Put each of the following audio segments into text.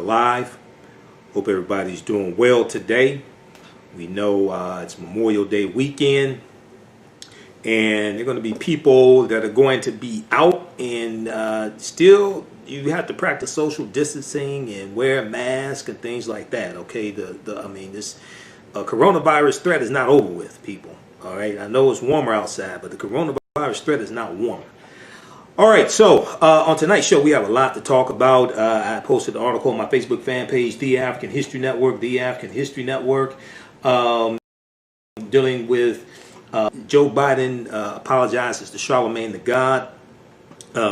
live. Hope everybody's doing well today. We know it's Memorial Day weekend, and there are going to be people that are going to be out, and still you have to practice social distancing and wear a mask and things like that. Okay, this coronavirus threat is not over with, people. All right, I know it's warmer outside, but the coronavirus threat is not warmer. All right, so on tonight's show, we have a lot to talk about. I posted an article on my Facebook fan page, The African History Network, dealing with Joe Biden apologizes to Charlamagne Tha God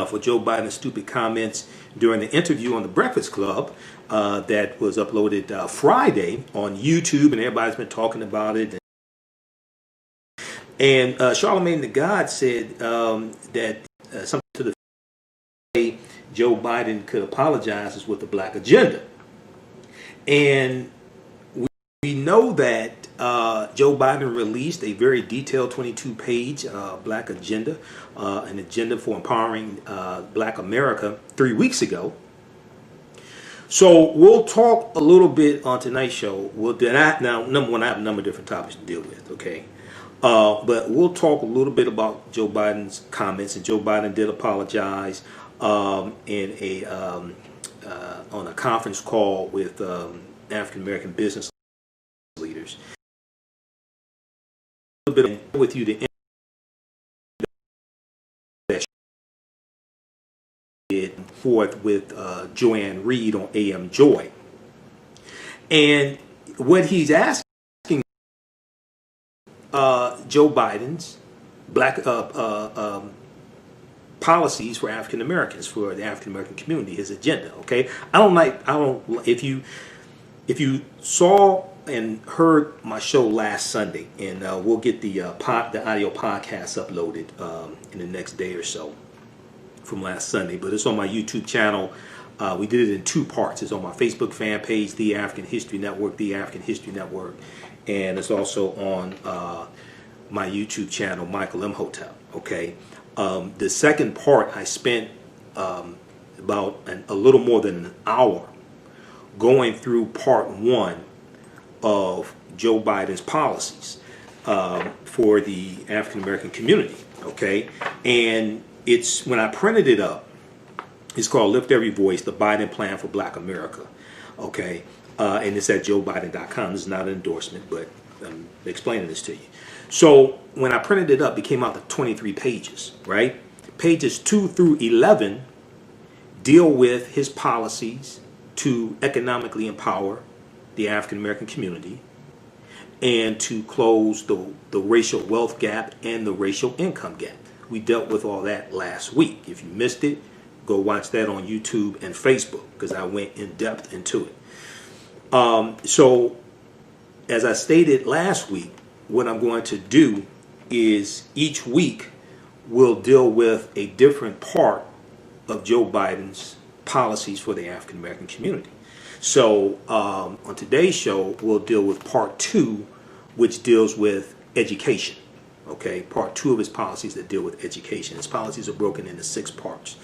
for Joe Biden's stupid comments during the interview on The Breakfast Club that was uploaded Friday on YouTube, and everybody's been talking about it. And Charlamagne Tha God said that something to the way Joe Biden could apologize is with the black agenda. And we know that Joe Biden released a very detailed 22-page black agenda, an agenda for empowering black America 3 weeks ago. So we'll talk a little bit on tonight's show. Now, number one, I have a number of different topics to deal with, okay? But we'll talk a little bit about Joe Biden's comments, and Joe Biden did apologize on a conference call with African American business leaders. A little bit with you to forth with Joanne Reed on AM Joy, and what he's asking Joe Biden's black policies for African Americans, for the African American community, his agenda. Okay, if you saw and heard my show last Sunday, and we'll get the audio podcast uploaded in the next day or so from last Sunday, but it's on my YouTube channel. We did it in two parts. It's on my Facebook fan page, The African History Network, and it's also on my YouTube channel, Michael Imhotep. Okay, the second part I spent about a little more than an hour going through part one of Joe Biden's policies for the African American community. Okay, and it's when I printed it up. It's called Lift Every Voice, the Biden Plan for Black America. Okay, and it's at joebiden.com. This is not an endorsement, but I'm explaining this to you. So when I printed it up, it came out to 23 pages, right? Pages 2 through 11 deal with his policies to economically empower the African American community and to close the racial wealth gap and the racial income gap. We dealt with all that last week. If you missed it, go watch that on YouTube and Facebook, because I went in depth into it. So as I stated last week, what I'm going to do is each week we'll deal with a different part of Joe Biden's policies for the African American community. So on today's show, we'll deal with part 2, which deals with education. Okay, part 2 of his policies that deal with education. His policies are broken into 6 parts.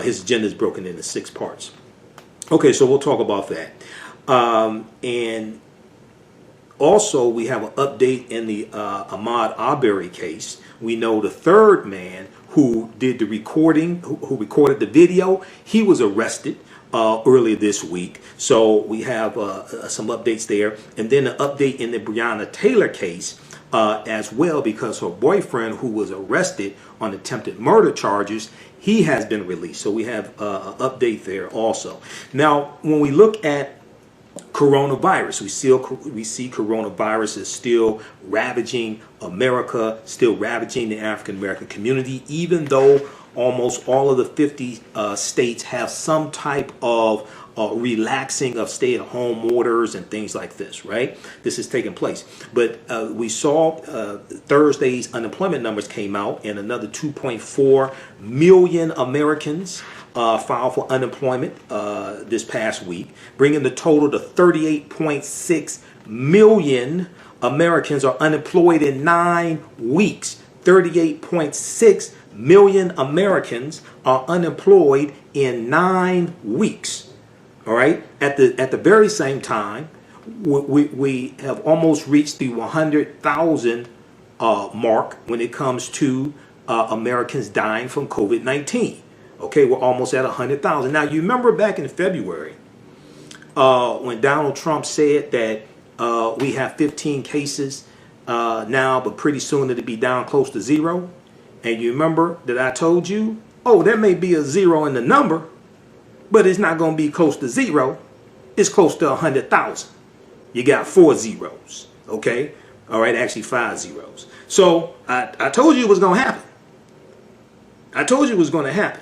His agenda is broken into 6 parts. Okay, so we'll talk about that. And also, we have an update in the Ahmad Arbery case. We know the third man who did the recording, who recorded the video, he was arrested earlier this week. So we have some updates there. And then an update in the Brionna Taylor case as well, because her boyfriend, who was arrested on attempted murder charges, he has been released. So we have an update there also. Now, when we look at coronavirus, we see coronavirus is still ravaging America, still ravaging the African American community, even though almost all of the 50 states have some type of relaxing of stay-at-home orders and things like this, right? This is taking place. But we saw Thursday's unemployment numbers came out, and another 2.4 million Americans filed for unemployment this past week, bringing the total to 38.6 million Americans are unemployed in 9 weeks. 38.6 million Americans are unemployed in 9 weeks. All right. At the very same time, we have almost reached the 100,000 mark when it comes to Americans dying from COVID-19. Okay, we're almost at 100,000. Now, you remember back in February when Donald Trump said that we have 15 cases now, but pretty soon it'll be down close to zero. And you remember that I told you, oh, there may be a zero in the number, but it's not going to be close to zero. It's close to 100,000. You got 4 zeros, okay? All right, actually 5 zeros. So I told you it was going to happen. I told you it was going to happen.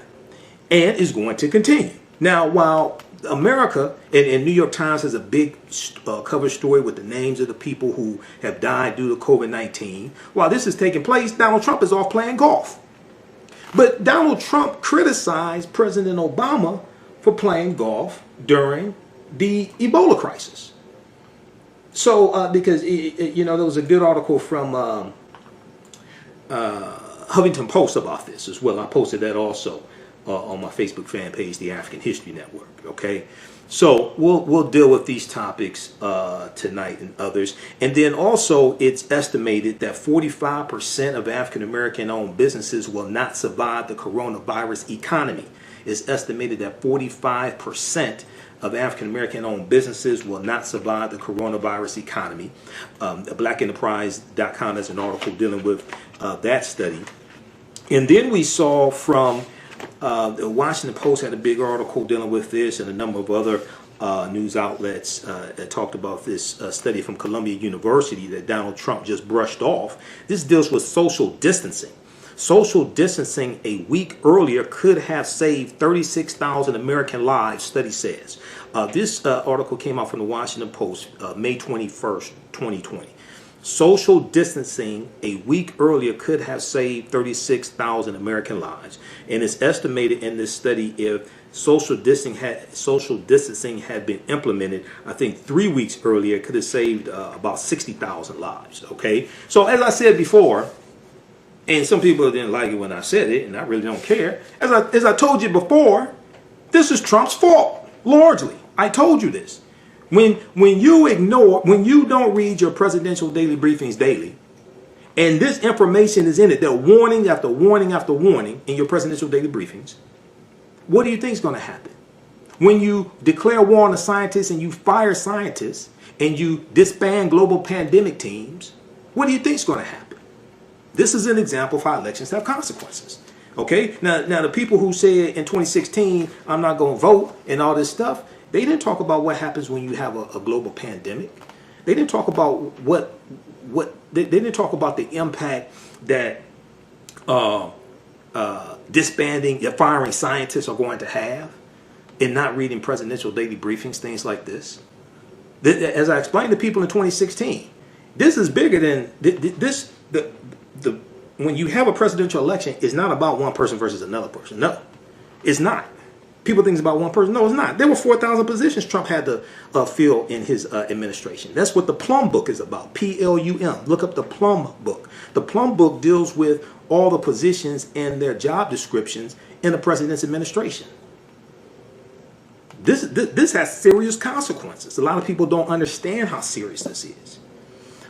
And it's going to continue. Now, while America, and New York Times has a big cover story with the names of the people who have died due to COVID-19, while this is taking place, Donald Trump is off playing golf. But Donald Trump criticized President Obama for playing golf during the Ebola crisis. So, because, there was a good article from Huffington Post about this as well. I posted that also on my Facebook fan page, the African History Network. Okay, so we'll deal with these topics tonight and others. And then also, it's estimated that 45% of African American owned businesses will not survive the coronavirus economy. It's estimated that 45% of African American owned businesses will not survive the coronavirus economy. BlackEnterprise.com has an article dealing with that study. And then we saw from the Washington Post had a big article dealing with this, and a number of other news outlets that talked about this study from Columbia University that Donald Trump just brushed off. This deals with social distancing. Social distancing a week earlier could have saved 36,000 American lives, study says. This article came out from the Washington Post, May 21st, 2020. Social distancing a week earlier could have saved 36,000 American lives. And it's estimated in this study if social distancing had been implemented, I think 3 weeks earlier, it could have saved about 60,000 lives. Okay, so as I said before, and some people didn't like it when I said it, and I really don't care. As I told you before, this is Trump's fault, largely. I told you this. When you don't read your presidential daily briefings daily, and this information is in it, they're warning after warning after warning in your presidential daily briefings, what do you think is going to happen? When you declare war on the scientists and you fire scientists and you disband global pandemic teams, what do you think is going to happen? This is an example of how elections have consequences. Okay? Now the people who said in 2016, I'm not going to vote and all this stuff, they didn't talk about what happens when you have a global pandemic. They didn't talk about they didn't talk about the impact that disbanding, firing scientists are going to have in not reading presidential daily briefings, things like this. As I explained to people in 2016, this is bigger than this. When you have a presidential election, it's not about one person versus another person. No, it's not. People think it's about one person. No, it's not. There were 4,000 positions Trump had to fill in his administration. That's what the Plum Book is about. Plum. Look up the Plum Book. The Plum Book deals with all the positions and their job descriptions in the president's administration. This has serious consequences. A lot of people don't understand how serious this is.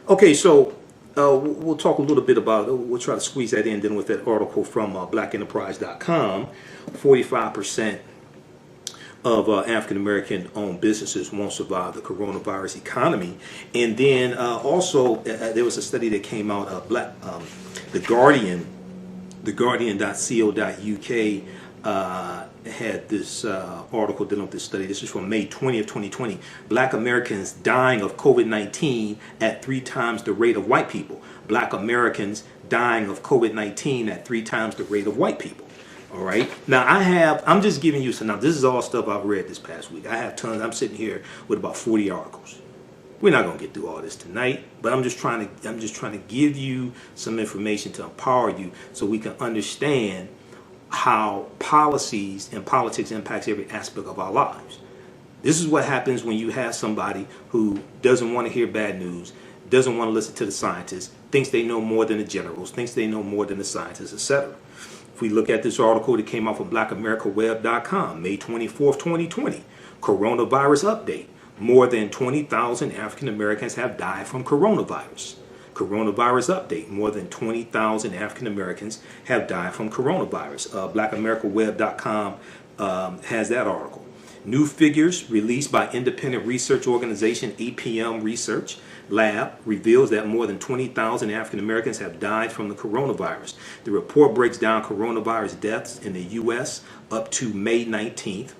Okay, so we'll talk a little bit about it. We'll try to squeeze that in then with that article from BlackEnterprise.com. 45% of African American owned businesses won't survive the coronavirus economy. And then also there was a study that came out of the Guardian.co.uk had this article dealing with this study. This is from May 20th, 2020. Black Americans dying of COVID-19 at 3 times the rate of white people. Black Americans dying of COVID-19 at 3 times the rate of white people. All right. Now I'm just giving you some. Now this is all stuff I've read this past week. I have tons. I'm sitting here with about 40 articles. We're not going to get through all this tonight, but I'm just trying to give you some information to empower you so we can understand how policies and politics impacts every aspect of our lives. This is what happens when you have somebody who doesn't want to hear bad news, doesn't want to listen to the scientists, thinks they know more than the generals, thinks they know more than the scientists, etc. If we look at this article that came out from blackamericaweb.com, May 24th, 2020, Coronavirus update. More than 20,000 African Americans have died from coronavirus. Coronavirus update. More than 20,000 African Americans have died from coronavirus. BlackAmericaWeb.com has that article. New figures released by independent research organization APM Research Lab reveals that more than 20,000 African Americans have died from the coronavirus. The report breaks down coronavirus deaths in the U.S. up to May 19th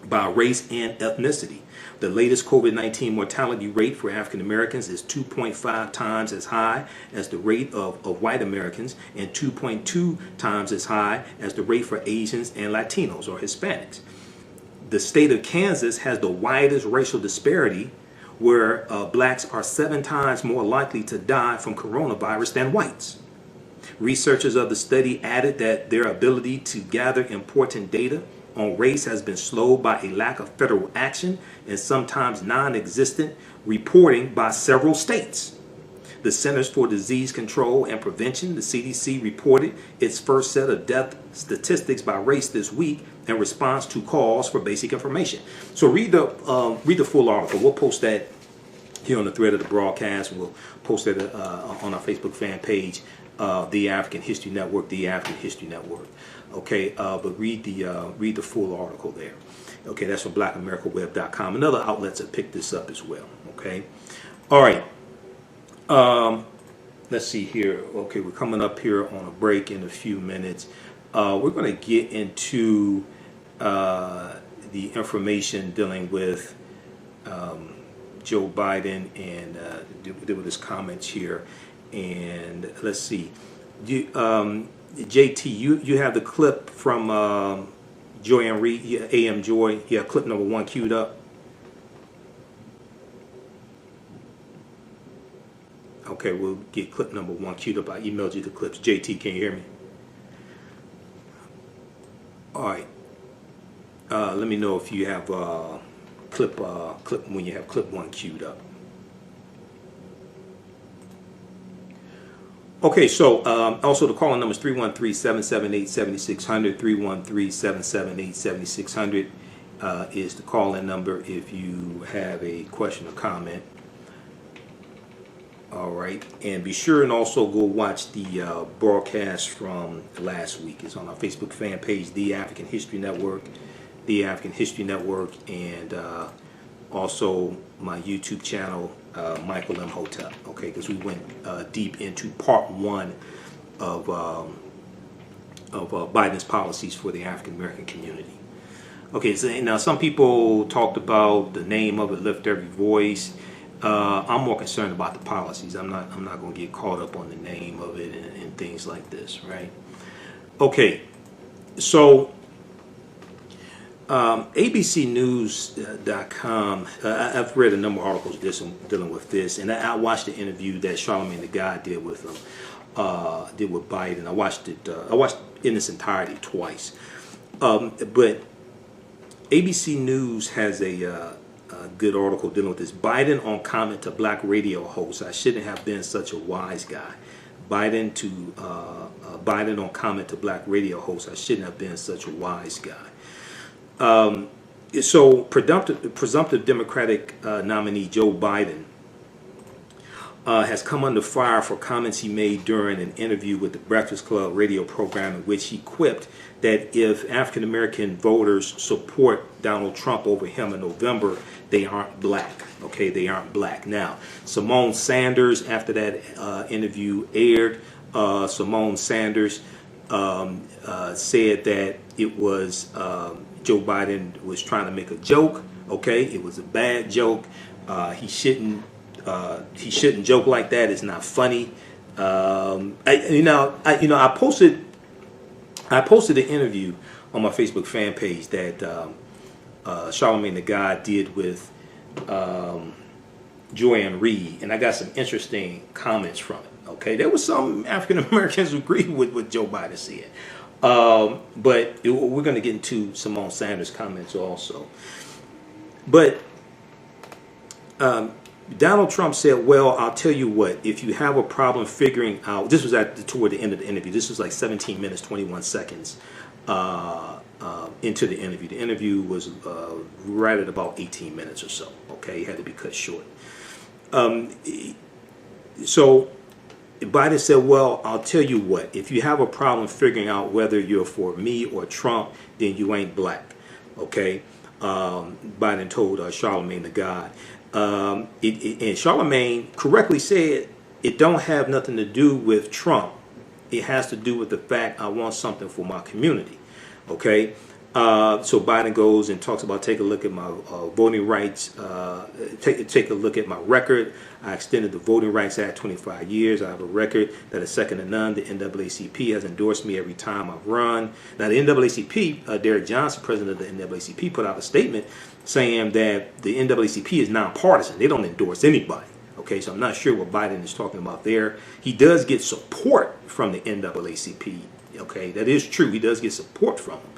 by race and ethnicity. The latest COVID-19 mortality rate for African Americans is 2.5 times as high as the rate of white Americans and 2.2 times as high as the rate for Asians and Latinos or Hispanics. The state of Kansas has the widest racial disparity, where blacks are 7 times more likely to die from coronavirus than whites. Researchers of the study added that their ability to gather important data on race has been slowed by a lack of federal action and sometimes non-existent reporting by several states. The Centers for Disease Control and Prevention, the CDC, reported its first set of death statistics by race this week in response to calls for basic information. So read the full article. We'll post that here on the thread of the broadcast. We'll post it on our Facebook fan page, The African History Network, The African History Network. Okay, but read the full article there. Okay, that's from BlackAmericaWeb.com. And other outlets have picked this up as well. Okay, all right. Let's see here. Okay, we're coming up here on a break in a few minutes. We're going to get into the information dealing with Joe Biden and there were his comments here. And let's see. JT, you have the clip from Joy and Reed, AM Joy. Yeah, clip number 1 queued up. Okay, we'll get clip number 1 queued up. I emailed you the clips. JT, can you hear me? All right. Let me know if you have clip when you have clip 1 queued up. Okay, so also the calling number is 313-778-7600. 313-778-7600 is the call-in number if you have a question or comment. All right, and be sure and also go watch the broadcast from last week. It's on our Facebook fan page, The African History Network, The African History Network, and also my YouTube channel, Michael Imhotep. Okay, because we went deep into part 1 of Biden's policies for the African American community. Okay, so now some people talked about the name of it, Lift Every Voice. I'm more concerned about the policies. I'm not going to get caught up on the name of it and things like this, right? Okay, so ABCnews.com, I've read a number of articles dealing with this, and I watched the interview that Charlamagne Tha God did with him, did with Biden. I watched it in its entirety twice. But ABC News has a good article dealing with this. Biden on comment to black radio host, I shouldn't have been such a wise guy. Biden on comment to black radio host, I shouldn't have been such a wise guy. So presumptive Democratic nominee Joe Biden has come under fire for comments he made during an interview with the Breakfast Club radio program, in which he quipped that if African American voters support Donald Trump over him in November, they aren't black. Okay, they aren't black. Now, Simone Sanders, after that interview aired, Simone Sanders said that it was Joe Biden was trying to make a joke. Okay, it was a bad joke. He shouldn't joke like that. It's not funny. I posted an interview on my Facebook fan page that Charlamagne Tha God did with Joanne Reed, and I got some interesting comments from it. Okay, there was some African Americans who agreed with what Joe Biden said, but we're going to get into Simone Sanders' comments also. But Donald Trump said, well, I'll tell you what, if you have a problem figuring out, this was toward the end of the interview, this was like 17 minutes, 21 seconds into the interview. The interview was right at about 18 minutes or so. Okay, it had to be cut short. So Biden said, well, I'll tell you what, if you have a problem figuring out whether you're for me or Trump, then you ain't black. Okay? Biden told Charlamagne Tha God. And Charlamagne correctly said, it don't have nothing to do with Trump. It has to do with the fact I want something for my community. Okay? So Biden goes and talks about take a look at my voting rights, take a look at my record. I extended the Voting Rights Act 25 years. I have a record that is second to none. The NAACP has endorsed me every time I've run. Now the NAACP, Derek Johnson, president of the NAACP, put out a statement saying that the NAACP is nonpartisan. They don't endorse anybody. Okay, so I'm not sure what Biden is talking about there. He does get support from the NAACP. Okay, that is true. He does get support from them.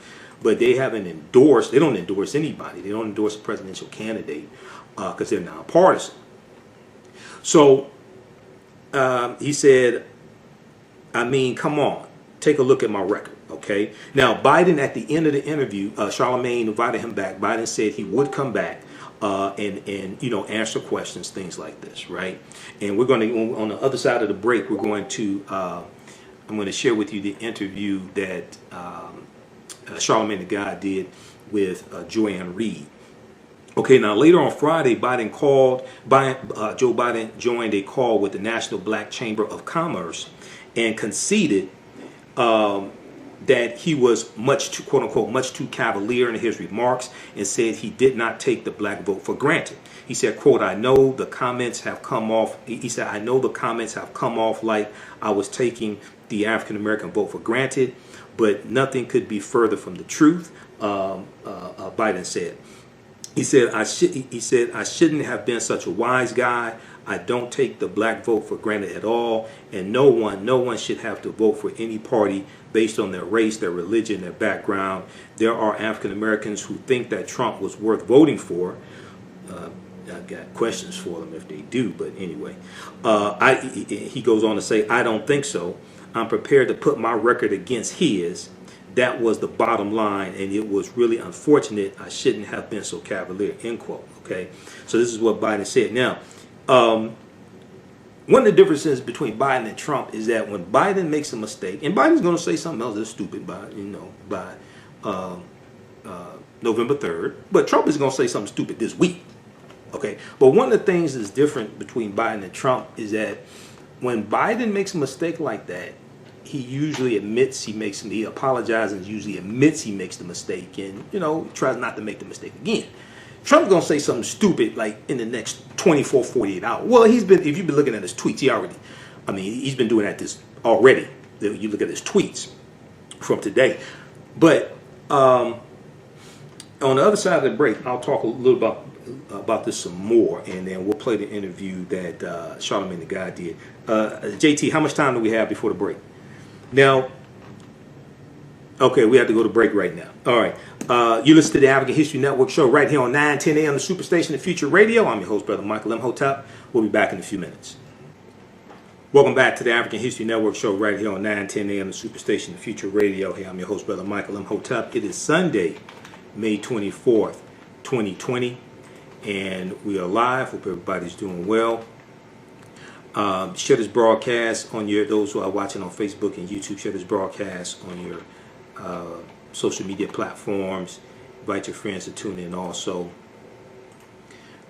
But they haven't endorsed, they don't endorse anybody. They don't endorse a presidential candidate because they're nonpartisan. So he said, I mean, come on, take a look at my record, okay? Now, Biden, at the end of the interview, Charlamagne invited him back. Biden said he would come back and answer questions, things like this, right? And we're going to, on the other side of the break, we're going to, I'm going to share with you the interview that Charlamagne Tha God did with Joanne Reed. Okay, now later on Friday, Joe Biden joined a call with the National Black Chamber of Commerce and conceded that he was much too, quote unquote, much too cavalier in his remarks and said he did not take the black vote for granted. He said, quote, I know the comments have come off. He said, I know the comments have come off like I was taking the African American vote for granted, but nothing could be further from the truth. Biden said. He said, I shouldn't have been such a wise guy. I don't take the black vote for granted at all, and no one should have to vote for any party based on their race, their religion, their background. There are African Americans who think that Trump was worth voting for. I've got questions for them if they do, but anyway. He goes on to say, I don't think so. I'm prepared to put my record against his. That was the bottom line, and it was really unfortunate. I shouldn't have been so cavalier, end quote. Okay, so this is what Biden said. Now, one of the differences between Biden and Trump is that when Biden makes a mistake, and Biden's going to say something else that's stupid by November 3rd, but Trump is going to say something stupid this week. Okay, but one of the things that's different between Biden and Trump is that when Biden makes a mistake like that, he usually admits he apologizes and usually admits he makes the mistake and, tries not to make the mistake again. Trump's going to say something stupid like in the next 24, 48 hours. Well, if you've been looking at his tweets, he's been doing this already. You look at his tweets from today. But on the other side of the break, I'll talk a little about this some more, and then we'll play the interview that Charlamagne Tha God did. JT, how much time do we have before the break? Now, okay, we have to go to break right now. All right. You listen to the African History Network show right here on 9:10 a.m. the Superstation of Future Radio. I'm your host, Brother Michael Imhotep. We'll be back in a few minutes. Welcome back to the African History Network show right here on 9:10 a.m. the Superstation of Future Radio. Hey, I'm your host, Brother Michael Imhotep. It is Sunday, May 24th, 2020, and we are live. Hope everybody's doing well. Share this broadcast on those who are watching on Facebook and YouTube. Share this broadcast on your social media platforms. Invite your friends to tune in also.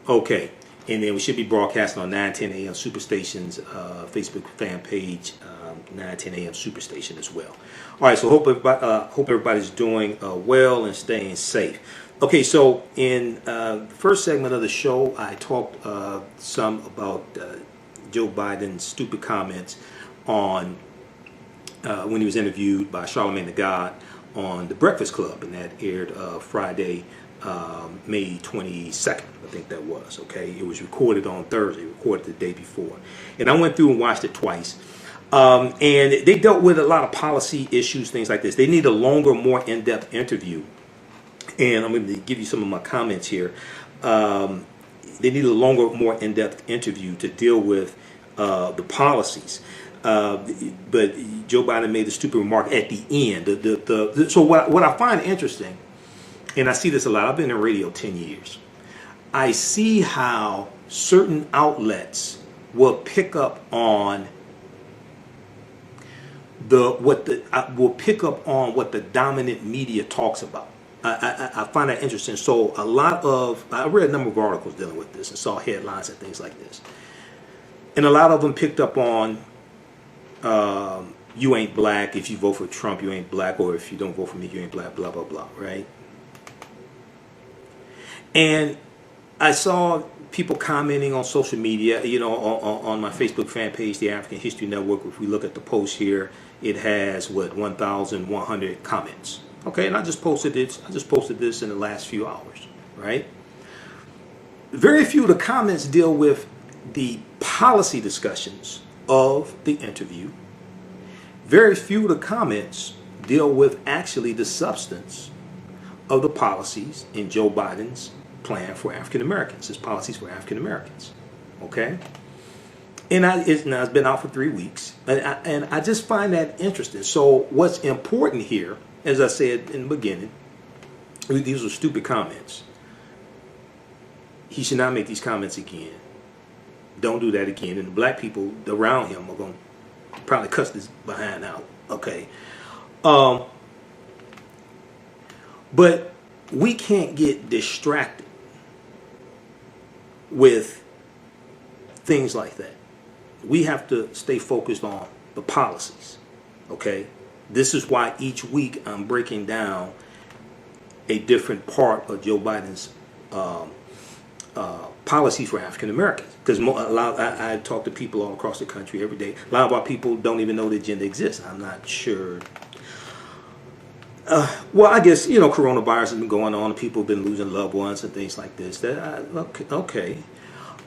Okay, and then we should be broadcasting on 9:10 a.m. Superstation's Facebook fan page, 9:10 a.m. Superstation as well. All right, so hope everybody's doing well and staying safe. Okay, so in the first segment of the show, I talked some about Joe Biden's stupid comments on when he was interviewed by Charlamagne Tha God on The Breakfast Club, and that aired Friday, May 22nd, I think that was. Okay, it was recorded on Thursday, recorded the day before, and I went through and watched it twice. And they dealt with a lot of policy issues, things like this. They need a longer, more in-depth interview, and I'm going to give you some of my comments here. They need a longer, more in-depth interview to deal with the policies. Uh, but Joe Biden made a stupid remark at the end. So what I find interesting, and I see this a lot. I've been in radio 10 years. I see how certain outlets will pick up on what the dominant media talks about. I find that interesting. So I read a number of articles dealing with this and saw headlines and things like this, and a lot of them picked up on you ain't black. If you vote for Trump, you ain't black, or if you don't vote for me, you ain't black. Blah blah blah. Right? And I saw people commenting on social media, on my Facebook fan page, the African History Network. If we look at the post here, it has 1,100 comments. Okay, and I just posted this in the last few hours, right? Very few of the comments deal with the policy discussions of the interview. Very few of the comments deal with actually the substance of the policies in Joe Biden's plan for African Americans, his policies for African Americans. Okay? And it's been out for 3 weeks. And I just find that interesting. So what's important here, as I said in the beginning, these are stupid comments. He should not make these comments again. Don't do that again. And the black people around him are going to probably cuss this behind out. Okay? But we can't get distracted with things like that. We have to stay focused on the policies. Okay? This is why each week I'm breaking down a different part of Joe Biden's policies for African Americans. Because I talk to people all across the country every day. A lot of our people don't even know the agenda exists. I'm not sure. Well, I guess, coronavirus has been going on and people have been losing loved ones and things like this. Okay.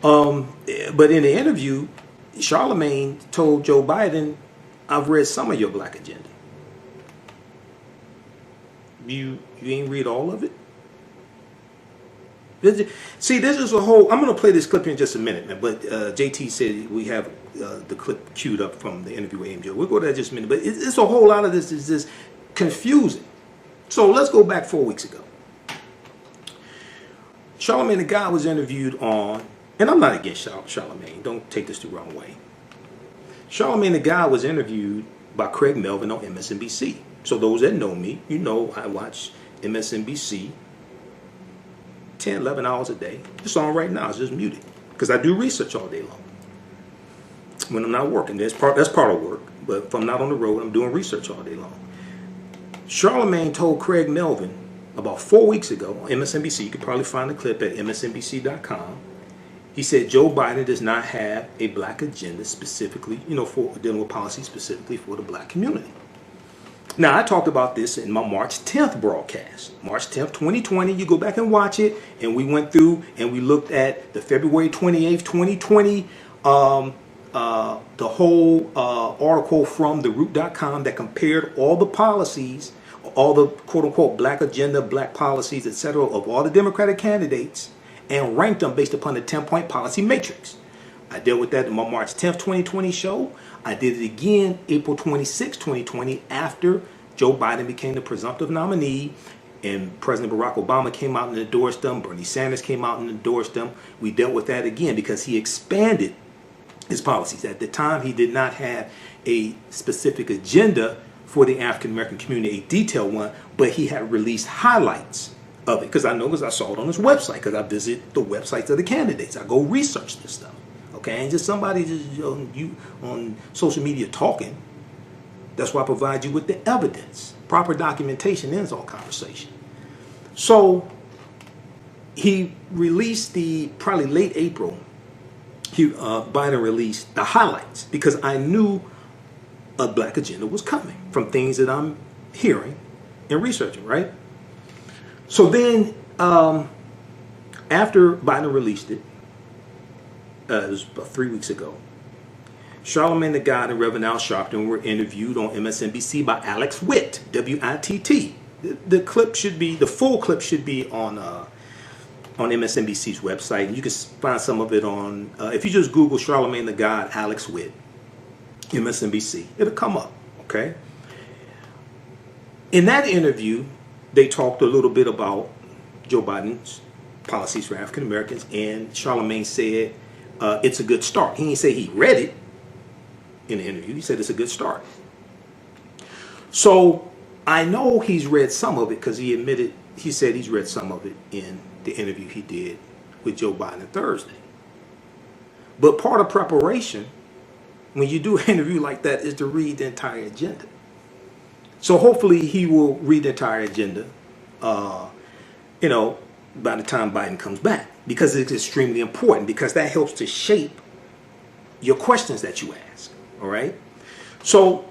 But in the interview, Charlamagne told Joe Biden, I've read some of your black agenda. You ain't read all of it? See, this is a whole... I'm going to play this clip in just a minute, man. But JT said we have the clip queued up from the interview with AMJ. We'll go to that in just a minute. But it's a whole lot of this is just confusing. So let's go back 4 weeks ago. Charlamagne Tha God was interviewed on... And I'm not against Charlamagne. Don't take this the wrong way. Charlamagne Tha God was interviewed by Craig Melvin on MSNBC. So those that know me, I watch MSNBC 10, 11 hours a day. It's on right now. It's just muted. Because I do research all day long. When I'm not working, that's part of work. But if I'm not on the road, I'm doing research all day long. Charlamagne told Craig Melvin about 4 weeks ago on MSNBC, you could probably find the clip at msnbc.com. He said Joe Biden does not have a black agenda specifically, for dealing with policy specifically for the black community. Now, I talked about this in my March 10th broadcast. March 10th, 2020. You go back and watch it. And we went through and we looked at the February 28th, 2020, the whole article from theroot.com that compared all the policies, all the quote-unquote black agenda, black policies, etc. of all the Democratic candidates and ranked them based upon the 10-point policy matrix. I dealt with that in my March 10th, 2020 show. I did it again April 26, 2020, after Joe Biden became the presumptive nominee and President Barack Obama came out and endorsed them. Bernie Sanders came out and endorsed them. We dealt with that again because he expanded his policies. At the time, he did not have a specific agenda for the African American community, a detailed one, but he had released highlights of it because I saw it on his website because I visit the websites of the candidates. I go research this stuff. Okay, and just somebody you on social media talking. That's why I provide you with the evidence. Proper documentation ends all conversation. So he released probably late April. Biden released the highlights because I knew a black agenda was coming from things that I'm hearing and researching. Right. So then, after Biden released it. It was about 3 weeks ago. Charlamagne Tha God and Reverend Al Sharpton were interviewed on MSNBC by Alex Witt, W-I-T-T. The full clip should be on MSNBC's website. And you can find some of it on, if you just Google Charlamagne Tha God, Alex Witt, MSNBC. It'll come up, okay? In that interview, they talked a little bit about Joe Biden's policies for African Americans, and Charlamagne said it's a good start. He didn't say he read it in the interview. He said it's a good start. So I know he's read some of it because he said he's read some of it in the interview he did with Joe Biden Thursday. But part of preparation, when you do an interview like that, is to read the entire agenda. So hopefully he will read the entire agenda, by the time Biden comes back, because it's extremely important, because that helps to shape your questions that you ask. All right. So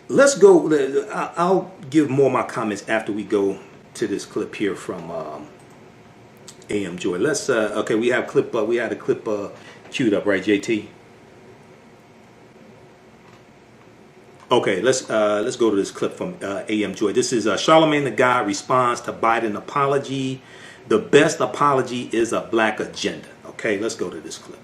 let's go. I'll give more of my comments after we go to this clip here from AM Joy. Let's okay. We have clip. We had a clip queued up, right, JT? Okay, let's go to this clip from AM Joy. This is Charlamagne Tha God responds to Biden apology. The best apology is a black agenda. Okay, let's go to this clip.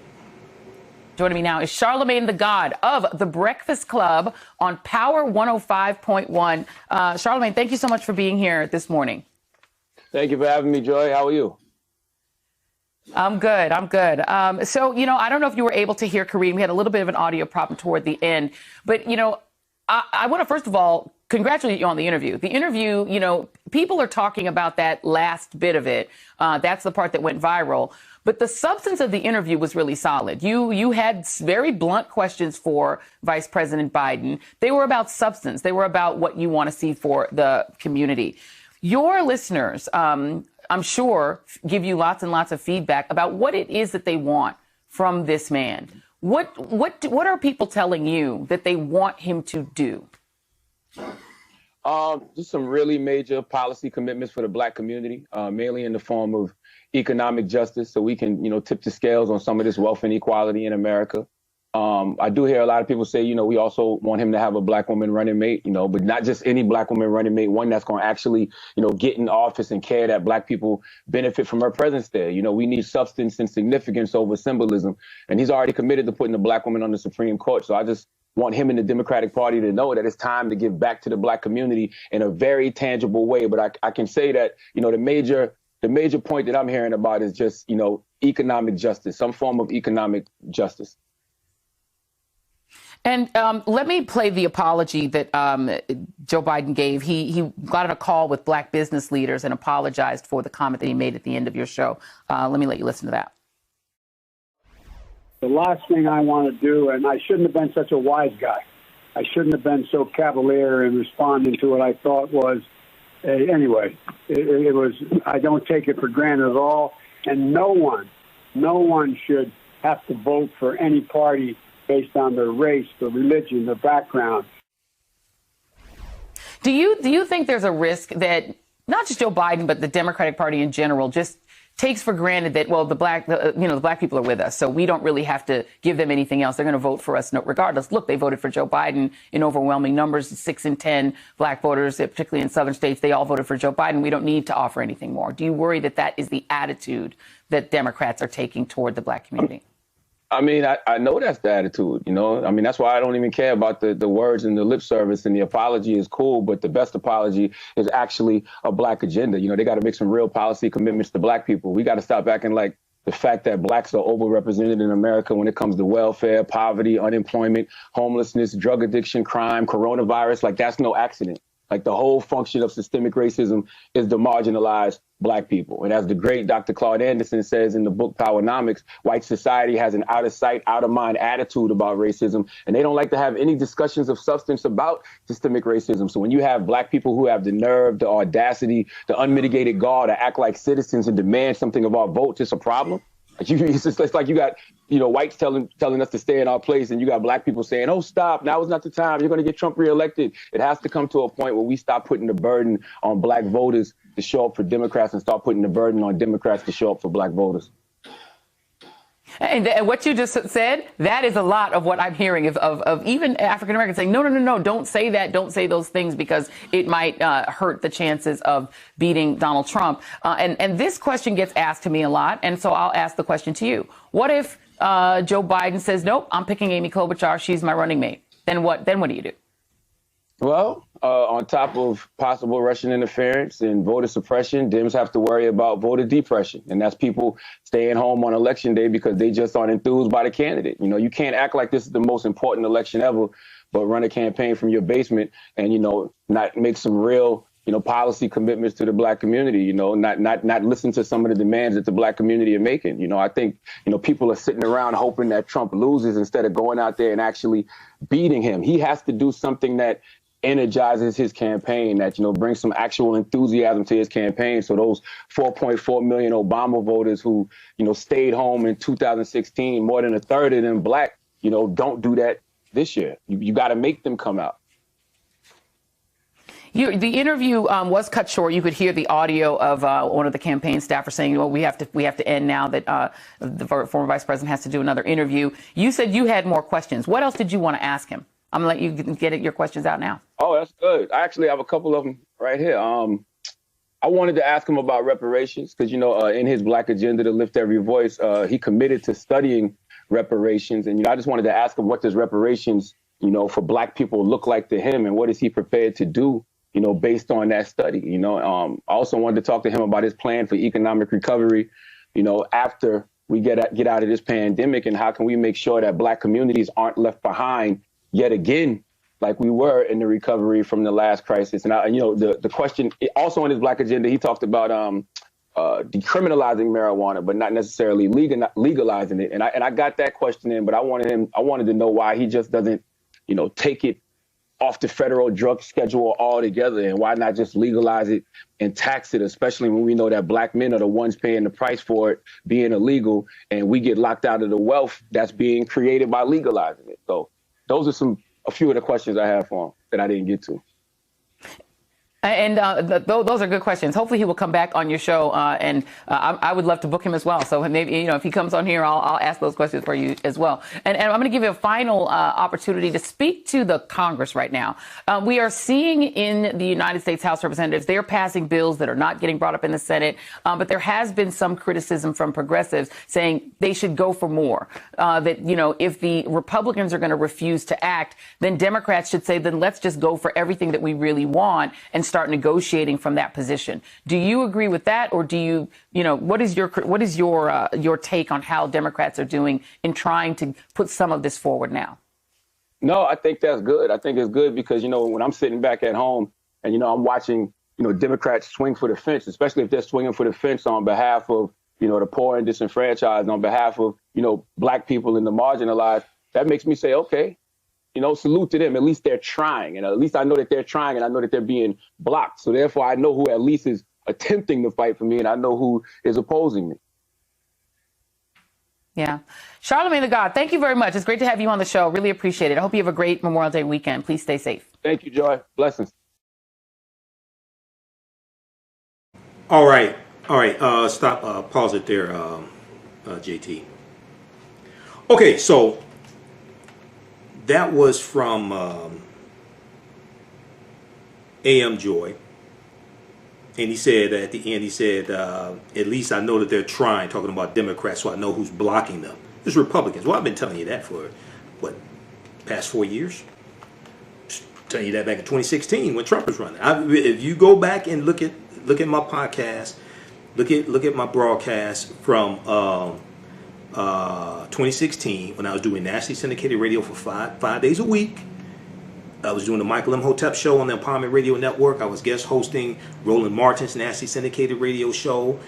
Joining me now is Charlamagne Tha God of The Breakfast Club on Power 105.1. Charlamagne, thank you so much for being here this morning. Thank you for having me, Joy. How are you? I'm good. So, I don't know if you were able to hear Kareem. We had a little bit of an audio problem toward the end. But, I want to, first of all, congratulate you on the interview. The interview, people are talking about that last bit of it. That's the part that went viral. But the substance of the interview was really solid. You had very blunt questions for Vice President Biden. They were about substance. They were about what you want to see for the community. Your listeners, I'm sure, give you lots and lots of feedback about what it is that they want from this man. What are people telling you that they want him to do? Just some really major policy commitments for the black community, mainly in the form of economic justice, so we can, tip the scales on some of this wealth inequality in America. I do hear a lot of people say, we also want him to have a black woman running mate, but not just any black woman running mate, one that's going to actually, get in office and care that black people benefit from her presence there. We need substance and significance over symbolism. And he's already committed to putting the black woman on the Supreme Court. So I just want him and the Democratic Party to know that it's time to give back to the black community in a very tangible way. But I can say that, the major point that I'm hearing about is just, economic justice, some form of economic justice. And let me play the apology that Joe Biden gave. He got on a call with black business leaders and apologized for the comment that he made at the end of your show. Let me let you listen to that. The last thing I want to do, and I shouldn't have been such a wise guy. I shouldn't have been so cavalier in responding to what I thought was, anyway, it was, I don't take it for granted at all. And no one should have to vote for any party based on their race, their religion, their background. Do you think there's a risk that not just Joe Biden, but the Democratic Party in general just takes for granted that, well, the black people are with us, so we don't really have to give them anything else. They're going to vote for us regardless. Look, they voted for Joe Biden in overwhelming numbers, 6 in 10 black voters, particularly in southern states. They all voted for Joe Biden. We don't need to offer anything more. Do you worry that that is the attitude that Democrats are taking toward the black community? I mean, I know that's the attitude, that's why I don't even care about the words and the lip service, and the apology is cool. But the best apology is actually a black agenda. They got to make some real policy commitments to black people. We got to stop acting like the fact that blacks are overrepresented in America when it comes to welfare, poverty, unemployment, homelessness, drug addiction, crime, coronavirus. Like, that's no accident. Like, the whole function of systemic racism is to marginalize black people. And as the great Dr. Claude Anderson says in the book Powernomics, white society has an out of sight, out of mind attitude about racism, and they don't like to have any discussions of substance about systemic racism. So when you have black people who have the nerve, the audacity, the unmitigated gall to act like citizens and demand something of our votes, it's a problem. It's like you got, whites telling us to stay in our place, and you got black people saying, oh, stop, now is not the time, you're going to get Trump reelected. It has to come to a point where we stop putting the burden on black voters to show up for Democrats and start putting the burden on Democrats to show up for black voters. And what you just said, that is a lot of what I'm hearing of even African Americans saying, no, don't say that. Don't say those things because it might hurt the chances of beating Donald Trump. And this question gets asked to me a lot. And so I'll ask the question to you. What if Joe Biden says, nope, I'm picking Amy Klobuchar. She's my running mate. Then what do you do? Well, on top of possible Russian interference and voter suppression, Dems have to worry about voter depression. And that's people staying home on election day because they just aren't enthused by the candidate. You know, you can't act like this is the most important election ever, but run a campaign from your basement and, you know, not make some real, you know, policy commitments to the black community, you know, not listen to some of the demands that the black community are making. You know, I think, you know, people are sitting around hoping that Trump loses instead of going out there and actually beating him. He has to do something that energizes his campaign, that, you know, brings some actual enthusiasm to his campaign. So those 4.4 million Obama voters who, you know, stayed home in 2016, more than a third of them black, you know, don't do that this year. You got to make them come out. The interview was cut short. You could hear the audio of one of the campaign staffers saying, well, we have to end now that the former vice president has to do another interview. You said you had more questions. What else did you want to ask him? I'm going to let you get your questions out now. Oh, that's good. I actually have a couple of them right here. I wanted to ask him about reparations because, you know, in his Black Agenda to Lift Every Voice, he committed to studying reparations. And, you know, I just wanted to ask him, what does reparations, you know, for black people look like to him? And what is he prepared to do, you know, based on that study? You know, I also wanted to talk to him about his plan for economic recovery, you know, after we get out of this pandemic, and how can we make sure that black communities aren't left behind yet again, like we were in the recovery from the last crisis. And, you know, the question also on his Black Agenda, he talked about decriminalizing marijuana, but not necessarily legalizing it. And I got that question in, but I wanted to know why he just doesn't, you know, take it off the federal drug schedule altogether, and why not just legalize it and tax it, especially when we know that black men are the ones paying the price for it being illegal, and we get locked out of the wealth that's being created by legalizing it. So those are a few of the questions I have for him that I didn't get to. And those are good questions. Hopefully he will come back on your show, and I would love to book him as well. So maybe, you know, if he comes on here, I'll ask those questions for you as well. And I'm going to give you a final opportunity to speak to the Congress right now. We are seeing in the United States House of Representatives, they're passing bills that are not getting brought up in the Senate, but there has been some criticism from progressives saying they should go for more. That, you know, if the Republicans are going to refuse to act, then Democrats should say, then let's just go for everything that we really want and start negotiating from that position. Do you agree with that, or do you know, what is your take on how Democrats are doing in trying to put some of this forward now? No, I think that's good. I think it's good because, you know, when I'm sitting back at home and, you know, I'm watching, you know, Democrats swing for the fence, especially if they're swinging for the fence on behalf of, you know, the poor and disenfranchised, on behalf of, you know, black people and the marginalized, that makes me say, okay, you know, salute to them. At least they're trying. And at least I know that they're trying, and I know that they're being blocked. So therefore, I know who at least is attempting to fight for me, and I know who is opposing me. Yeah. Charlamagne Tha God, thank you very much. It's great to have you on the show. Really appreciate it. I hope you have a great Memorial Day weekend. Please stay safe. Thank you, Joy. Blessings. All right. Stop. Pause it there, JT. Okay, so that was from AM Joy. And he said at the end, at least I know that they're trying, talking about Democrats, so I know who's blocking them. It's Republicans. Well, I've been telling you that for, past 4 years? Just telling you that back in 2016 when Trump was running. If you go back and look at my podcast, look at my broadcast from 2016 when I was doing nationally syndicated radio for five days a week. I was doing the Michael Imhotep show on the Empowerment Radio Network. I was guest hosting Roland Martin's nationally syndicated radio show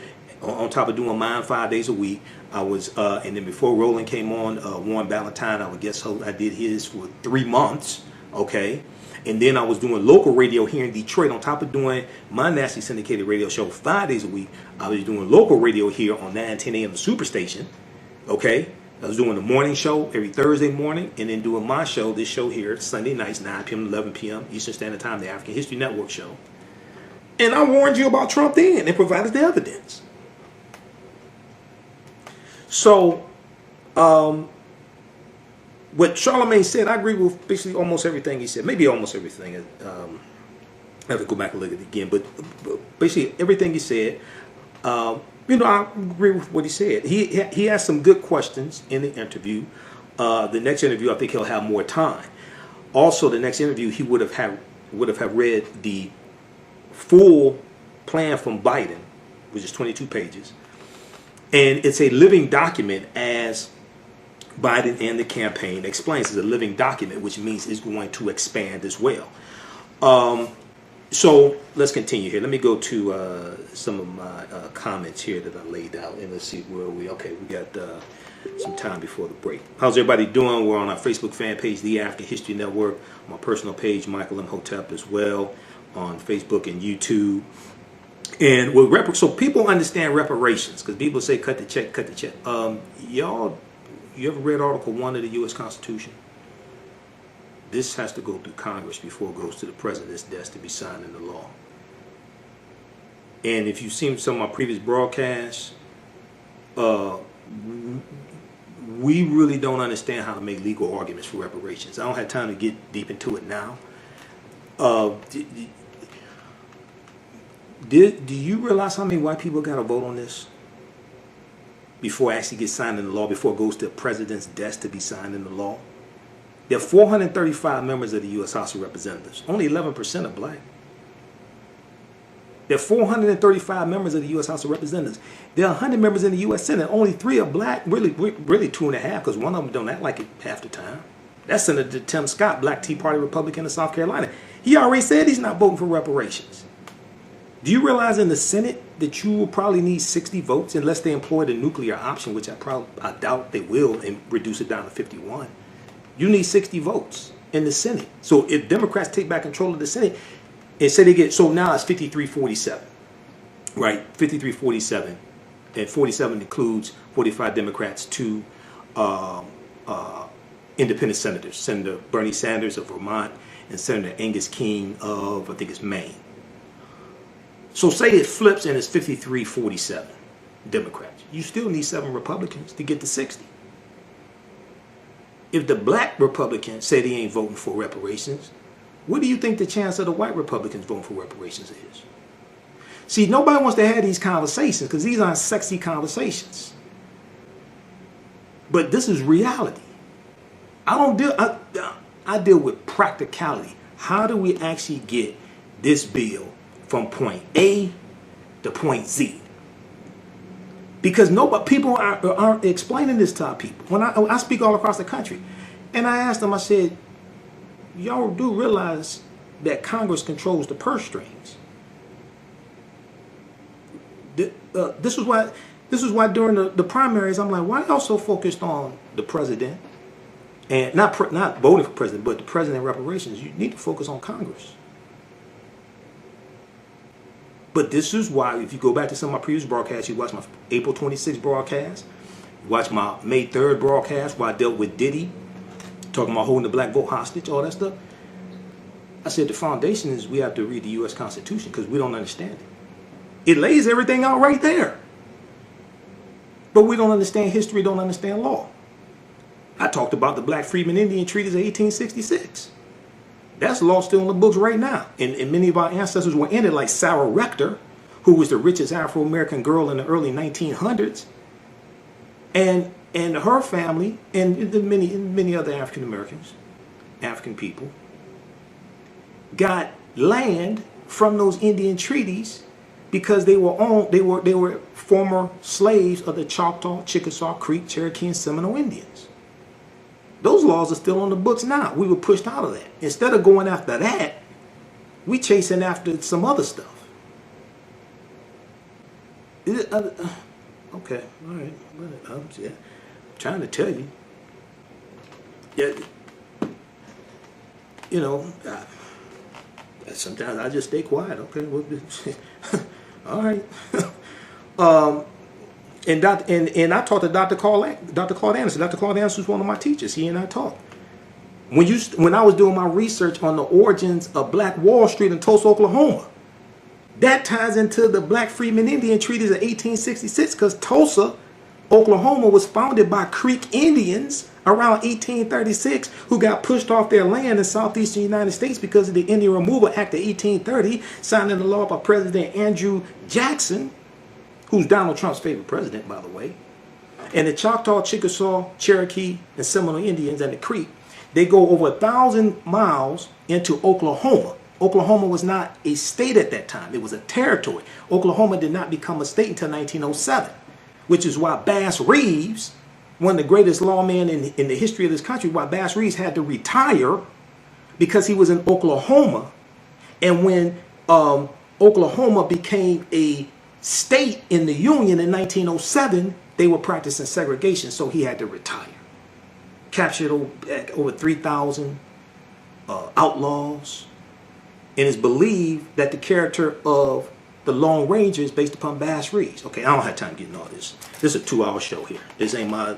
on top of doing mine 5 days a week. I was, and then before Roland came on, Warren Ballantyne, I was guest host. I did his for 3 months, okay? And then I was doing local radio here in Detroit on top of doing my nationally syndicated radio show 5 days a week. I was doing local radio here on 910 AM the Superstation, okay? I was doing the morning show every Thursday morning, and then doing my show, this show here, Sunday nights, 9 p.m. to 11 p.m. Eastern Standard Time, the African History Network show. And I warned you about Trump then and provided the evidence. So, what Charlamagne said, I agree with basically almost everything he said. Maybe almost everything. I have to go back and look at it again. But basically everything he said. I agree with what he said. He has some good questions in the interview. The next interview, I think he'll have more time. Also, the next interview, he would have read the full plan from Biden, which is 22 pages, and it's a living document, as Biden and the campaign explains. It's a living document, which means it's going to expand as well. So let's continue here. Let me go to some of my comments here that I laid out, and let's see where we got some time before the break. How's everybody doing? We're on our Facebook fan page, The African History Network, my personal page, Michael Imhotep, as well, on Facebook and YouTube. And so people understand reparations, because people say cut the check, cut the check. Y'all, you ever read Article 1 of the U.S. Constitution? This has to go through Congress before it goes to the president's desk to be signed into law. And if you've seen some of my previous broadcasts, we really don't understand how to make legal arguments for reparations. I don't have time to get deep into it now. Do you realize how many white people got to vote on this before it actually gets signed into law, before it goes to the president's desk to be signed into law? There are 435 members of the U.S. House of Representatives. Only 11% are black. There are 435 members of the U.S. House of Representatives. There are 100 members in the U.S. Senate. Only 3 are black. Really 2.5, because one of them don't act like it half the time. That's Senator Tim Scott, Black Tea Party Republican of South Carolina. He already said he's not voting for reparations. Do you realize in the Senate that you will probably need 60 votes unless they employ the nuclear option, which I doubt they will, and reduce it down to 51? You need 60 votes in the Senate. So if Democrats take back control of the Senate, and say they get, so now it's 53-47, right? 53-47, and 47 includes 45 Democrats, 2 independent senators, Senator Bernie Sanders of Vermont and Senator Angus King of, I think it's Maine. So say it flips and it's 53-47 Democrats. You still need 7 Republicans to get to 60. If the black Republicans say they ain't voting for reparations, what do you think the chance of the white Republicans voting for reparations is? See, nobody wants to have these conversations because these aren't sexy conversations. But this is reality. I deal with practicality. How do we actually get this bill from point A to point Z? Because people aren't explaining this to our people. When I speak all across the country, and I asked them, I said, y'all do realize that Congress controls the purse strings. This is why during the primaries, I'm like, why y'all so focused on the president and not voting for president, but the president reparations? You need to focus on Congress. But this is why, if you go back to some of my previous broadcasts, you watch my April 26th broadcast, you watch my May 3rd broadcast where I dealt with Diddy, talking about holding the black vote hostage, all that stuff. I said the foundation is we have to read the U.S. Constitution because we don't understand it. It lays everything out right there. But we don't understand history, don't understand law. I talked about the Black Freedmen Indian Treaties of 1866. That's law still in the books right now. And many of our ancestors were in it, like Sarah Rector, who was the richest Afro-American girl in the early 1900s. And her family, and many other African Americans, African people, got land from those Indian treaties because they were former slaves of the Choctaw, Chickasaw, Creek, Cherokee, and Seminole Indians. Those laws are still on the books now. We were pushed out of that. Instead of going after that, we chasing after some other stuff. Okay, all right. I'm trying to tell you. Yeah, sometimes I just stay quiet. Okay, well, all right. And I talked to Dr. Claude Anderson. Dr. Claude Anderson was one of my teachers. He and I talked. When I was doing my research on the origins of Black Wall Street in Tulsa, Oklahoma, that ties into the Black Freedmen Indian Treaties of 1866 because Tulsa, Oklahoma was founded by Creek Indians around 1836 who got pushed off their land in southeastern United States because of the Indian Removal Act of 1830, signed into law by President Andrew Jackson, who's Donald Trump's favorite president, by the way. And the Choctaw, Chickasaw, Cherokee, and Seminole Indians and the Creek, they go over 1,000 miles into Oklahoma. Oklahoma was not a state at that time. It was a territory. Oklahoma did not become a state until 1907, which is why Bass Reeves, one of the greatest lawmen in the history of this country, why Bass Reeves had to retire because he was in Oklahoma. And when Oklahoma became a state in the Union in 1907, they were practicing segregation, so he had to retire. Captured over 3,000 outlaws. And it's believed that the character of the Lone Ranger is based upon Bass Reeves. Okay, I don't have time getting all this. This is a 2-hour show here. This ain't my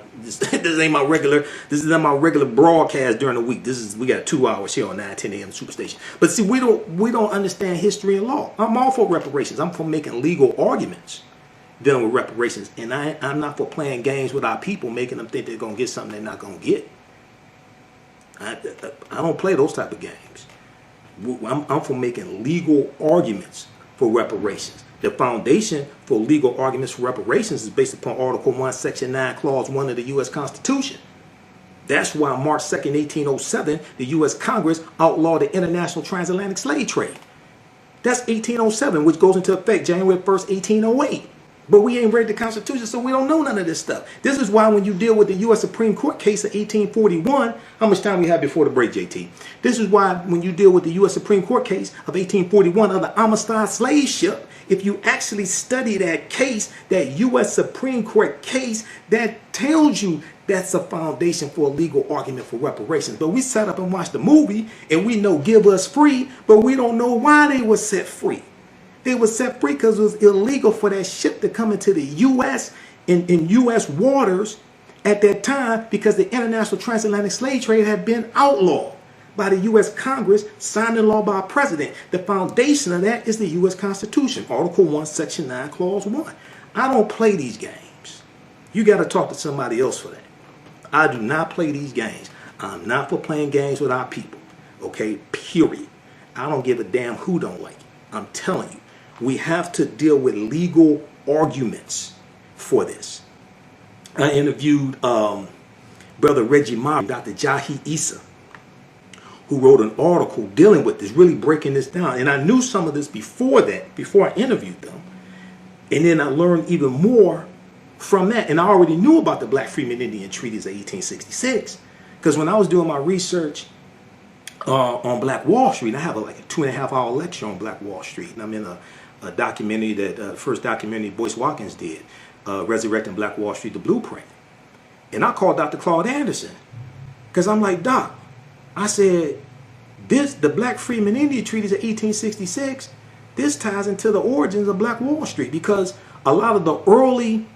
regular broadcast during the week. We got 2 hours here on 9:10 a.m. Superstation. But see, we don't understand history and law. I'm all for reparations. I'm for making legal arguments dealing with reparations, and I'm not for playing games with our people, making them think they're gonna get something they're not gonna get. I don't play those type of games. I'm for making legal arguments for reparations. The foundation for legal arguments for reparations is based upon Article 1, Section 9, Clause 1 of the U.S. Constitution. That's why March 2nd, 1807, the U.S. Congress outlawed the international transatlantic slave trade. That's 1807, which goes into effect January 1st, 1808. But we ain't read the Constitution, so we don't know none of this stuff. This is why when you deal with the U.S. Supreme Court case of 1841, how much time we have before the break, JT? This is why when you deal with the U.S. Supreme Court case of 1841 of the Amistad slave ship, if you actually study that case, that U.S. Supreme Court case, that tells you that's a foundation for a legal argument for reparations. But we sat up and watched the movie, and we know give us free, but we don't know why they were set free. They were set free because it was illegal for that ship to come into the U.S. in U.S. waters at that time because the international transatlantic slave trade had been outlawed by the U.S. Congress, signed into law by a president. The foundation of that is the U.S. Constitution, Article 1, Section 9, Clause 1. I don't play these games. You got to talk to somebody else for that. I do not play these games. I'm not for playing games with our people. Okay, period. I don't give a damn who don't like it. I'm telling you. We have to deal with legal arguments for this. I interviewed Brother Reggie Mari, Dr. Jahi Issa, who wrote an article dealing with this, really breaking this down. And I knew some of this before I interviewed them. And then I learned even more from that. And I already knew about the Black Freeman Indian Treaties of 1866. Because when I was doing my research on Black Wall Street, I have like a 2.5-hour lecture on Black Wall Street. And I'm in a documentary that first documentary Boyce Watkins did, Resurrecting Black Wall Street, the Blueprint. And I called Dr. Claude Anderson because I'm like, Doc, I said, the Black Freeman Indian Treaties of 1866, this ties into the origins of Black Wall Street because a lot of the early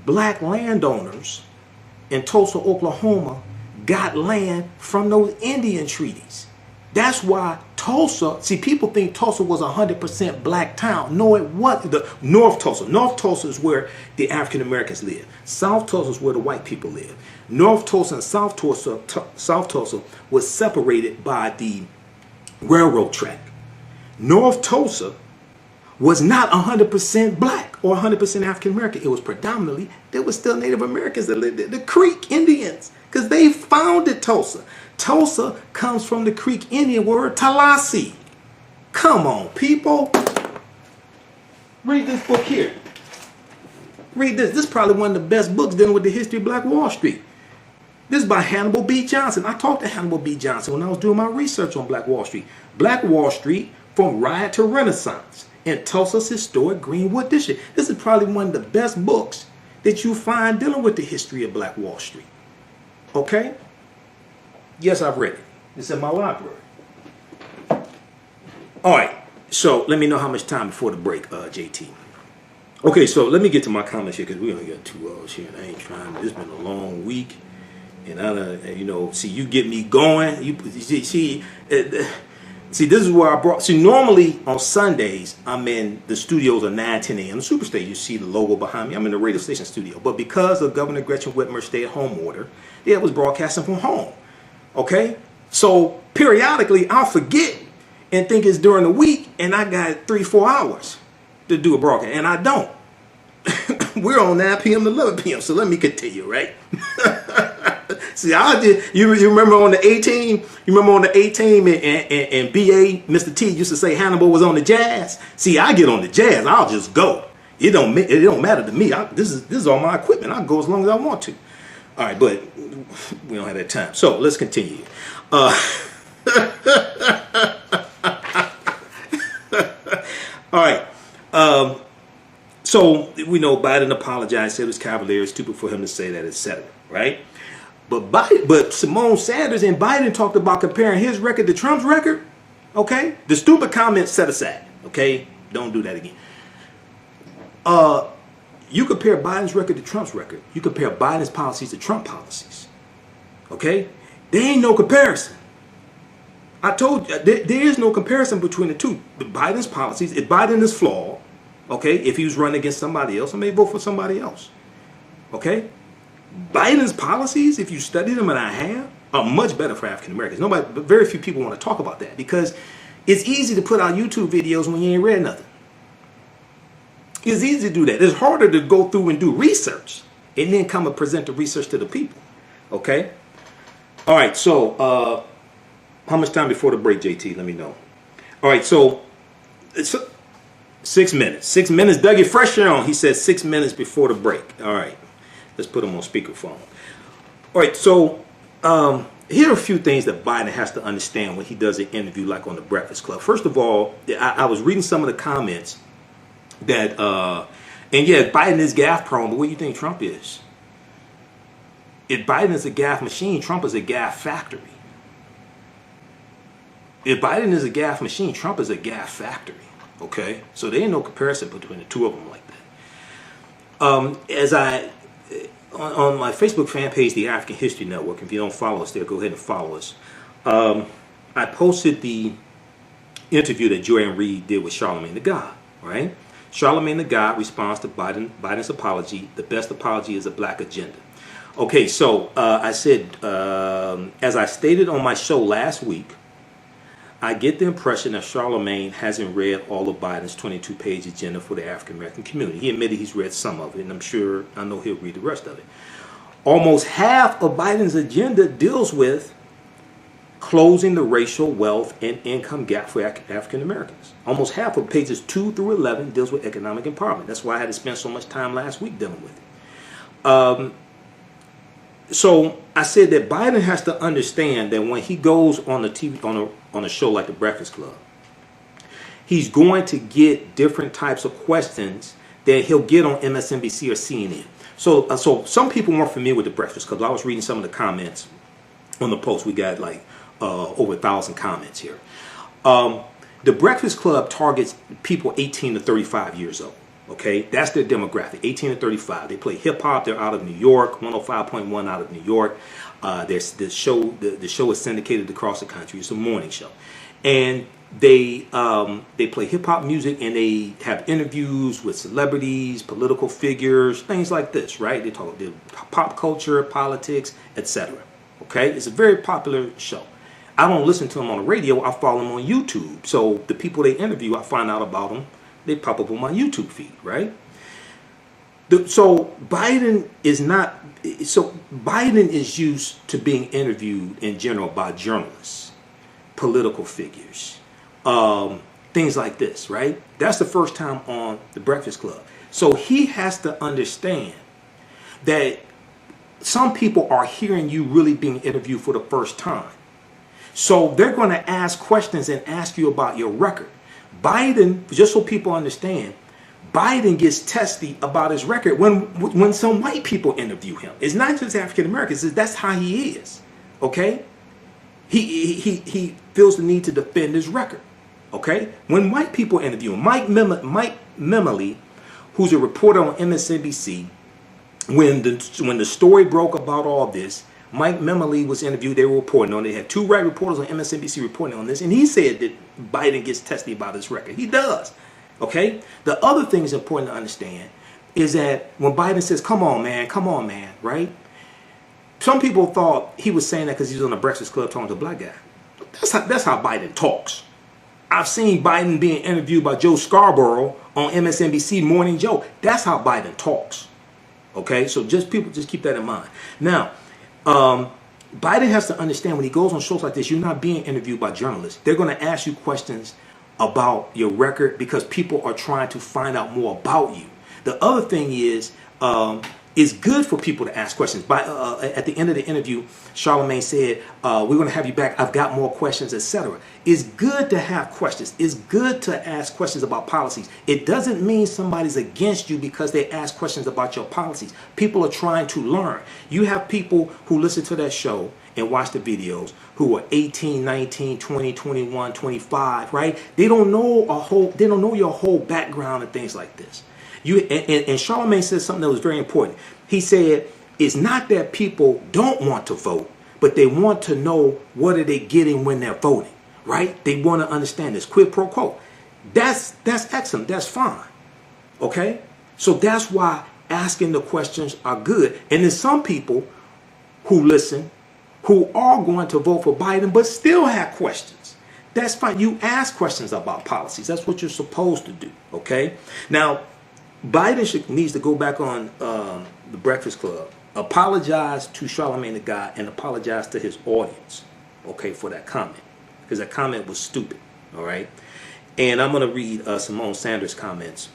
black landowners in Tulsa, Oklahoma got land from those Indian treaties. That's why Tulsa, see, people think Tulsa was a 100% black town. No, it wasn't. The North Tulsa. North Tulsa is where the African Americans live. South Tulsa is where the white people live. North Tulsa and South Tulsa was separated by the railroad track. North Tulsa was not 100% black or 100% African American. It was predominantly, there was still Native Americans that lived there. The Creek Indians, because they founded Tulsa. Tulsa comes from the Creek Indian word Tallahassee. Come on, people. Read this book here. Read this. This is probably one of the best books dealing with the history of Black Wall Street. This is by Hannibal B. Johnson. I talked to Hannibal B. Johnson when I was doing my research on Black Wall Street. Black Wall Street from Riot to Renaissance in Tulsa's historic Greenwood District. This is probably one of the best books that you find dealing with the history of Black Wall Street. Okay? Yes, I've read it. It's in my library. All right. So let me know how much time before the break, JT. Okay, so let me get to my comments here because we only got 2 hours here, and I ain't trying. It's been a long week, and see, you get me going. See, this is where I brought. See, normally on Sundays I'm in the studios at 9:10 a.m. The Superstation. You see the logo behind me. I'm in the radio station studio, but because of Governor Gretchen Whitmer's stay-at-home order, it was broadcasting from home. Okay, so periodically I'll forget and think it's during the week, and I got 3-4 hours to do a broadcast, and I don't. We're on 9 p.m. to 11 p.m. So let me continue, right? See, I did. You remember on the 18? You remember on the 18 and BA, Mr. T used to say Hannibal was on the jazz. See, I get on the jazz. I'll just go. It don't matter to me. This is all my equipment. I'll go as long as I want to. All right, but we don't have that time. So let's continue. All right. So we know Biden apologized, said it was cavalier, stupid for him to say that, etc. Right? But Simone Sanders and Biden talked about comparing his record to Trump's record. Okay? The stupid comments set aside. Okay? Don't do that again. You compare Biden's record to Trump's record. You compare Biden's policies to Trump policies. Okay? There ain't no comparison. I told you, there is no comparison between the two. Biden's policies, if Biden is flawed, okay, if he was running against somebody else, I may vote for somebody else. Okay? Biden's policies, if you study them, and I have, are much better for African Americans. Very few people want to talk about that because it's easy to put out YouTube videos when you ain't read nothing. It's easy to do that. It's harder to go through and do research and then come and present the research to the people. Okay? All right, so how much time before the break, JT? Let me know. All right, so it's 6 minutes. 6 minutes. Dougie Fresher on. He said 6 minutes before the break. All right. Let's put him on speakerphone. All right, so here are a few things that Biden has to understand when he does an interview like on the Breakfast Club. First of all, I was reading some of the comments that, and yeah, Biden is gaffe prone, but what do you think Trump is? If Biden is a gaffe machine, Trump is a gaffe factory. If Biden is a gaffe machine, Trump is a gaffe factory. Okay? So there ain't no comparison between the two of them like that. On my Facebook fan page, the African History Network, if you don't follow us there, go ahead and follow us. I posted the interview that Joanne Reed did with Charlamagne Tha God, right? Charlamagne Tha God responds to Biden's apology. The best apology is a black agenda. Okay, so I said, as I stated on my show last week, I get the impression that Charlamagne hasn't read all of Biden's 22-page agenda for the African American community. He admitted he's read some of it, and I know he'll read the rest of it. Almost half of Biden's agenda deals with closing the racial wealth and income gap for African Americans. Almost half of pages 2 through 11 deals with economic empowerment. That's why I had to spend so much time last week dealing with it. So I said that Biden has to understand that when he goes on the TV on a show like the Breakfast Club, he's going to get different types of questions that he'll get on MSNBC or CNN. So some people weren't familiar with the Breakfast Club. I was reading some of the comments on the post. We got like over 1,000 comments here. The Breakfast Club targets people 18 to 35 years old. Okay, that's their demographic, 18 to 35. They play hip hop. They're out of New York, 105.1 out of New York. The show is syndicated across the country. It's a morning show, and they play hip hop music and they have interviews with celebrities, political figures, things like this. Right? They talk pop culture, politics, etc. Okay, it's a very popular show. I don't listen to them on the radio. I follow them on YouTube. So the people they interview, I find out about them. They pop up on my YouTube feed, right? So Biden is used to being interviewed in general by journalists, political figures, things like this, right? That's the first time on the Breakfast Club. So he has to understand that some people are hearing you really being interviewed for the first time. So they're going to ask questions and ask you about your record. Biden, just so people understand, Biden gets testy about his record when some white people interview him. It's not just African Americans. That's how he is. Okay? He feels the need to defend his record. Okay? When white people interview him, Mike Memoli, who's a reporter on MSNBC, when the story broke about all this, Mike Memoli was interviewed. They were reporting on it. They had two white reporters on MSNBC reporting on this, and he said that Biden gets testy about his record. He does. Okay? The other thing that's important to understand is that when Biden says, come on, man, right? Some people thought he was saying that because he was on the Breakfast Club talking to a black guy. That's how Biden talks. I've seen Biden being interviewed by Joe Scarborough on MSNBC Morning Joe. That's how Biden talks. Okay, so just keep that in mind. Now, Biden has to understand when he goes on shows like this, you're not being interviewed by journalists. They're going to ask you questions about your record because people are trying to find out more about you. The other thing is, it's good for people to ask questions. At the end of the interview, Charlamagne said, we're going to have you back. I've got more questions, etc. It's good to have questions. It's good to ask questions about policies. It doesn't mean somebody's against you because they ask questions about your policies. People are trying to learn. You have people who listen to that show and watch the videos who are 18, 19, 20, 21, 25, right? They don't know your whole background and things like this. And Charlamagne said something that was very important. He said, it's not that people don't want to vote, but they want to know what are they getting when they're voting, right? They want to understand this quid pro quo. That's excellent. That's fine. Okay? So that's why asking the questions are good. And there's some people who listen who are going to vote for Biden but still have questions. That's fine. You ask questions about policies. That's what you're supposed to do. Okay? Now, Biden needs to go back on the Breakfast Club, apologize to Charlamagne Tha God, and apologize to his audience, okay, for that comment, because that comment was stupid. All right, and I'm gonna read Simone Sanders' comments.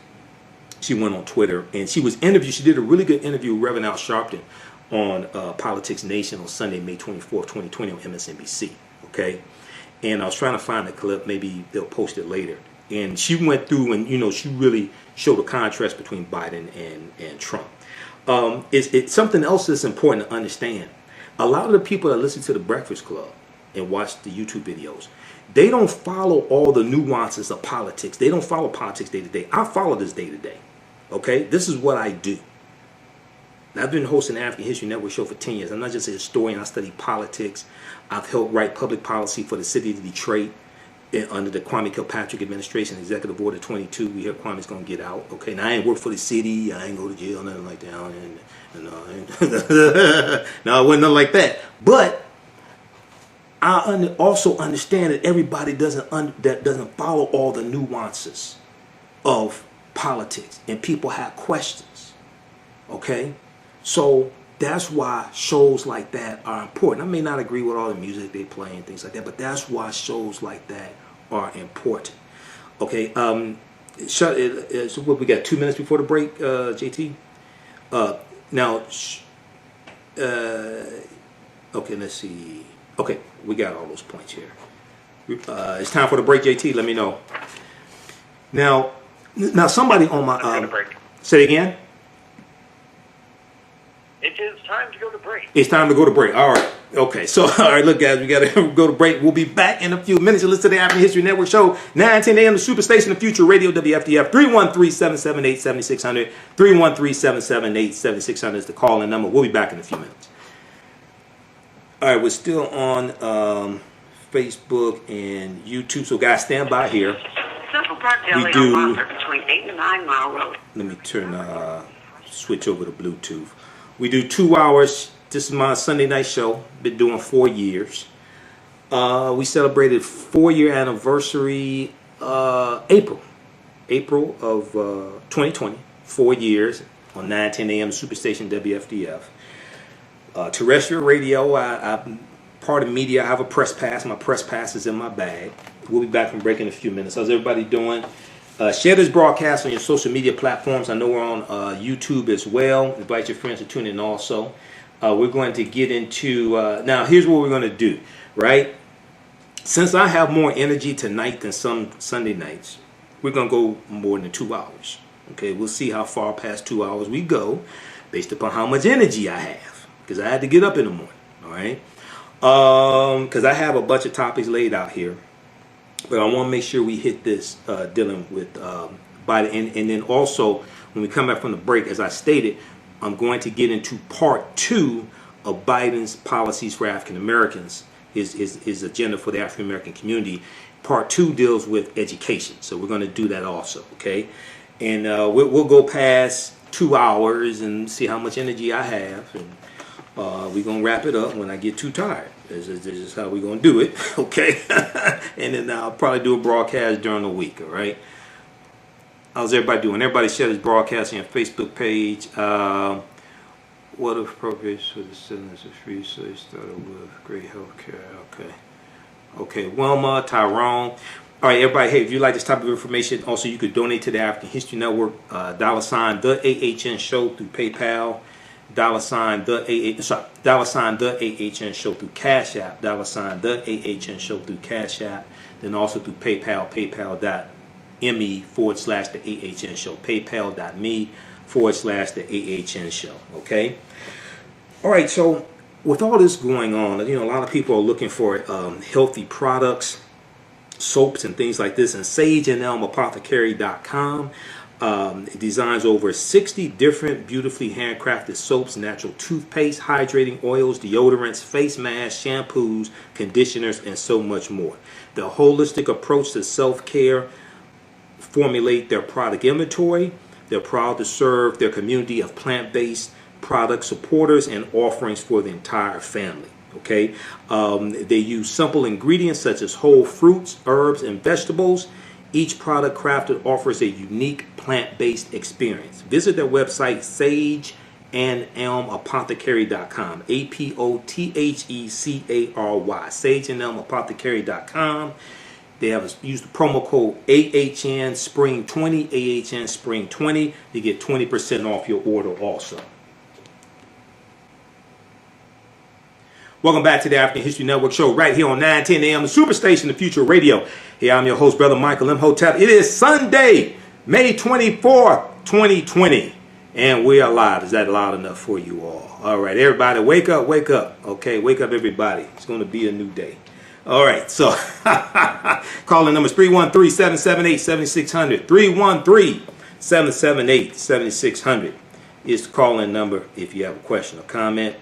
She went on Twitter and she was interviewed. She did a really good interview with Reverend Al Sharpton on Politics Nation on Sunday, May 24th, 2020 on MSNBC. Okay, and I was trying to find the clip. Maybe they'll post it later. And she went through and, she really showed a contrast between Biden and Trump. It's something else that's important to understand. A lot of the people that listen to the Breakfast Club and watch the YouTube videos, they don't follow all the nuances of politics. They don't follow politics day to day. I follow this day to day. Okay? This is what I do. I've been hosting the African History Network show for 10 years. I'm not just a historian. I study politics. I've helped write public policy for the city of Detroit. Under the Kwame Kilpatrick administration, Executive Order 22, we hear Kwame's going to get out. Okay, now I ain't work for the city. I ain't go to jail, nothing like that. No, it wasn't nothing like that. But I also understand that everybody doesn't follow all the nuances of politics, and people have questions. Okay, so that's why shows like that are important. I may not agree with all the music they play and things like that, but that's why shows like that are important. Okay, so what, we got 2 minutes before the break, JT? Now, okay, let's see. Okay, we got all those points here. It's time for the break, JT. Let me know. Now somebody on my... say it again? It is time to go to break. It's time to go to break. All right. Okay. So, all right, look, guys, we got to go to break. We'll be back in a few minutes. You listen to the African History Network show, 9:10 a.m. the Superstation of Future Radio, WFDF, 313-778-7600. 313-778-7600 is the call-in number. We'll be back in a few minutes. All right, we're still on Facebook and YouTube. So, guys, stand by here. Central Park Deli on Monster between 8 and 9 Mile Road. Let me turn, switch over to Bluetooth. We do 2 hours. This is my Sunday night show. Been doing 4 years. We celebrated 4-year anniversary April of 2020. 4 years on 9:10 a.m. Superstation WFDF. Terrestrial radio. I'm part of media. I have a press pass. My press pass is in my bag. We'll be back from break in a few minutes. How's everybody doing? Share this broadcast on your social media platforms. I know we're on YouTube as well. Invite your friends to tune in also. We're going to get into... now, here's what we're going to do, right? Since I have more energy tonight than some Sunday nights, we're going to go more than 2 hours. Okay, we'll see how far past 2 hours we go based upon how much energy I have. Because I had to get up in the morning, all right? Because I have a bunch of topics laid out here. But I want to make sure we hit this dealing with Biden. And then also, when we come back from the break, as I stated, I'm going to get into part 2 of Biden's policies for African Americans, his agenda for the African American community. Part 2 deals with education. So we're going to do that also, okay? And we'll go past 2 hours and see how much energy I have. And We're going to wrap it up when I get too tired. This is how we're going to do it, okay? And then I'll probably do a broadcast during the week, all right? How's everybody doing? Everybody share this broadcast on your Facebook page. What appropriates for the citizens of free so they started with great health care, okay. Okay, Wilma, Tyrone. All right, everybody, hey, if you like this type of information, also you could donate to the African History Network, $, the AHN show through PayPal, $, the AHN show through Cash App, $, the AHN show through Cash App, then also through PayPal, paypal.me/the AHN show, paypal.me/the AHN show, okay? All right, so with all this going on, a lot of people are looking for healthy products, soaps and things like this, and sageandelmapothecary.com designs over 60 different beautifully handcrafted soaps, natural toothpaste, hydrating oils, deodorants, face masks, shampoos, conditioners, and so much more. The holistic approach to self-care formulate their product inventory. They're proud to serve their community of plant-based product supporters and offerings for the entire family. Okay, they use simple ingredients such as whole fruits, herbs, and vegetables. Each product crafted offers a unique plant-based experience. Visit their website, sageandelmapothecary.com, APOTHECARY, sageandelmapothecary.com. They have used the promo code AHN Spring 20, AHN Spring 20 to get 20% off your order also. Welcome back to the African History Network show right here on 910 AM, the Superstation, the Future Radio. Here I'm your host, Brother Michael Imhotep. It is Sunday, May 24th, 2020, and we are live. Is that loud enough for you all? All right, everybody, wake up, wake up. Okay, wake up, everybody. It's going to be a new day. All right, so calling numbers 313-778-7600. 313-778-7600 is the call-in number if you have a question or comment.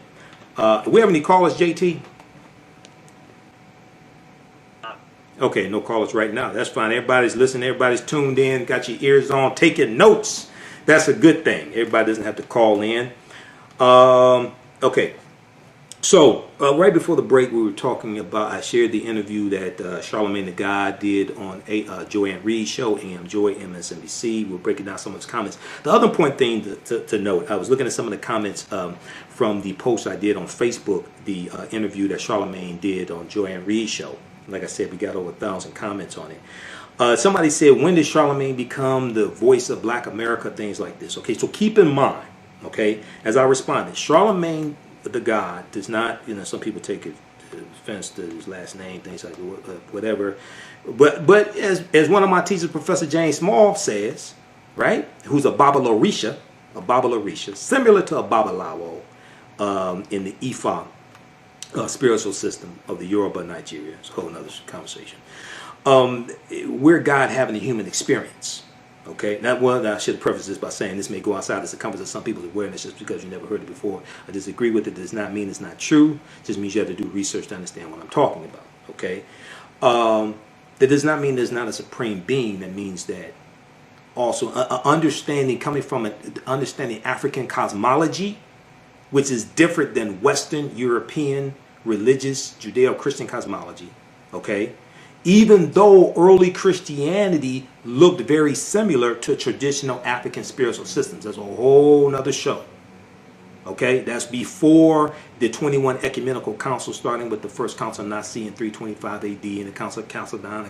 Do we have any callers, JT? Okay, no callers right now. That's fine. Everybody's listening. Everybody's tuned in. Got your ears on. Taking notes. That's a good thing. Everybody doesn't have to call in. Okay. So, right before the break, we were talking about, I shared the interview that Charlamagne Tha God did on Joanne Reed's show, AM Joy, MSNBC. We're breaking down some of his comments. The other important thing to note, I was looking at some of the comments from the post I did on Facebook, the interview that Charlamagne did on Joanne Reed's show. Like I said, we got over 1,000 comments on it. Somebody said, when did Charlamagne become the voice of Black America? Things like this. Okay, so keep in mind, okay, as I responded, Charlamagne Tha God does not, some people take offense to his last name, things like whatever. But as one of my teachers, Professor James Small, says, right, who's a Babalarisha, similar to a Babalawo in the Ifa spiritual system of the Yoruba Nigeria. It's a whole other conversation. We're God having a human experience. Okay, now, I should preface this by saying this may go outside the circumference of some people's awareness just because you never heard it before. I disagree with it. Does not mean it's not true. It just means you have to do research to understand what I'm talking about. Okay, that does not mean there's not a supreme being. That means that also understanding coming from understanding African cosmology, which is different than Western European religious Judeo-Christian cosmology. Okay. Even though early Christianity looked very similar to traditional African spiritual systems. That's a whole nother show. Okay, that's before the 21 ecumenical councils, starting with the first council of Nicaea in 325 AD, and the council of Chalcedon, the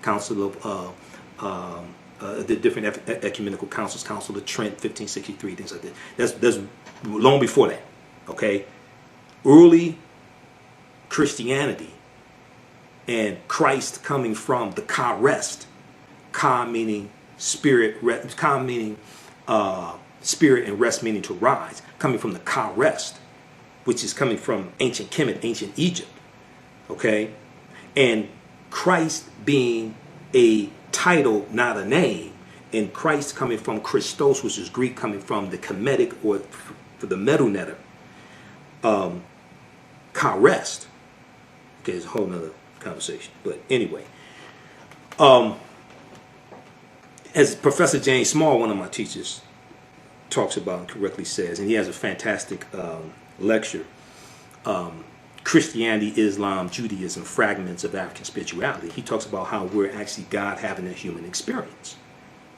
council of the different ecumenical councils, Council of Trent, 1563, things like that. That's long before that. Okay, early Christianity. And Christ coming from the Ka rest, Ka meaning spirit, Ka meaning spirit, and rest meaning to rise, coming from the Ka rest, which is coming from ancient Kemet, ancient Egypt. Okay, and Christ being a title, not a name, and Christ coming from Christos, which is Greek, coming from the Kemetic or for the Medu Netter, Ka rest. Okay, it's a whole nother conversation, but anyway, as Professor James Small, one of my teachers, talks about and correctly says, and he has a fantastic lecture Christianity, Islam, Judaism, fragments of African spirituality. He talks about how we're actually God having a human experience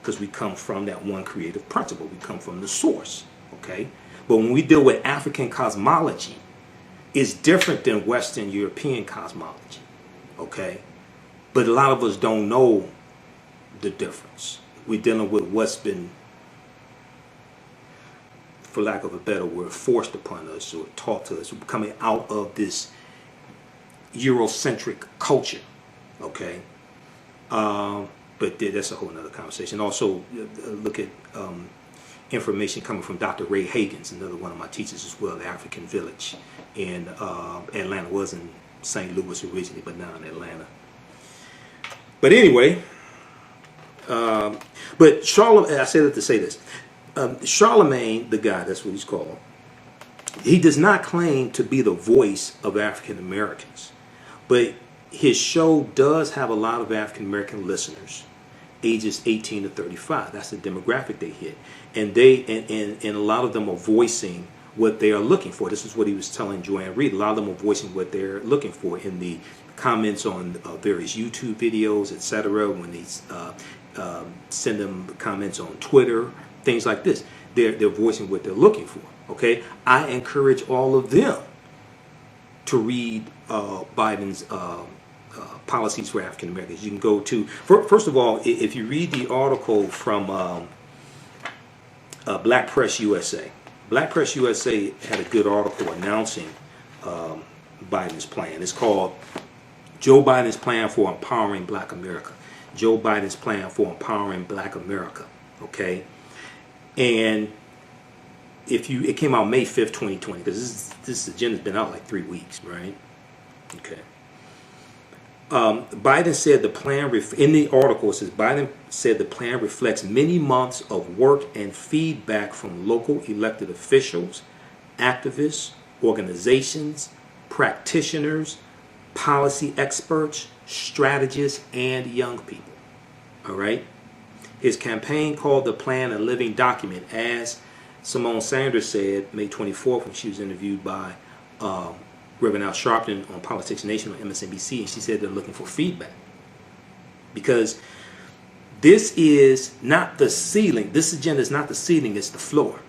because we come from that one creative principle. We come from the source, okay? But when we deal with African cosmology, it's different than Western European cosmology, okay? But a lot of us don't know the difference. We're dealing with what's been, for lack of a better word, forced upon us or taught to us. We're coming out of this Eurocentric culture, okay? But that's a whole nother conversation. Also, look at information coming from Dr. Ray Hagan's, another one of my teachers as well, the African Village in Atlanta. Was in St. Louis originally, but now in Atlanta. But anyway, but Charlamagne, I said it to say this. Charlamagne Tha God, that's what he's called. He does not claim to be the voice of African Americans, but his show does have a lot of African American listeners, ages 18 to 35. That's the demographic they hit, and and a lot of them are voicing what they are looking for. This is what he was telling Joanne Reed. A lot of them are voicing what they're looking for in the comments on various YouTube videos, etc. When they send them comments on Twitter, things like this, they're voicing what they're looking for. Okay, I encourage all of them to read Biden's policies for African Americans. You can go to, first of all, if you read the article from Black Press USA. Black Press USA had a good article announcing Biden's plan. It's called Joe Biden's Plan for Empowering Black America. Joe Biden's Plan for Empowering Black America. Okay? And it came out May 5th, 2020, because this agenda's been out like 3 weeks, right? Okay. Biden said the plan, in the article it says, Biden said the plan reflects many months of work and feedback from local elected officials, activists, organizations, practitioners, policy experts, strategists, and young people. All right? His campaign called the plan a living document, as Simone Sanders said May 24th when she was interviewed by Reverend Al Sharpton on Politics Nation on MSNBC, and she said they're looking for feedback. Because this is not the ceiling. This agenda is not the ceiling, it's the floor.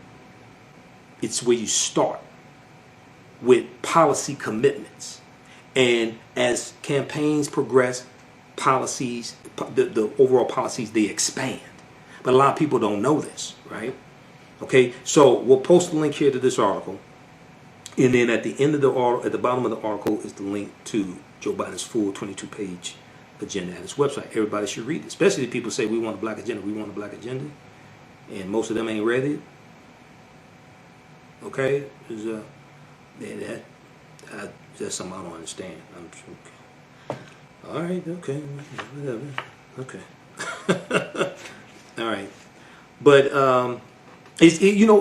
It's where you start with policy commitments. And as campaigns progress, policies, the overall policies, they expand. But a lot of people don't know this, right? Okay, so we'll post a link here to this article. And then at the end of the article, at the bottom of the article, is the link to Joe Biden's full 22-page agenda at his website. Everybody should read it, especially if people say we want a black agenda. We want a black agenda, and most of them ain't read it. Okay, that's something I don't understand. I'm okay. All right, okay, whatever. Okay, all right, but you know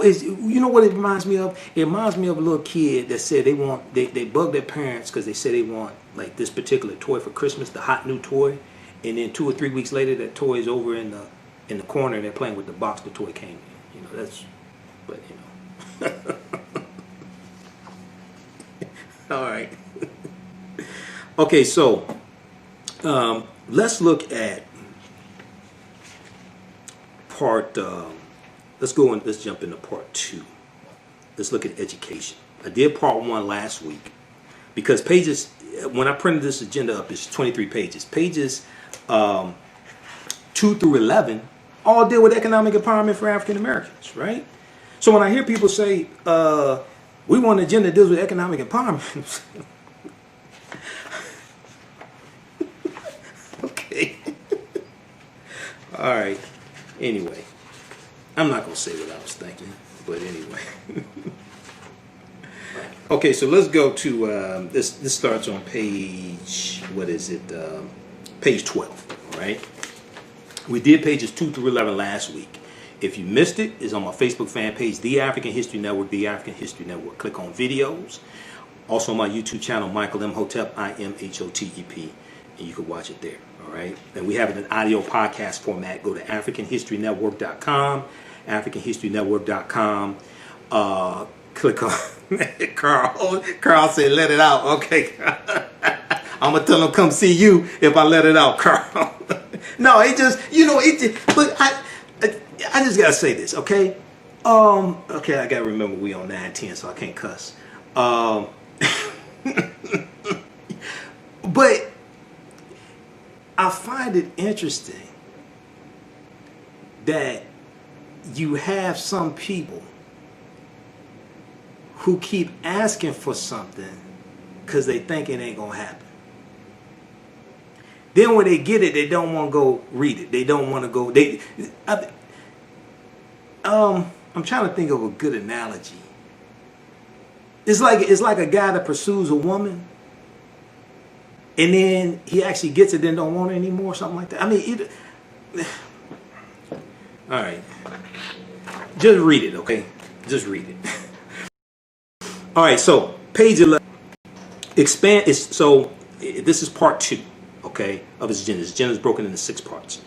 what it reminds me of? It reminds me of a little kid that said they bug their parents because they say they want like this particular toy for Christmas, the hot new toy, and then 2 or 3 weeks later that toy is over in the corner and they're playing with the box the toy came in. You know, that's, but you know. All right. Okay, so let's look at part. Let's jump into part 2. Let's look at education. I did part 1 last week because pages, when I printed this agenda up, it's 23 pages. Pages 2 through 11 all deal with economic empowerment for African Americans, right? So when I hear people say, we want an agenda that deals with economic empowerment. Okay. All right. Anyway. I'm not going to say what I was thinking, but anyway. Okay, so let's go to, this starts on page, what is it, page 12, right? We did pages 2 through 11 last week. If you missed it, it's on my Facebook fan page, The African History Network, The African History Network. Click on videos. Also on my YouTube channel, Michael Imhotep, IMHOTEP, and you can watch it there. All right, and we have it in audio podcast format. Go to AfricanHistoryNetwork.com, AfricanHistoryNetwork.com. Click on Carl said, let it out. Okay. I'm going to tell him come see you if I let it out, Carl. No, it just, but I just got to say this, okay? Okay, I got to remember we on 910, so I can't cuss. But I find it interesting that you have some people who keep asking for something because they think it ain't gonna happen. Then when they get it, they don't want to go read it. They don't want to go. I'm trying to think of a good analogy. It's like a guy that pursues a woman, and then he actually gets it, then don't want it anymore, something like that. I mean, all right, just read it, okay? Just read it. All right, so page 11. Expand is so. This is part 2, okay, of his agenda. His agenda is broken into 6 parts.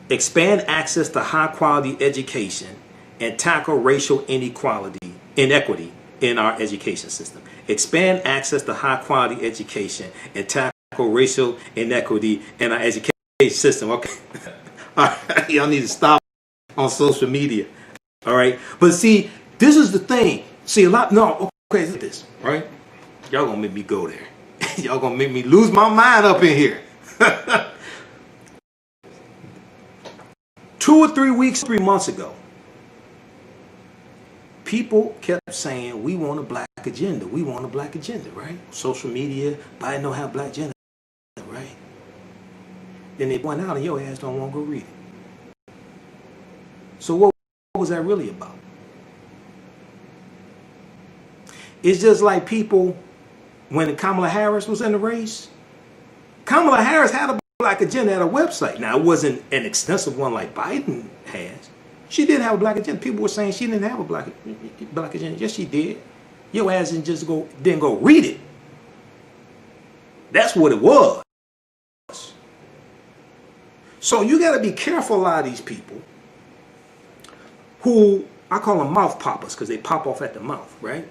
Expand access to high-quality education and tackle racial inequity in our education system. Expand access to high-quality education and tackle racial inequity in our education system. Okay, all right, y'all need to stop on social media. All right, but see, this is the thing. See, okay, look at this, right? Y'all gonna make me go there. Y'all gonna make me lose my mind up in here. 2 or 3 months ago, people kept saying, we want a black agenda. We want a black agenda, right? Social media, Biden don't have black agenda, right? Then they point out and your ass don't want to go read it. So what was that really about? It's just like people, when Kamala Harris was in the race, Kamala Harris had a black agenda at a website. Now, it wasn't an extensive one like Biden has. She did have a black agenda. People were saying she didn't have a black agenda. Yes, she did. Your ass didn't go read it. That's what it was. So you got to be careful, a lot of these people who, I call them mouth poppers because they pop off at the mouth, right?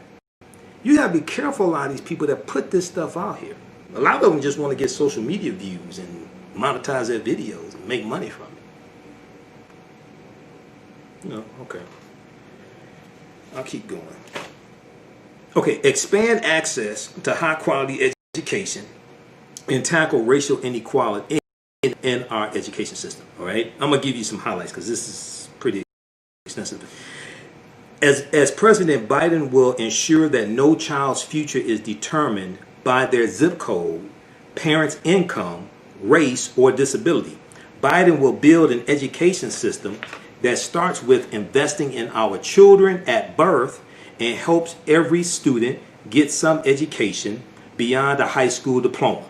You got to be careful, a lot of these people that put this stuff out here. A lot of them just want to get social media views and monetize their videos and make money from it. Okay. I'll keep going. Okay, expand access to high-quality education and tackle racial inequality in our education system. All right? I'm going to give you some highlights because this is pretty extensive. As President Biden will ensure that no child's future is determined by their zip code, parents' income, race, or disability, Biden will build an education system that starts with investing in our children at birth and helps every student get some education beyond a high school diploma,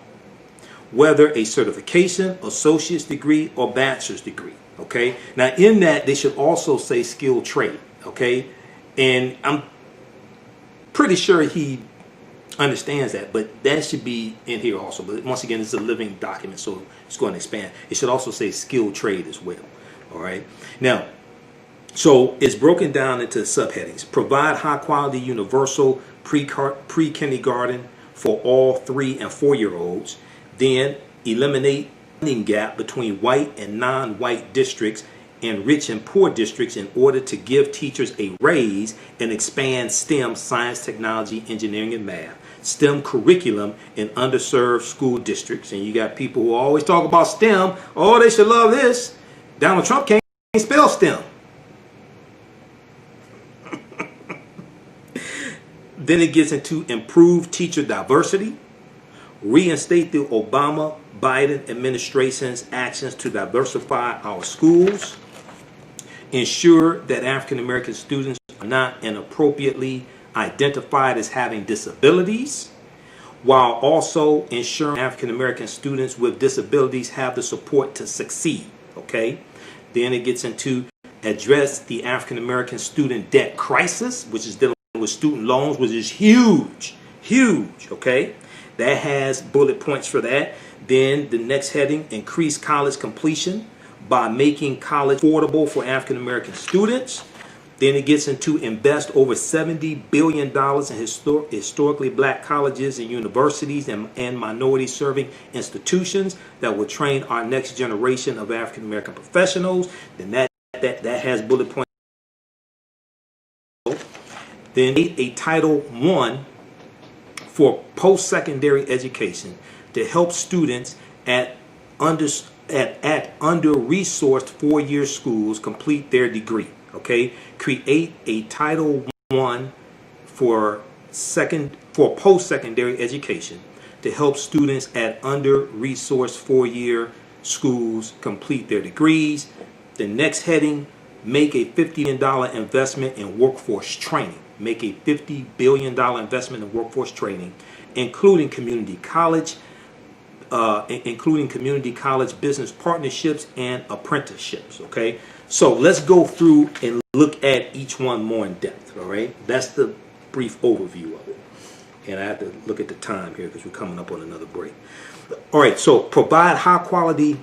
whether a certification, associate's degree, or bachelor's degree. Okay? Now, in that, they should also say skilled trade. Okay? And I'm pretty sure he understands that, but that should be in here also. But once again, it's a living document, so it's going to expand. It should also say skilled trade as well. All right. Now, so it's broken down into subheadings. Provide high quality universal pre-kindergarten for all 3 and 4-year-olds. Then eliminate funding gap between white and non-white districts and rich and poor districts in order to give teachers a raise and expand STEM, science, technology, engineering, and math, STEM curriculum in underserved school districts. And you got people who always talk about STEM. Oh, they should love this. Donald Trump can't spell STEM. Then it gets into improved teacher diversity, reinstate the Obama-Biden administration's actions to diversify our schools, ensure that African American students are not inappropriately identified as having disabilities, while also ensuring African American students with disabilities have the support to succeed. Okay? Then it gets into address the African American student debt crisis, which is dealing with student loans, which is huge, okay? That has bullet points for that. Then the next heading, increase college completion by making college affordable for African American students. Then it gets into invest over $70 billion in historically black colleges and universities and minority serving institutions that will train our next generation of African American professionals. Then that has bullet points. Then a Title I for post-secondary education to help students at under-resourced four-year schools complete their degree. Okay, create a Title I for post-secondary education to help students at under-resourced four-year schools complete their degrees. The next heading, make a $50 billion investment in workforce training. Make a $50 billion investment in workforce training, including community college, business partnerships, and apprenticeships. Okay, so let's go through and look at each one more in depth. All right, that's the brief overview of it. And I have to look at the time here because we're coming up on another break. All right, so provide high quality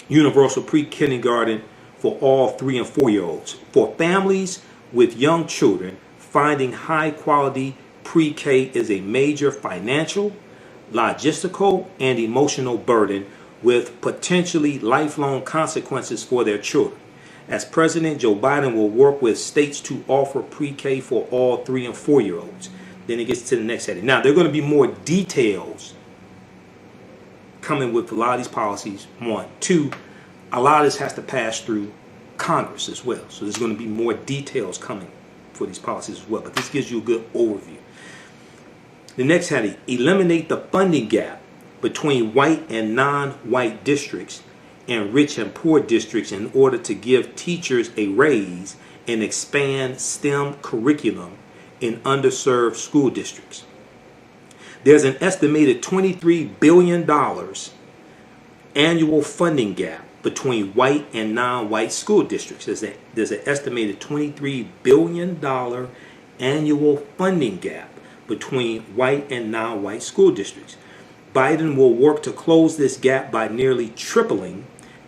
universal pre-kindergarten for all 3 and 4 year olds. For families with young children, finding high quality pre-K is a major financial, logistical, and emotional burden with potentially lifelong consequences for their children. As President, Joe Biden will work with states to offer pre-K for all 3 and 4 year olds. Then it gets to the next heading. Now, there are going to be more details coming with a lot of these policies. 1. 2, a lot of this has to pass through Congress as well. So there's going to be more details coming for these policies as well. But this gives you a good overview. The next heading, eliminate the funding gap between white and non-white districts and rich and poor districts in order to give teachers a raise and expand STEM curriculum in underserved school districts. There's an estimated $23 billion annual funding gap between white and non-white school districts. There's an estimated $23 billion annual funding gap between white and non-white school districts. Biden will work to close this gap by nearly tripling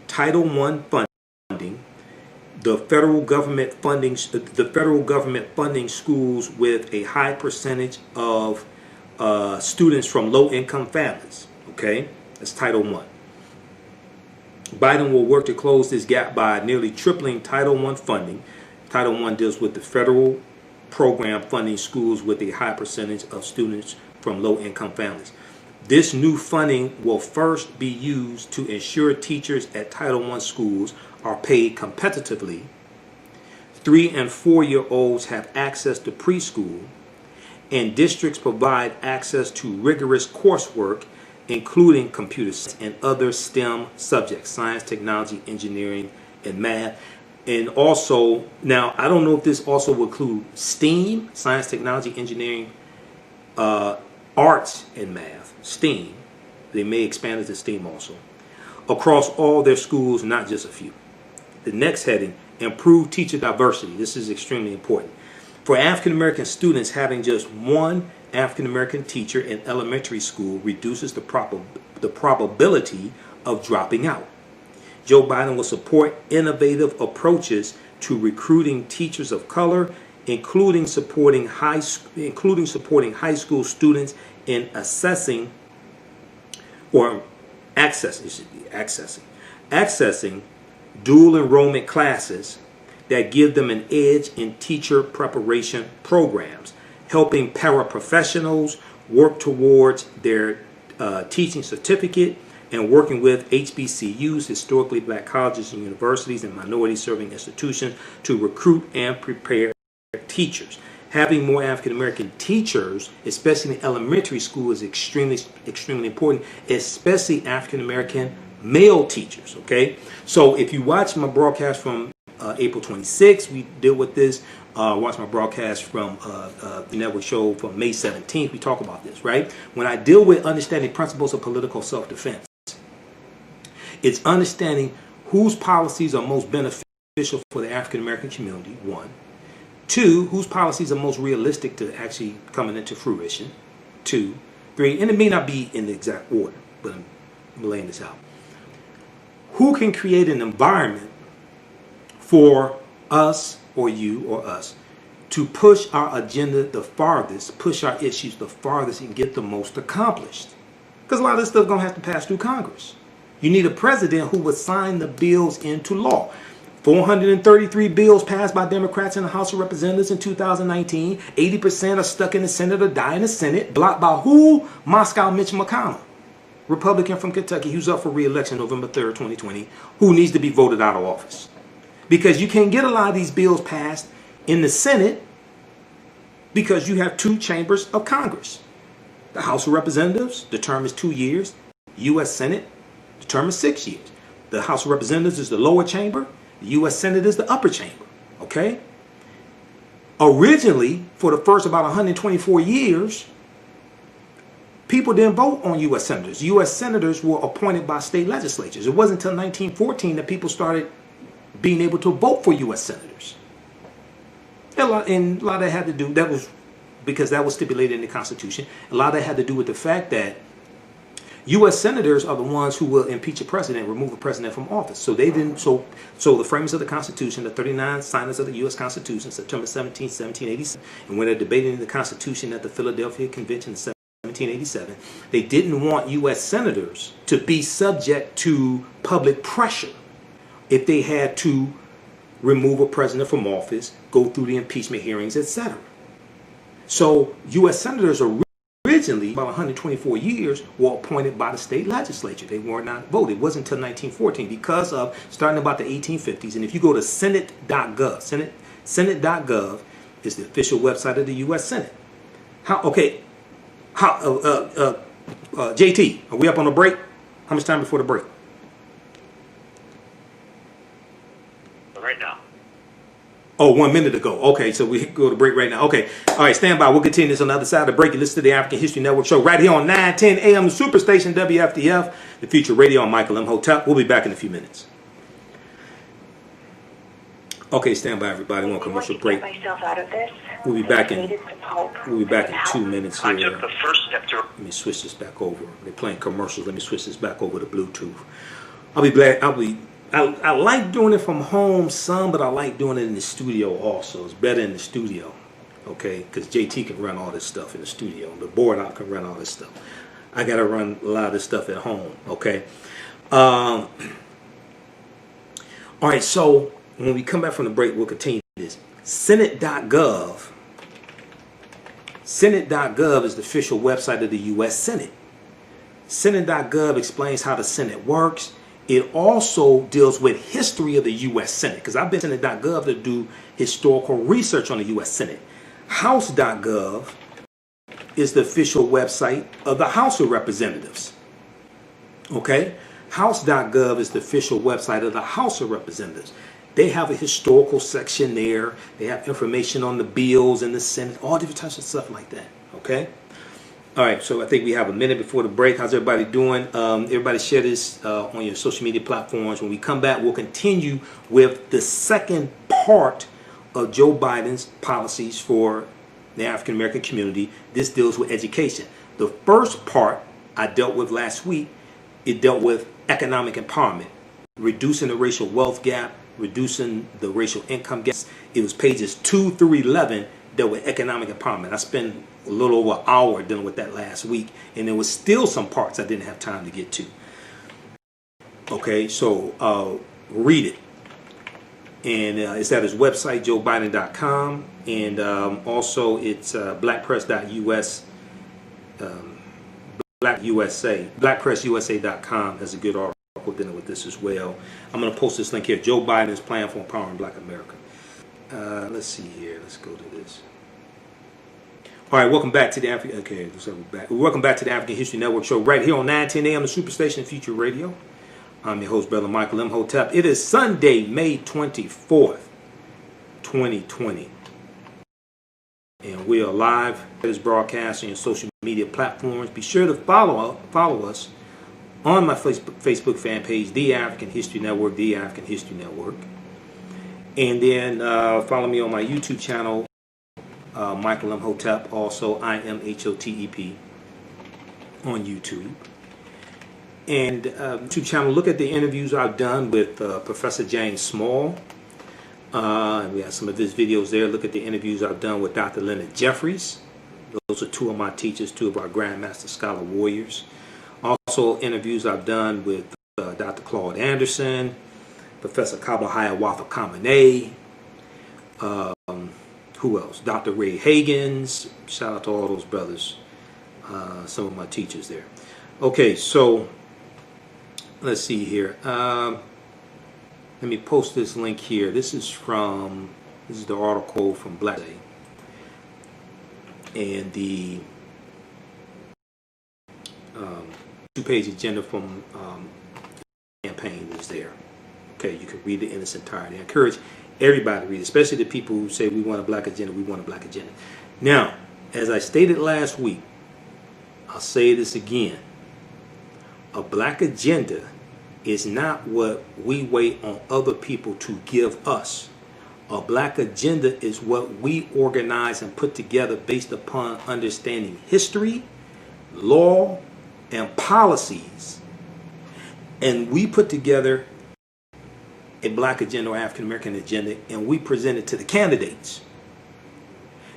Title I funding, the federal government funding schools with a high percentage of students from low-income families. Okay, that's Title I. Biden will work to close this gap by nearly tripling Title I funding. Title I deals with the federal program funding schools with a high percentage of students from low-income families. This new funding will first be used to ensure teachers at Title I schools are paid competitively. 3 and 4 year olds have access to preschool, and districts provide access to rigorous coursework, including computer science and other STEM subjects, science, technology, engineering, and math. And also, now, I don't know if this also will include STEAM, science, technology, engineering, arts, and math, STEAM. They may expand it to STEAM also, across all their schools, not just a few. The next heading, improve teacher diversity. This is extremely important. For African American students, having just one African American teacher in elementary school reduces the probability of dropping out. Joe Biden will support innovative approaches to recruiting teachers of color, including supporting high school students in accessing dual enrollment classes that give them an edge in teacher preparation programs, helping paraprofessionals work towards their teaching certificate, and working with HBCUs, historically black colleges and universities, and minority serving institutions to recruit and prepare teachers. Having more African American teachers, especially in elementary school, is extremely important, especially African American male teachers. Okay, so if you watch my broadcast from April 26th, we deal with this. Watch my broadcast from the network show from May 17th. We talk about this, right? When I deal with understanding principles of political self-defense, it's understanding whose policies are most beneficial for the African American community, 1. 2, whose policies are most realistic to actually coming into fruition, 2. 3, and it may not be in the exact order, but I'm laying this out. Who can create an environment for us or you or us to push our agenda the farthest, push our issues the farthest, and get the most accomplished. Because a lot of this stuff is going to have to pass through Congress. You need a president who would sign the bills into law. 433 bills passed by Democrats in the House of Representatives in 2019. 80% are stuck in the Senate or die in the Senate. Blocked by who? Moscow Mitch McConnell, Republican from Kentucky, who's up for re-election November 3rd, 2020, who needs to be voted out of office. Because you can't get a lot of these bills passed in the Senate because you have two chambers of Congress. The House of Representatives, the term is 2 years. U.S. Senate, the term is 6 years. The House of Representatives is the lower chamber. The U.S. Senate is the upper chamber. Okay? Originally, for the first about 124 years, people didn't vote on U.S. senators. U.S. senators were appointed by state legislatures. It wasn't until 1914 that people started being able to vote for U.S. senators. And a lot of that had to do, that was because that was stipulated in the Constitution. A lot of that had to do with the fact that U.S. senators are the ones who will impeach a president, remove a president from office. So they didn't. So the framers of the Constitution, the 39 signers of the U.S. Constitution, September 17, 1787, and when they're debating the Constitution at the Philadelphia Convention in 1787, they didn't want U.S. senators to be subject to public pressure if they had to remove a president from office, go through the impeachment hearings, etc. So U.S. senators originally, about 124 years, were appointed by the state legislature. They were not voted. It wasn't until 1914 because of starting about the 1850s. And if you go to Senate.gov, Senate.gov is the official website of the U.S. Senate. JT, are we up on a break? How much time before the break? Right now. Oh, 1 minute ago. Okay, so we go to break right now. Okay. All right, stand by. We'll continue this on the other side of the break. You listen to the African History Network show right here on 910 AM Superstation WFDF, the Future Radio. I'm Michael Imhotep. We'll be back in a few minutes. Okay, stand by, everybody. One commercial break. We'll be back in 2 minutes here. I took the first step to. Let me switch this back over. They're playing commercials. Let me switch this back over to Bluetooth. I like doing it from home some, but I like doing it in the studio also. It's better in the studio, okay? Because JT can run all this stuff in the studio. The board out can run all this stuff. I got to run a lot of this stuff at home, okay? All right, so when we come back from the break, we'll continue this. Senate.gov. Senate.gov is the official website of the U.S. Senate. Senate.gov explains how the Senate works. It also deals with history of the U.S. Senate, because I've been to Senate.gov to do historical research on the U.S. Senate. House.gov is the official website of the House of Representatives. Okay? House.gov is the official website of the House of Representatives. They have a historical section there. They have information on the bills in the Senate, all different types of stuff like that. Okay? All right, so I think we have a minute before the break. How's everybody doing? Everybody share this on your social media platforms. When we come back, we'll continue with the second part of Joe Biden's policies for the African American community. This deals with education. The first part I dealt with last week. It dealt with economic empowerment, reducing the racial wealth gap, reducing the racial income gap. It was pages 2 through 11 dealt with economic empowerment. I spent a little over an hour dealing with that last week, and there was still some parts I didn't have time to get to. Okay, so read it. And it's at his website, joebiden.com, and also it's blackpress.us, blackpressusa.com has a good article dealing with this as well. I'm going to post this link here, Joe Biden's plan for empowering Black America. Let's see here. Let's go to this. All right, welcome back to the African. Okay, so we're back. Welcome back to the African History Network show right here on 910 AM, the Superstation Future Radio. I'm your host, brother Michael Imhotep. It is Sunday, May 24th, 2020, and we are live at this broadcast on your social media platforms. Be sure to follow us on my Facebook fan page, The African History Network, The African History Network. And then follow me on my YouTube channel, Michael Imhotep, also IMHOTEP on YouTube. And YouTube channel, look at the interviews I've done with Professor James Small. We have some of his videos there. Look at the interviews I've done with Dr. Leonard Jeffries. Those are two of my teachers, two of our Grandmaster Scholar Warriors. Also, interviews I've done with Dr. Claude Anderson, Professor Kabahaya Wafa Kamene, who else? Dr. Ray Hagins. Shout out to all those brothers. Some of my teachers there. Okay, so let's see here. Let me post this link here. This is the article from Black Day. And the 2-page agenda from campaign is there. Okay, you can read it in its entirety. I encourage everybody to read it, especially the people who say we want a black agenda, we want a black agenda. Now, as I stated last week, I'll say this again. A black agenda is not what we wait on other people to give us. A black agenda is what we organize and put together based upon understanding history, law, and policies. And we put together a black agenda or African American agenda, and we present it to the candidates.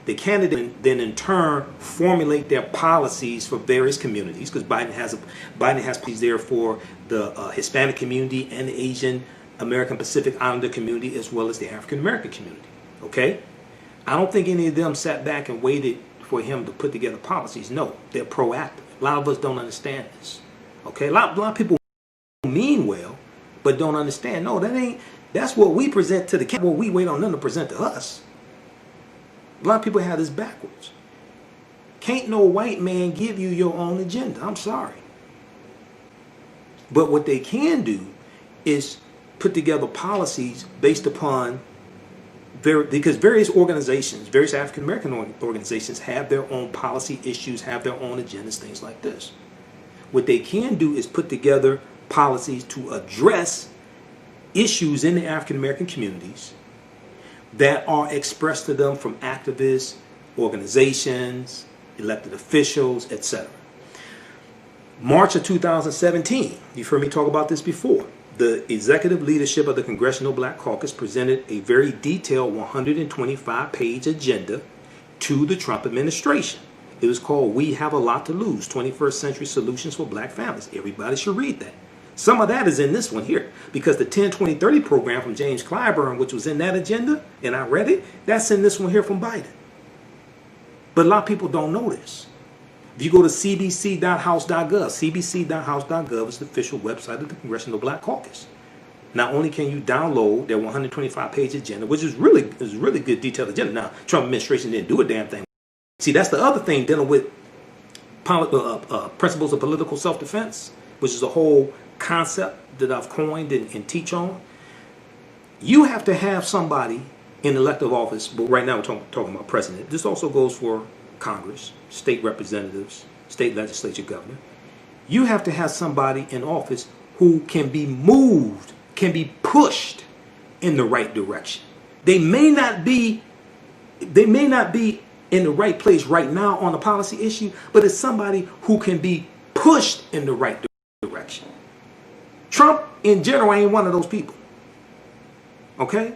The candidates then in turn formulate their policies for various communities, because Biden has policies there for the Hispanic community and the Asian American Pacific Islander community, as well as the African American community. Okay? I don't think any of them sat back and waited for him to put together policies. No, they're proactive. A lot of us don't understand this. Okay? A lot of people mean well, but don't understand. No, that's what we present to the what we wait on them to present to us. A lot of people have this backwards. Can't no white man give you your own agenda. I'm sorry. But what they can do is put together policies based upon, because various organizations, various African American organizations have their own policy issues, have their own agendas, things like this. What they can do is put together policies to address issues in the African American communities that are expressed to them from activists, organizations, elected officials, etc. March of 2017, you've heard me talk about this before. The executive leadership of the Congressional Black Caucus presented a very detailed 125-page agenda to the Trump administration. It was called We Have a Lot to Lose, 21st Century Solutions for Black Families. Everybody should read that. Some of that is in this one here, because the 10-20-30 program from James Clyburn, which was in that agenda, and I read it, that's in this one here from Biden. But a lot of people don't know this. If you go to cbc.house.gov, cbc.house.gov is the official website of the Congressional Black Caucus. Not only can you download their 125-page agenda, which is really good detailed agenda. Now, Trump administration didn't do a damn thing. See, that's the other thing dealing with principles of political self-defense, which is a whole concept that I've coined and teach on. You have to have somebody in elective office, but right now we're talking about president. This also goes for Congress, state representatives, state legislature, governor. You have to have somebody in office who can be moved, can be pushed in the right direction. They may not be in the right place right now on a policy issue, but it's somebody who can be pushed in the right direction. Trump, in general, ain't one of those people. Okay?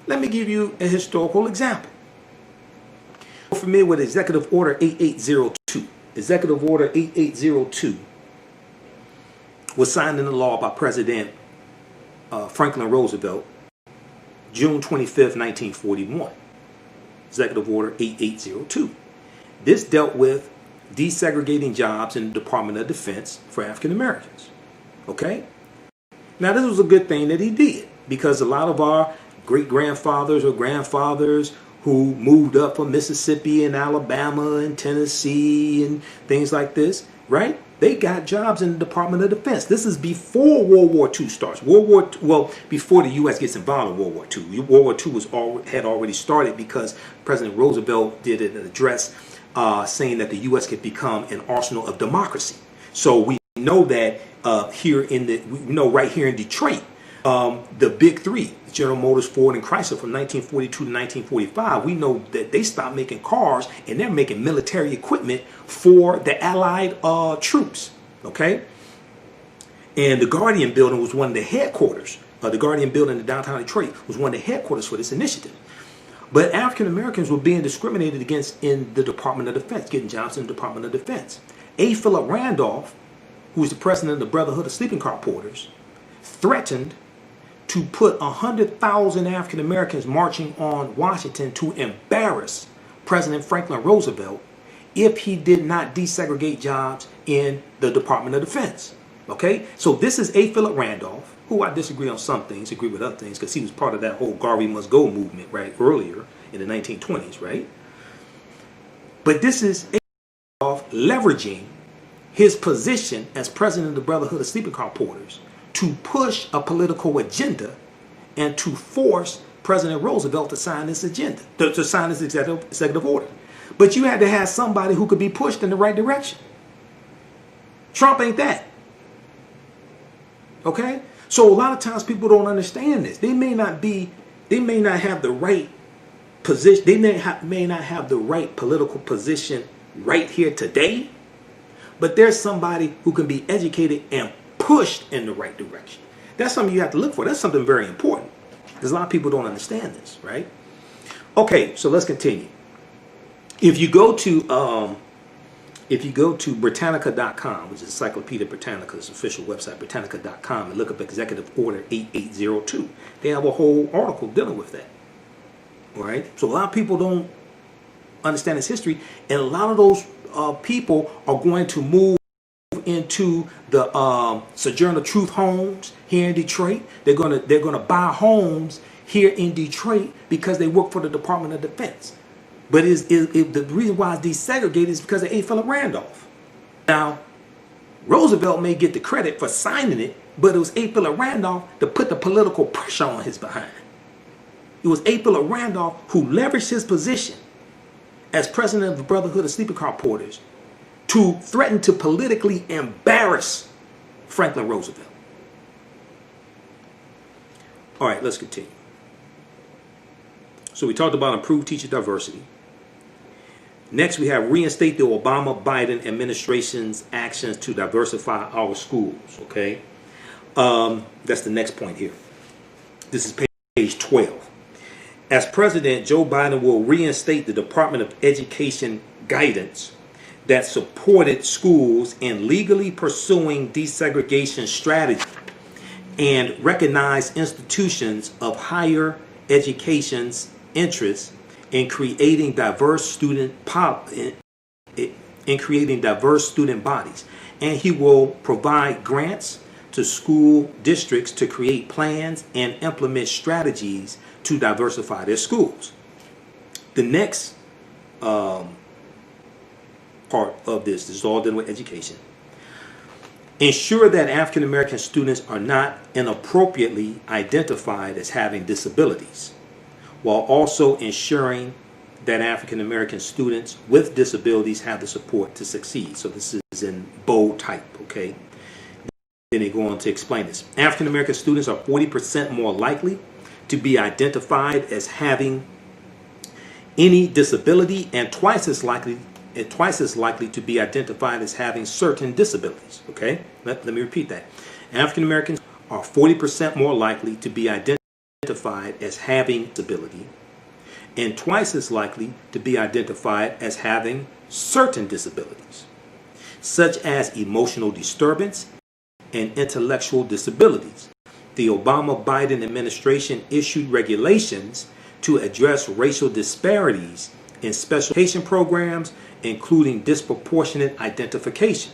Let me give you a historical example. You're familiar with Executive Order 8802. Executive Order 8802 was signed into law by President Franklin Roosevelt, June 25th, 1941. Executive Order 8802. This dealt with desegregating jobs in the Department of Defense for African Americans. Okay? Now, this was a good thing that he did, because a lot of our great-grandfathers or grandfathers who moved up from Mississippi and Alabama and Tennessee and things like this, right? They got jobs in the Department of Defense. This is before World War II starts. Before the U.S. gets involved in World War II. World War II had already started, because President Roosevelt did an address saying that the U.S. could become an arsenal of democracy. So we know that right here in Detroit, the big three, General Motors, Ford, and Chrysler, from 1942 to 1945, we know that they stopped making cars and they're making military equipment for the Allied troops. Okay? And the Guardian building was one of the headquarters the Guardian building in downtown Detroit was one of the headquarters for this initiative. But African Americans were being discriminated against in the Department of Defense, getting jobs in the Department of Defense. A. Philip Randolph, who was the president of the Brotherhood of Sleeping Car Porters, threatened to put 100,000 African Americans marching on Washington to embarrass President Franklin Roosevelt if he did not desegregate jobs in the Department of Defense. Okay, so this is A. Philip Randolph, who I disagree on some things, agree with other things, because he was part of that whole Garvey must go movement, right, earlier in the 1920s, right? But this is A. Randolph leveraging his position as president of the Brotherhood of Sleeping Car Porters to push a political agenda and to force President Roosevelt to sign this agenda, to sign this executive order. But you had to have somebody who could be pushed in the right direction. Trump ain't that. Okay? So a lot of times people don't understand this. They may not have the right position, they may not have the right political position right here today, but there's somebody who can be educated and pushed in the right direction. That's something you have to look for. That's something very important, because a lot of people don't understand this, right? Okay, so let's continue. If you go to Britannica.com, which is Encyclopedia Britannica's official website, Britannica.com, and look up Executive Order 8802, they have a whole article dealing with that. All right? So a lot of people don't understand its history, and a lot of those people are going to move into the Sojourner Truth homes here in Detroit. They're gonna buy homes here in Detroit because they work for the Department of Defense. But the reason why it's desegregated is because of A. Philip Randolph. Now, Roosevelt may get the credit for signing it, but it was A. Philip Randolph to put the political pressure on his behind. It was A. Philip Randolph who leveraged his position as president of the Brotherhood of Sleeping Car Porters to threaten to politically embarrass Franklin Roosevelt. All right, let's continue. So we talked about improved teacher diversity. Next, we have reinstate the Obama-Biden administration's actions to diversify our schools. Okay, that's the next point here. This is page 12. As president, Joe Biden will reinstate the Department of Education guidance that supported schools in legally pursuing desegregation strategy and recognize institutions of higher education's interest in creating diverse student bodies, and he will provide grants to school districts to create plans and implement strategies to diversify their schools. The next part of this is all dealing with education. Ensure that African American students are not inappropriately identified as having disabilities, while also ensuring that African American students with disabilities have the support to succeed. So this is in bold type, okay? Then they go on to explain this. African American students are 40% more likely to be identified as having any disability and twice as likely to be identified as having certain disabilities. Okay, let me repeat that. African Americans are 40% more likely to be identified as having disability and twice as likely to be identified as having certain disabilities, such as emotional disturbance and intellectual disabilities. The Obama-Biden administration issued regulations to address racial disparities in special education programs, including disproportionate identification.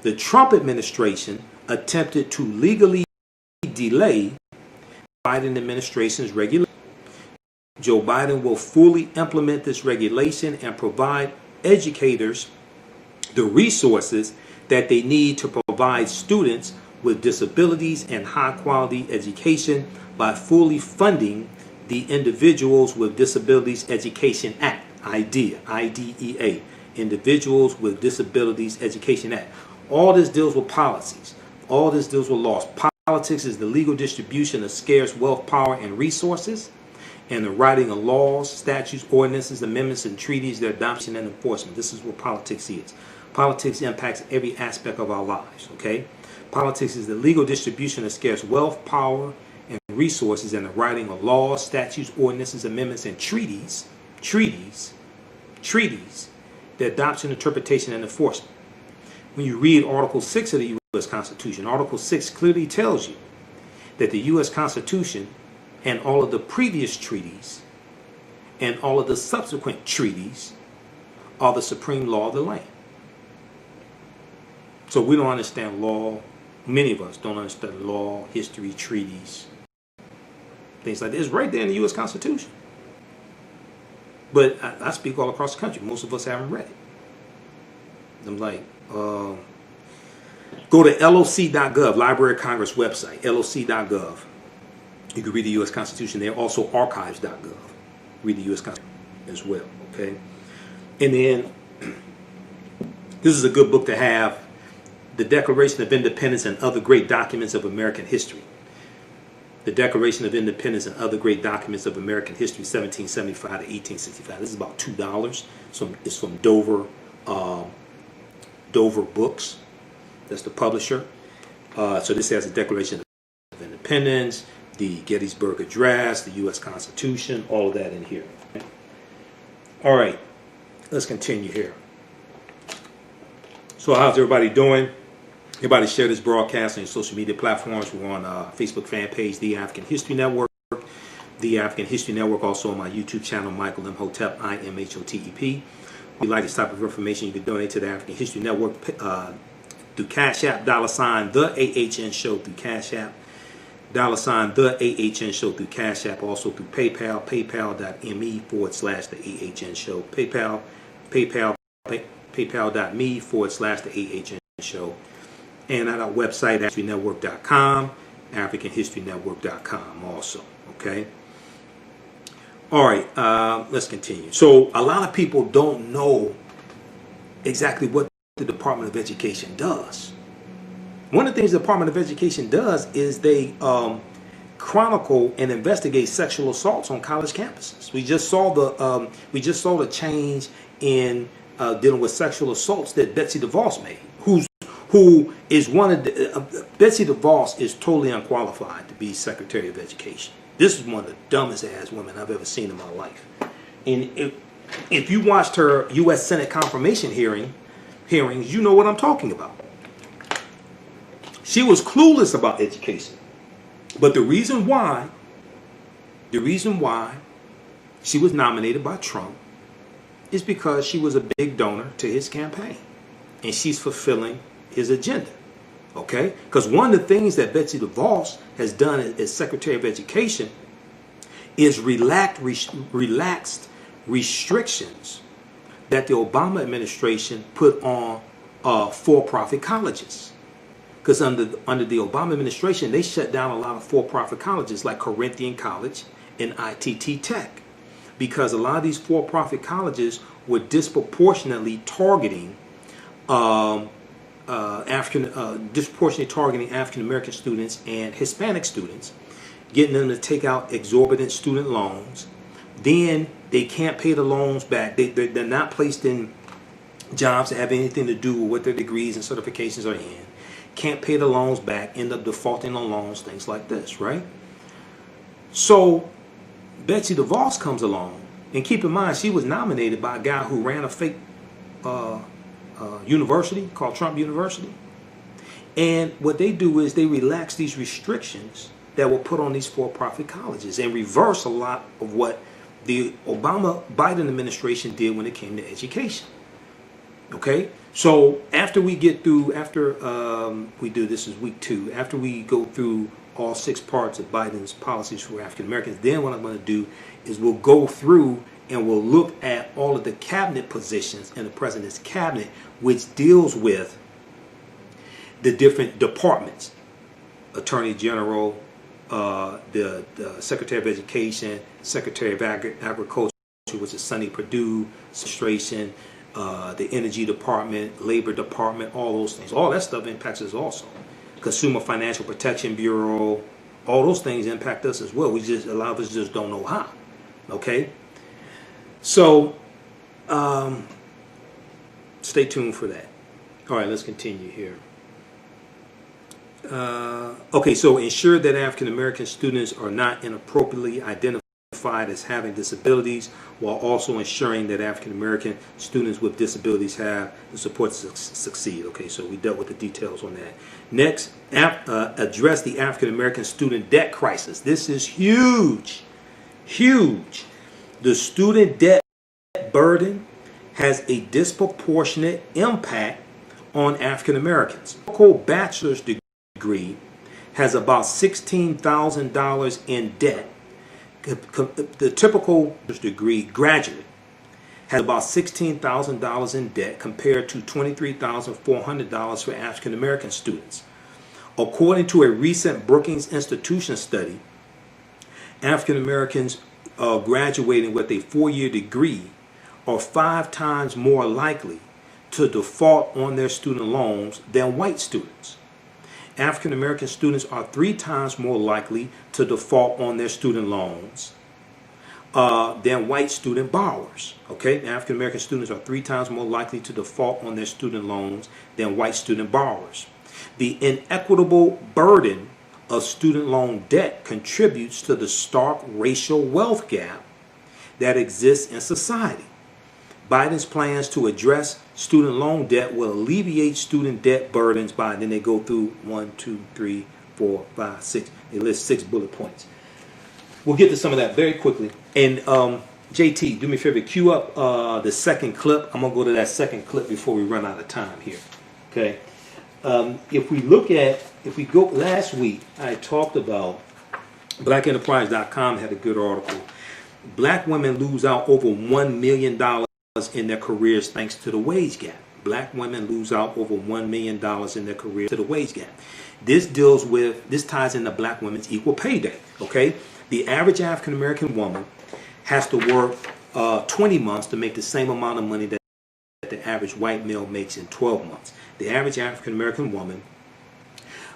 The Trump administration attempted to legally delay the Biden administration's regulation. Joe Biden will fully implement this regulation and provide educators the resources that they need to provide students with disabilities and high-quality education by fully funding the Individuals with Disabilities Education Act, IDEA, Individuals with Disabilities Education Act. All this deals with policies. All this deals with laws. Politics is the legal distribution of scarce wealth, power, and resources, and the writing of laws, statutes, ordinances, amendments, and treaties, their adoption and enforcement. This is what politics is. Politics impacts every aspect of our lives, okay? Politics is the legal distribution of scarce wealth, power, and resources and the writing of laws, statutes, ordinances, amendments, and treaties, the adoption, interpretation, and enforcement. When you read Article 6 of the U.S. Constitution, Article 6 clearly tells you that the U.S. Constitution and all of the previous treaties and all of the subsequent treaties are the supreme law of the land. So we don't understand law. Many of us don't understand law, history, treaties, things like this. It's right there in the U.S. Constitution. But I speak all across the country. Most of us haven't read it. I'm like, go to loc.gov, Library of Congress website, loc.gov. You can read the U.S. Constitution there. Also archives.gov. Read the U.S. Constitution as well, okay? And then, this is a good book to have, The Declaration of Independence and Other Great Documents of American History. The Declaration of Independence and Other Great Documents of American History, 1775 to 1865. This is about $2. So it's from Dover Books. That's the publisher. So this has the Declaration of Independence, the Gettysburg Address, the U.S. Constitution, all of that in here. All right, let's continue here. So how's everybody doing? Everybody share this broadcast on your social media platforms. We're on Facebook fan page, The African History Network. The African History Network, also on my YouTube channel, Michael Imhotep, Imhotep. If you'd like this type of information, you can donate to the African History Network through Cash App, $ the AHN Show through Cash App, $ the AHN Show through Cash App, also through PayPal, paypal.me/the AHN Show, paypal.me/the AHN Show, and at our website, AfricanHistoryNetwork.com, AfricanHistoryNetwork.com also, okay? All right, let's continue. So a lot of people don't know exactly what the Department of Education does. One of the things the Department of Education does is they chronicle and investigate sexual assaults on college campuses. We just saw the change in dealing with sexual assaults that Betsy DeVos made. Who is one of the Betsy DeVos is totally unqualified to be Secretary of Education. This is one of the dumbest ass women I've ever seen in my life. And if you watched her U.S. Senate confirmation hearings, you know what I'm talking about. She was clueless about education. But the reason why she was nominated by Trump is because she was a big donor to his campaign. And she's fulfilling his agenda. Okay? Because one of the things that Betsy DeVos has done as Secretary of Education is relaxed restrictions that the Obama administration put on for-profit colleges. Because under the Obama administration, they shut down a lot of for-profit colleges like Corinthian College and ITT Tech. Because a lot of these for-profit colleges were disproportionately targeting African American students and Hispanic students, getting them to take out exorbitant student loans. Then they can't pay the loans back. They're not placed in jobs that have anything to do with what their degrees and certifications are in. Can't pay the loans back, end up defaulting on loans, things like this, right? So Betsy DeVos comes along, and keep in mind, she was nominated by a guy who ran a fake university called Trump University. And what they do is they relax these restrictions that were put on these for-profit colleges and reverse a lot of what the Obama-Biden administration did when it came to education. Okay? So after we get through, this is week 2, after we go through all 6 parts of Biden's policies for African Americans, then what I'm going to do is we'll go through and we'll look at all of the cabinet positions in the president's cabinet, which deals with the different departments: Attorney General, the Secretary of Education, Secretary of Agriculture, which is Sonny Perdue, administration, the Energy Department, Labor Department, all those things. All that stuff impacts us also. Consumer Financial Protection Bureau, all those things impact us as well. A lot of us just don't know how. Okay? So, stay tuned for that. All right, let's continue here. Okay, so ensure that African American students are not inappropriately identified as having disabilities, while also ensuring that African American students with disabilities have the support to succeed. Okay, so we dealt with the details on that. Next, address the African American student debt crisis. This is huge, huge. The student debt burden has a disproportionate impact on African Americans. A typical bachelor's degree has about $16,000 in debt. The typical degree graduate has about $16,000 in debt compared to $23,400 for African American students. According to a recent Brookings Institution study, African Americans graduating with a 4-year degree are 5 times more likely to default on their student loans than white students. African American students are 3 times more likely to default on their student loans than white student borrowers. Okay, African American students are 3 times more likely to default on their student loans than white student borrowers. The inequitable burden of student loan debt contributes to the stark racial wealth gap that exists in society. Biden's plans to address student loan debt will alleviate student debt burdens by, then they go through 1, 2, 3, 4, 5, 6. They list 6 bullet points. We'll get to some of that very quickly. And JT, do me a favor, cue up the second clip. I'm gonna go to that second clip before we run out of time here. Okay. If we go last week, I talked about blackenterprise.com had a good article. Black women lose out over $1 million in their careers thanks to the wage gap. Black women lose out over $1 million in their careers to the wage gap. This ties into Black women's equal pay day. Okay, the average African American woman has to work 20 months to make the same amount of money that the average white male makes in 12 months. The average African American woman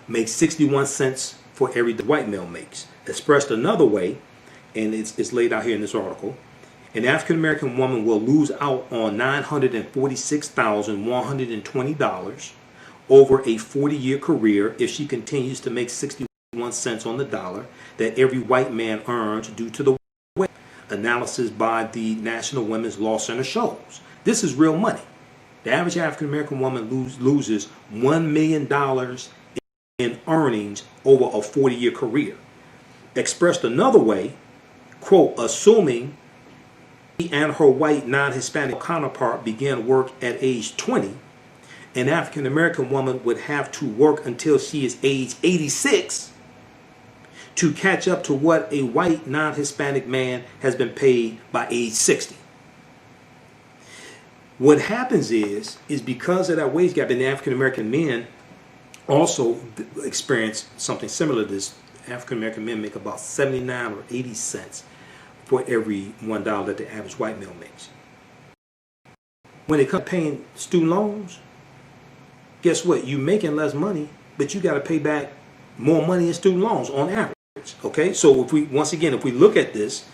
makes 61 cents for every white male makes. Expressed another way, and it's laid out here in this article, an African American woman will lose out on $946,120 over a 40-year career if she continues to make 61 cents on the dollar that every white man earns due to the wage. Analysis by the National Women's Law Center shows this is real money. The average African American woman loses $1 million in earnings over a 40-year career. Expressed another way, quote, assuming she and her white non-Hispanic counterpart began work at age 20, an African American woman would have to work until she is age 86 to catch up to what a white non-Hispanic man has been paid by age 60. What happens is because of that wage gap, and the African American men also experience something similar to this. African American men make about 79 or 80 cents for every $1 that the average white male makes. When it comes to paying student loans, guess what? You're making less money, but you got to pay back more money in student loans on average. Okay, so if we look at this,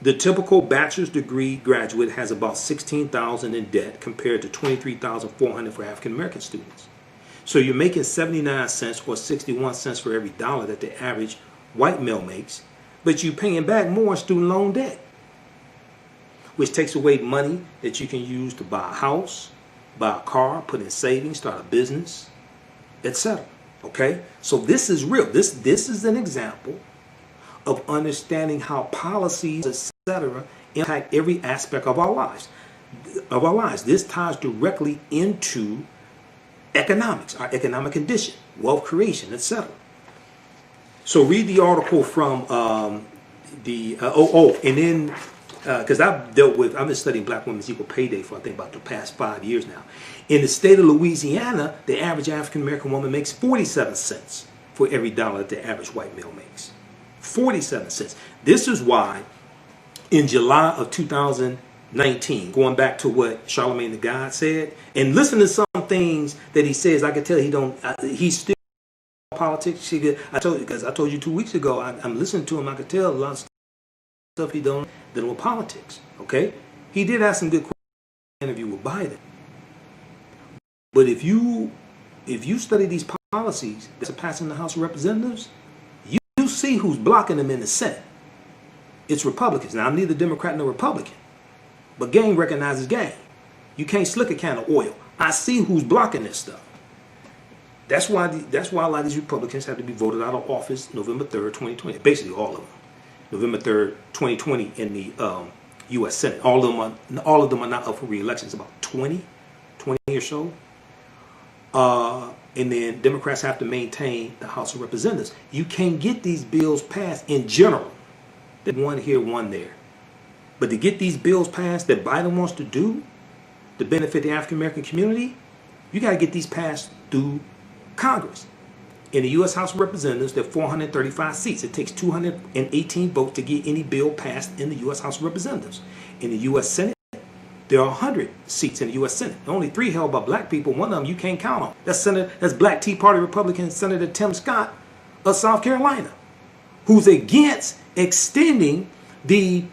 the typical bachelor's degree graduate has about $16,000 in debt compared to $23,400 for African American students. So you're making 79 cents or 61 cents for every dollar that the average white male makes, but you're paying back more in student loan debt, which takes away money that you can use to buy a house, buy a car, put in savings, start a business, etc. Okay? So this is real. This is an example of understanding how policies, etc., impact every aspect of our lives. This ties directly into economics, our economic condition, wealth creation, etc. So read the article from because I've been studying Black women's equal pay day for I think about the past 5 years now. In the state of Louisiana, the average African American woman makes 47 cents for every dollar that the average white male makes. 47 cents. This is why in July of 2019, going back to what Charlamagne Tha God said, and listen to some things that he says, I can tell he's still politics. I told you 2 weeks ago, I'm listening to him, I could tell a lot of stuff he don't deal with politics. Okay? He did ask some good questions in the interview with Biden. But if you if you study these policies that are passed in the House of Representatives, you see who's blocking them in the Senate. It's Republicans. Now, I'm neither Democrat nor Republican, but game recognizes game. You can't slick a can of oil. I see who's blocking this stuff. That's why a lot of these Republicans have to be voted out of office November 3rd, 2020. Basically, all of them. November 3rd, 2020 in the U.S. Senate. All of them are not up for re-election. It's about 20 or so. And then Democrats have to maintain the House of Representatives. You can't get these bills passed in general. One here, one there. But to get these bills passed that Biden wants to do to benefit the African American community, you got to get these passed through Congress. In the U.S. House of Representatives, there are 435 seats. It takes 218 votes to get any bill passed in the U.S. House of Representatives. In the U.S. Senate, there are 100 seats in the U.S. Senate. Only 3 held by black people. One of them you can't count on. That's Black Tea Party Republican Senator Tim Scott of South Carolina, who's against extending the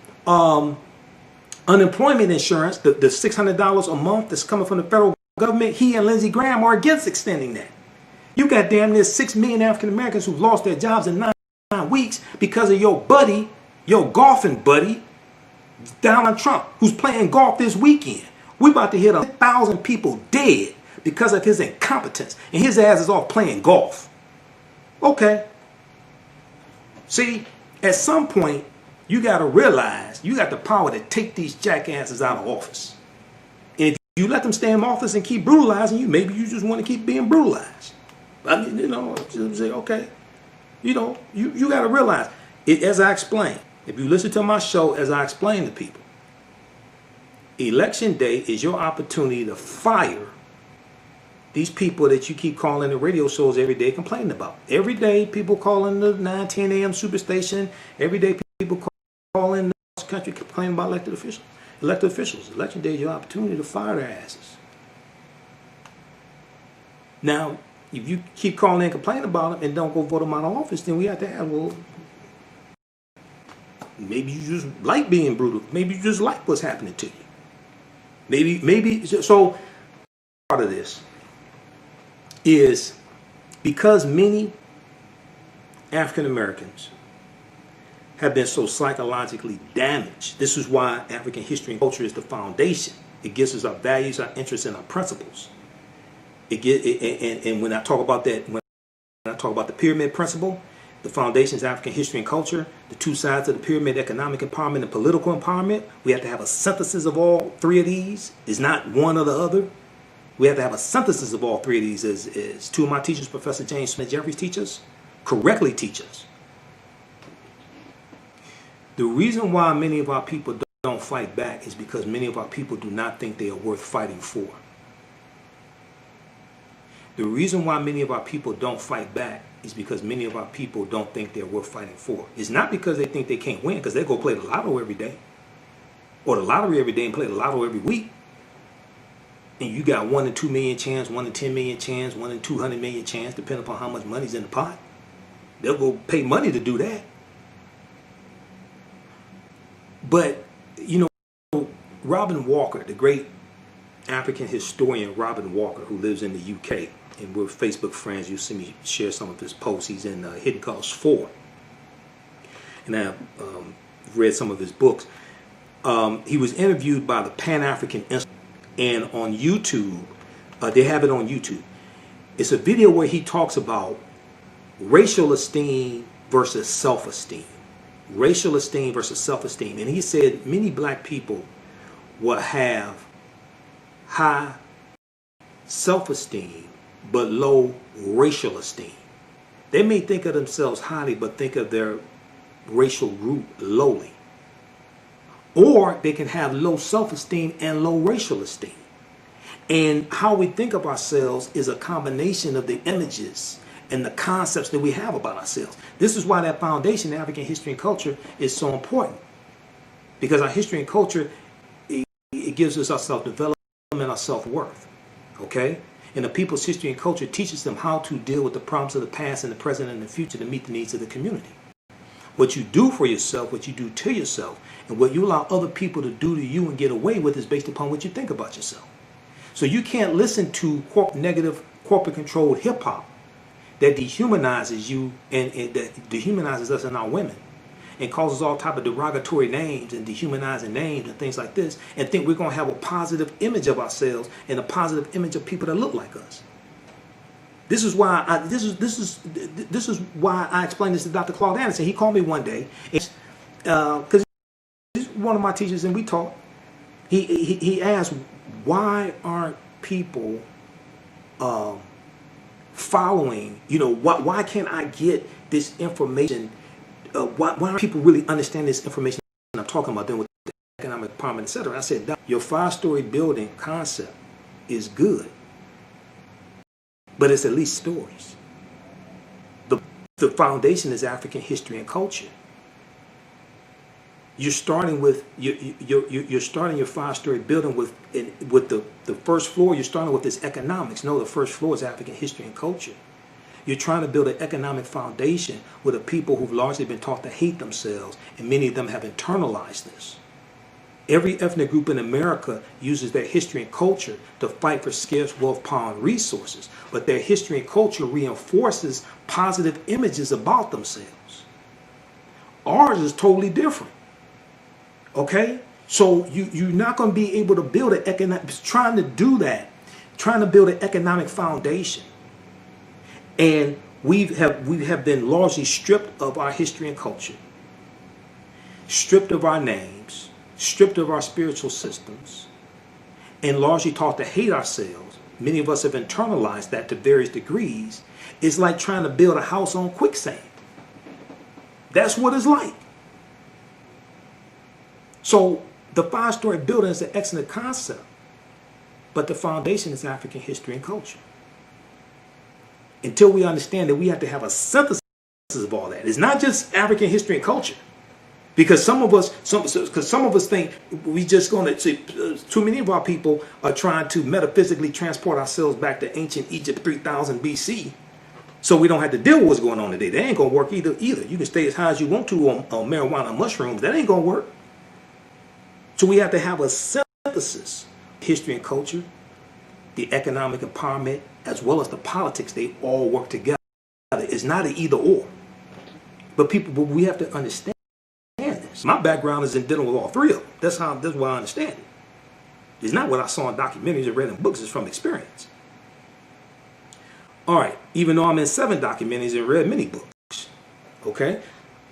unemployment insurance, the $600 a month that's coming from the federal government. He and Lindsey Graham are against extending that. You got damn near 6 million African Americans who've lost their jobs in 9 weeks because of your buddy, your golfing buddy, Donald Trump, who's playing golf this weekend. We're about to hit 1,000 people dead because of his incompetence, and his ass is off playing golf. Okay. See, at some point, you got to realize you got the power to take these jackasses out of office. And if you let them stay in office and keep brutalizing you, maybe you just want to keep being brutalized. I mean, just say, okay, you got to realize it, as I explained. If you listen to my show, as I explain to people, Election Day is your opportunity to fire these people that you keep calling the radio shows every day complaining about. Every day, people calling the 9, 10 a.m. superstation. Every day, people calling the country complaining about elected officials. Election Day is your opportunity to fire their asses. Now, if you keep calling and complaining about them and don't go vote them out of office, then we have to have, well, maybe you just like being brutal. Maybe you just like what's happening to you. Maybe, so part of this is because many African Americans have been so psychologically damaged. This is why African history and culture is the foundation. It gives us our values, our interests, and our principles. And when I talk about that, when I talk about the pyramid principle, the foundation is African history and culture. The 2 sides of the pyramid, economic empowerment and political empowerment. We have to have a synthesis of all 3 of these. It's not one or the other. We have to have a synthesis of all 3 of these, as 2 of my teachers, Professor James Smith Jeffries, teach us, correctly teach us. The reason why many of our people don't fight back is because many of our people do not think they are worth fighting for. The reason why many of our people don't fight back is because many of our people don't think they're worth fighting for. It's not because they think they can't win, because they go play the lotto every day, or the lottery every day and play the lotto every week. And you got 1 in 2 million chance, 1 in 10 million chance, 1 in 200 million chance, depending upon how much money's in the pot. They'll go pay money to do that. But, Robin Walker, the great African historian Robin Walker, who lives in the UK, and we're Facebook friends. You'll see me share some of his posts. He's in Hidden Cost 4. And I've read some of his books. He was interviewed by the Pan-African Institute. And on YouTube, they have it on YouTube. It's a video where he talks about racial esteem versus self-esteem. Racial esteem versus self-esteem. And he said many black people will have high self-esteem but low racial esteem. They may think of themselves highly but think of their racial group lowly. Or they can have low self-esteem and low racial esteem. And how we think of ourselves is a combination of the images and the concepts that we have about ourselves. This is why that foundation, African history and culture, is so important. Because our history and culture, it gives us our self-development and our self-worth. Okay? And the people's history and culture teaches them how to deal with the problems of the past and the present and the future to meet the needs of the community. What you do for yourself, what you do to yourself, and what you allow other people to do to you and get away with is based upon what you think about yourself. So you can't listen to negative corporate controlled hip hop that dehumanizes you and that dehumanizes us and our women and causes all type of derogatory names and dehumanizing names and things like this, and think we're going to have a positive image of ourselves and a positive image of people that look like us. This is why this is why I explained this to Dr. Claude Anderson. He called me one day because he's one of my teachers and we talked. He asked, why aren't people following? You know, why can't I get this information? Why aren't people really understand this information I'm talking about then with the economic empowerment, etc.? I said, your 5-story building concept is good, but it's at least stories. The foundation is African history and culture. You're starting with you're starting your 5-story building with the first floor. You're starting with this economics. No, the first floor is African history and culture. You're trying to build an economic foundation with a people who've largely been taught to hate themselves, and many of them have internalized this. Every ethnic group in America uses their history and culture to fight for scarce wealth, power, and resources, but their history and culture reinforces positive images about themselves. Ours is totally different. Okay? So you're not going to be able to build an economic, trying to do that, trying to build an economic foundation. And we have been largely stripped of our history and culture, stripped of our names, stripped of our spiritual systems, and largely taught to hate ourselves. Many of us have internalized that to various degrees. It's like trying to build a house on quicksand. That's what it's like. So the 5-story building is an excellent concept, but the foundation is African history and culture. Until we understand that we have to have a synthesis of all that. It's not just African history and culture. Because some of us think we just going to see, too many of our people are trying to metaphysically transport ourselves back to ancient Egypt 3000 BC, so we don't have to deal with what's going on today. That ain't going to work either. You can stay as high as you want to on marijuana and mushrooms. That ain't going to work. So we have to have a synthesis. History and culture, the economic empowerment, as well as the politics, they all work together. It's not an either or. But we have to understand this. My background is in dealing with all three of them. That's why I understand it. It's not what I saw in documentaries or read in books. It's from experience. All right. Even though I'm in 7 documentaries and read many books. Okay.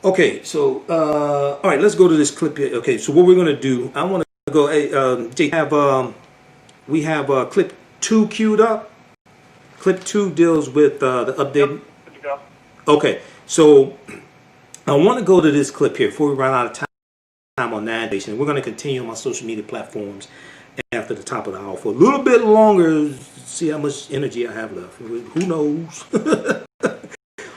Okay. So, all right. Let's go to this clip here. Okay. So what we're going to do, I want to go, hey, Jake, we have clip 2 queued up. Clip 2 deals with the update. Yep. Okay. So I want to go to this clip here before we run out of time on Nine Nation. We're going to continue on my social media platforms after the top of the hour for a little bit longer. See how much energy I have left. Who knows?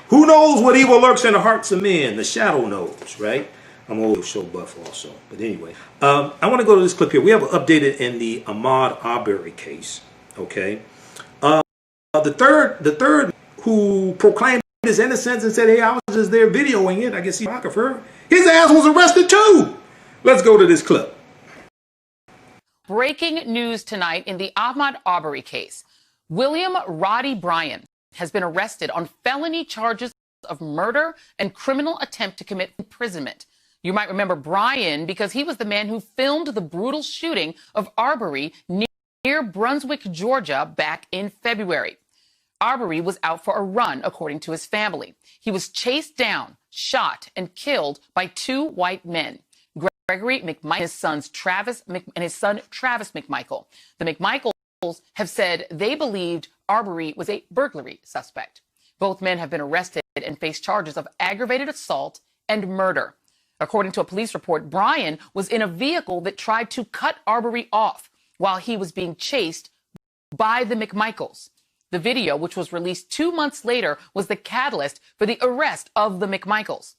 Who knows what evil lurks in the hearts of men? The shadow knows, right? I'm always show buff also. But anyway, I want to go to this clip here. We have updated in the Ahmad Arbery case. Okay. The third who proclaimed his innocence and said, hey, I was just there videoing it. I guess he's a photographer. His ass was arrested too. Let's go to this clip. Breaking news tonight in the Ahmad Arbery case. William Roddy Bryan has been arrested on felony charges of murder and criminal attempt to commit imprisonment. You might remember Bryan because he was the man who filmed the brutal shooting of Arbery near Brunswick, Georgia, back in February. Arbery was out for a run, according to his family. He was chased down, shot, and killed by 2 white men, Gregory McMichael and his son Travis McMichael. The McMichaels have said they believed Arbery was a burglary suspect. Both men have been arrested and face charges of aggravated assault and murder. According to a police report, Bryan was in a vehicle that tried to cut Arbery off while he was being chased by the McMichaels. The video, which was released 2 months later, was the catalyst for the arrest of the McMichaels.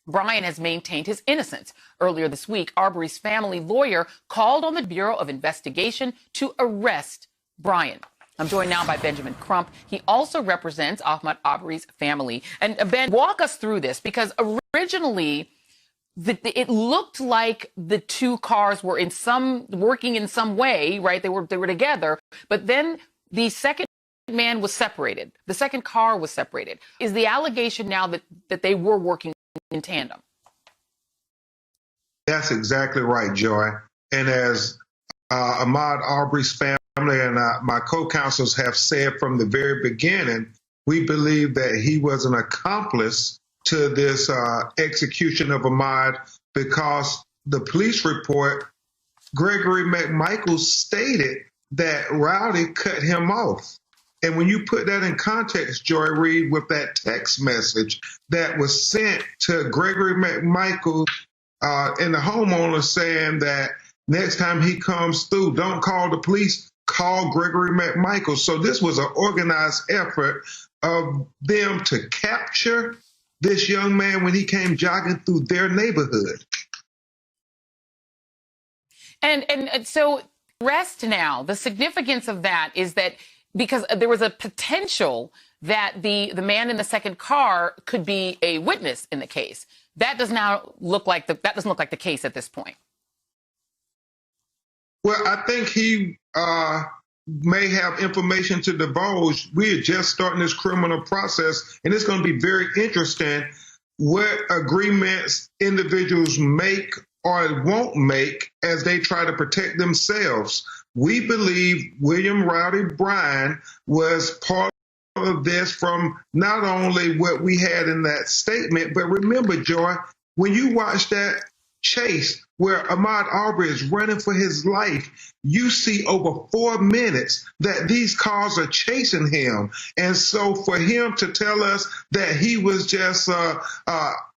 Bryan has maintained his innocence. Earlier this week, Arbery's family lawyer called on the Bureau of Investigation to arrest Bryan. I'm joined now by Benjamin Crump. He also represents Ahmad Arbery's family. And Ben, walk us through this, because originally it looked like the 2 cars were working in some way, right? They were together, but then the second man was separated. The second car was separated. Is the allegation now that they were working in tandem? That's exactly right, Joy. And as Ahmad Arbery's family and my co-counsels have said from the very beginning, we believe that he was an accomplice to this execution of Ahmad because the police report, Gregory McMichael stated that Rowdy cut him off. And when you put that in context, Joy Reid, with that text message that was sent to Gregory McMichael and the homeowner saying that next time he comes through, don't call the police, call Gregory McMichael. So this was an organized effort of them to capture this young man when he came jogging through their neighborhood. And so arrest now, the significance of that is that because there was a potential that the man in the second car could be a witness in the case. That doesn't look like the case at this point. Well, I think he may have information to divulge. We are just starting this criminal process, and it's going to be very interesting what agreements individuals make or won't make as they try to protect themselves. We believe William Rowdy Bryan was part of this from not only what we had in that statement, but remember, Joy, when you watch that chase where Ahmad Arbery is running for his life, you see over 4 minutes that these cars are chasing him. And so for him to tell us that he was just an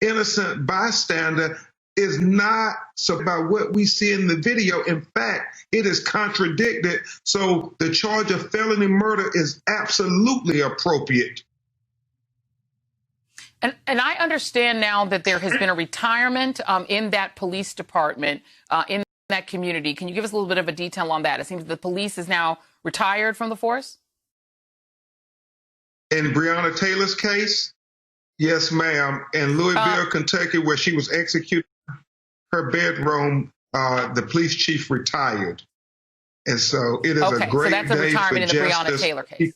innocent bystander is not about what we see in the video. In fact, it is contradicted. So the charge of felony murder is absolutely appropriate. And I understand now that there has been a retirement in that police department, in that community. Can you give us a little bit of a detail on that? It seems the police is now retired from the force. In Brionna Taylor's case, yes, ma'am. In Louisville, Kentucky, where she was executed, her bedroom, the police chief retired. And so it is a great day for justice. So that's a retirement in the Brionna Taylor case.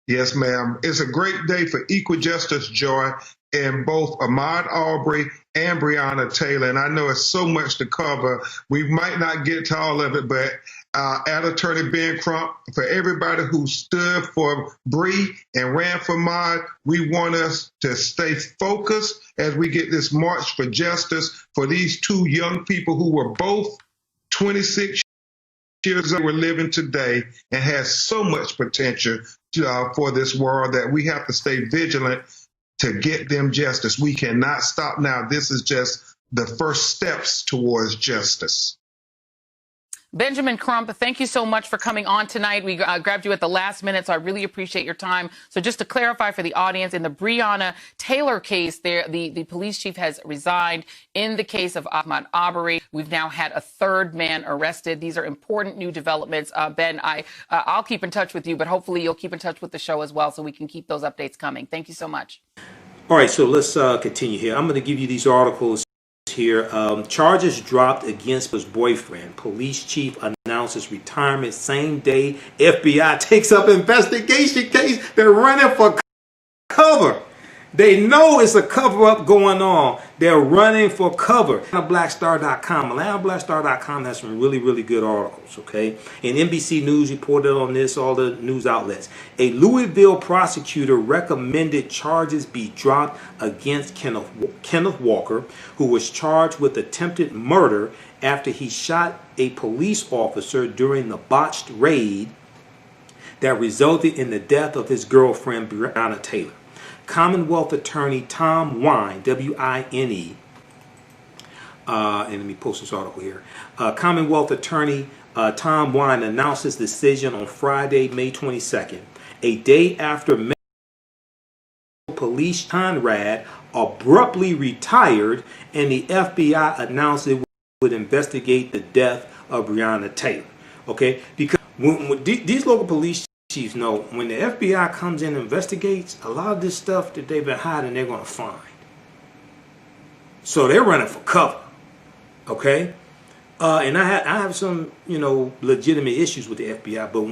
Yes, ma'am. It's a great day for equal justice, Joy, in both Ahmad Arbery and Brionna Taylor. And I know it's so much to cover. We might not get to all of it, but at Attorney Ben Crump, for everybody who stood for Bree and ran for Ahmad, we want us to stay focused as we get this march for justice for these two young people who were both 26 years old, were living today and has so much potential for this world that we have to stay vigilant to get them justice. We cannot stop now. This is just the first steps towards justice. Benjamin Crump, thank you so much for coming on tonight. We grabbed you at the last minute, so I really appreciate your time. So just to clarify for the audience, in the Brionna Taylor case, the police chief has resigned. In the case of Ahmad Arbery, we've now had a third man arrested. These are important new developments. Ben, I'll keep in touch with you, but hopefully you'll keep in touch with the show as well so we can keep those updates coming. Thank you so much. All right, so let's continue here. I'm going to give you these articles here. Charges dropped against his boyfriend. Police chief announces retirement same day. FBI takes up investigation case. They're running for cover. They know it's a cover-up going on. They're running for cover. AtlantaBlackStar.com. AtlantaBlackStar.com has some really, really good articles, okay? And NBC News reported on this, all the news outlets. A Louisville prosecutor recommended charges be dropped against Kenneth Walker, who was charged with attempted murder after he shot a police officer during the botched raid that resulted in the death of his girlfriend, Brionna Taylor. Commonwealth attorney Tom Wine, W-I-N-E, and let me post this article here. Commonwealth attorney Tom Wine announced his decision on Friday, May 22nd, a day after police Conrad abruptly retired and the FBI announced it would investigate the death of Brionna Taylor. Okay, because when these local police chiefs know when the FBI comes in and investigates, a lot of this stuff that they've been hiding, they're going to find. So they're running for cover. Okay? And I have some, legitimate issues with the FBI, but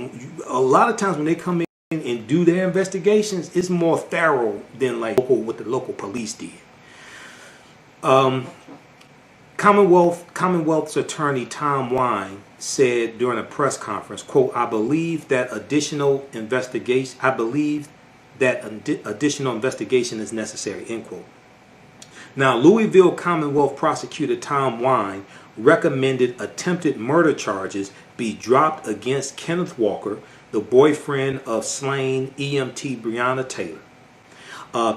a lot of times when they come in and do their investigations, it's more thorough than like what the local police did. Commonwealth's attorney Tom Wine said during a press conference, quote, I believe that additional investigation is necessary, end quote. Now, Louisville Commonwealth prosecutor Tom Wine recommended attempted murder charges be dropped against Kenneth Walker, the boyfriend of slain EMT Brionna Taylor.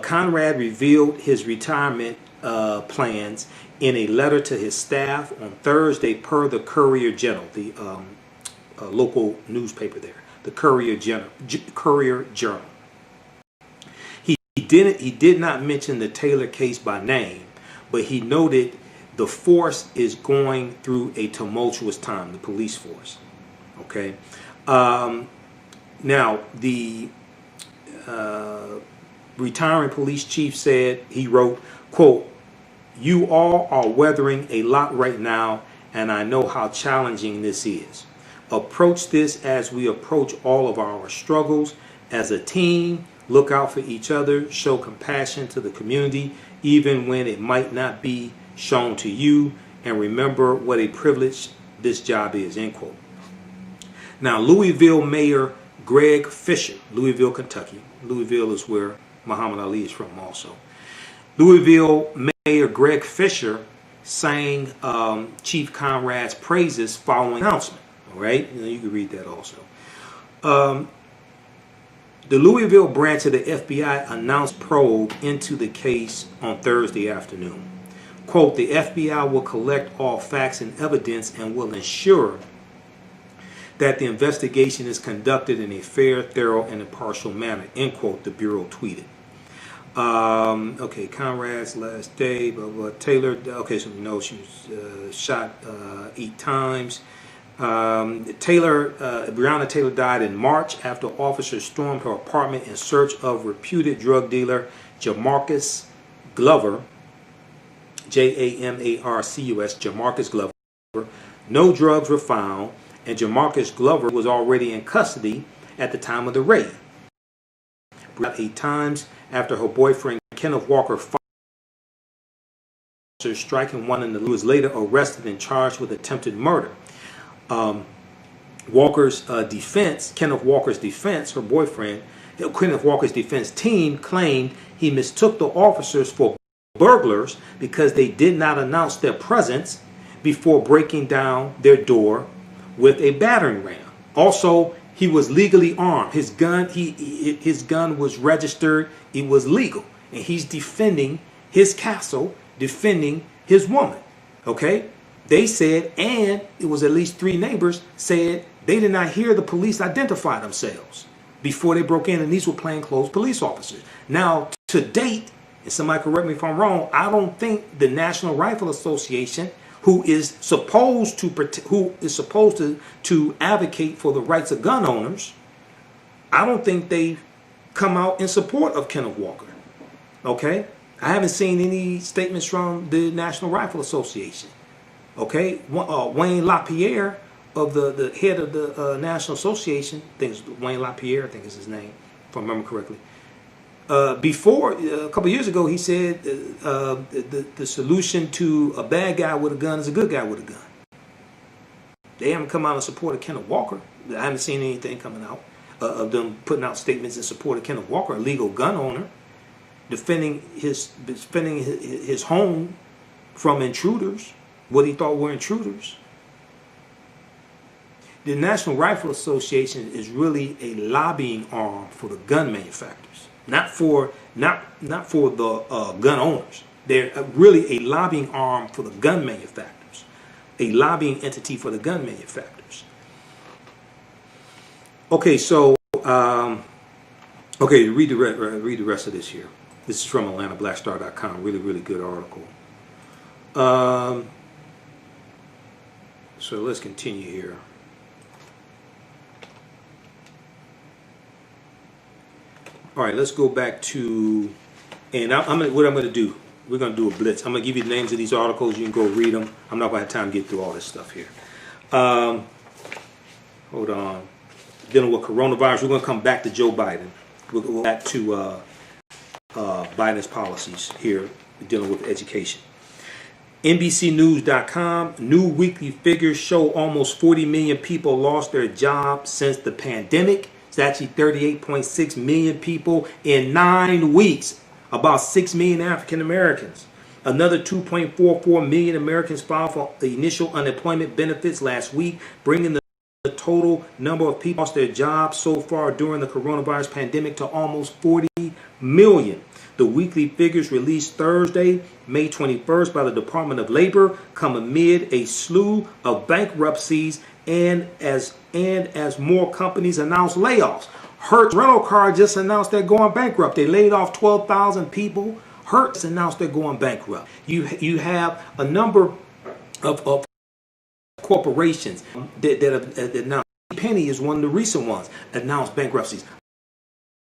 Conrad revealed his retirement plans in a letter to his staff on Thursday, per the Courier Journal, the local newspaper there, the Courier Journal. He did not mention the Taylor case by name, but he noted the force is going through a tumultuous time, the police force. Okay. Now, the retiring police chief said, he wrote, quote, you all are weathering a lot right now, and I know how challenging this is. Approach this as we approach all of our struggles as a team. Look out for each other, show compassion to the community, even when it might not be shown to you, and remember what a privilege this job is, end quote. Now, Louisville Mayor Greg Fisher, Louisville, Kentucky. Louisville is where Muhammad Ali is from also. Louisville Mayor Greg Fisher sang Chief Conrad's praises following the announcement. All right, you can read that also. The Louisville branch of the FBI announced probe into the case on Thursday afternoon. Quote, the FBI will collect all facts and evidence and will ensure that the investigation is conducted in a fair, thorough, and impartial manner, end quote, the Bureau tweeted. Okay, Conrad's last day, blah, blah, Taylor, okay, so we know she was shot 8 times. Brionna Taylor died in March after officers stormed her apartment in search of reputed drug dealer Jamarcus Glover, Jamarcus, Jamarcus Glover. No drugs were found, and Jamarcus Glover was already in custody at the time of the raid. 8 times after her boyfriend Kenneth Walker striking one in the was later arrested and charged with attempted murder. Walker's defense, Kenneth Walker's defense, her boyfriend, Kenneth Walker's defense team claimed he mistook the officers for burglars because they did not announce their presence before breaking down their door with a battering ram. Also, he was legally armed. His gun, his gun was registered. It was legal, and he's defending his castle, defending his woman. Okay. They said, and it was at least 3 neighbors said they did not hear the police identify themselves before they broke in, and these were plainclothes police officers. Now, to date, and somebody correct me if I'm wrong, I don't think the National Rifle Association, who is supposed to advocate for the rights of gun owners, I don't think they've come out in support of Kenneth Walker. Okay, I haven't seen any statements from the National Rifle Association. Okay, Wayne LaPierre, of the head of the National Association, I think it's Wayne LaPierre, I think is his name, if I remember correctly. Before, a couple years ago, he said the solution to a bad guy with a gun is a good guy with a gun. They haven't come out in support of Kenneth Walker. I haven't seen anything coming out of them putting out statements in support of Kenneth Walker, a legal gun owner, defending his home from intruders, what he thought were intruders. The National Rifle Association is really a lobbying arm for the gun manufacturers, not for the gun owners. They're really a lobbying arm for the gun manufacturers, a lobbying entity for the gun manufacturers. Okay, so read the rest of this here. This is from AtlantaBlackStar.com. Really, really good article. So let's continue here. All right, let's go back to, and what I'm going to do We're going to do a blitz. I'm going to give you the names of these articles. You can go read them. I'm not going to have time to get through all this stuff here. Hold on. Dealing with coronavirus. We're going to come back to Joe Biden. We'll go back to Biden's policies here, dealing with education. NBCnews.com, new weekly figures show almost 40 million people lost their jobs since the pandemic. It's actually 38.6 million people in 9 weeks, about 6 million African Americans. Another 2.44 million Americans filed for the initial unemployment benefits last week, bringing the total number of people lost their jobs so far during the coronavirus pandemic to almost 40 million. The weekly figures released Thursday, May 21st by the Department of Labor come amid a slew of bankruptcies and as more companies announce layoffs. Hertz Rental Car just announced they're going bankrupt. They laid off 12,000 people. Hertz announced they're going bankrupt. You have a number of corporations that have announced. Penny is one of the recent ones, announced bankruptcies.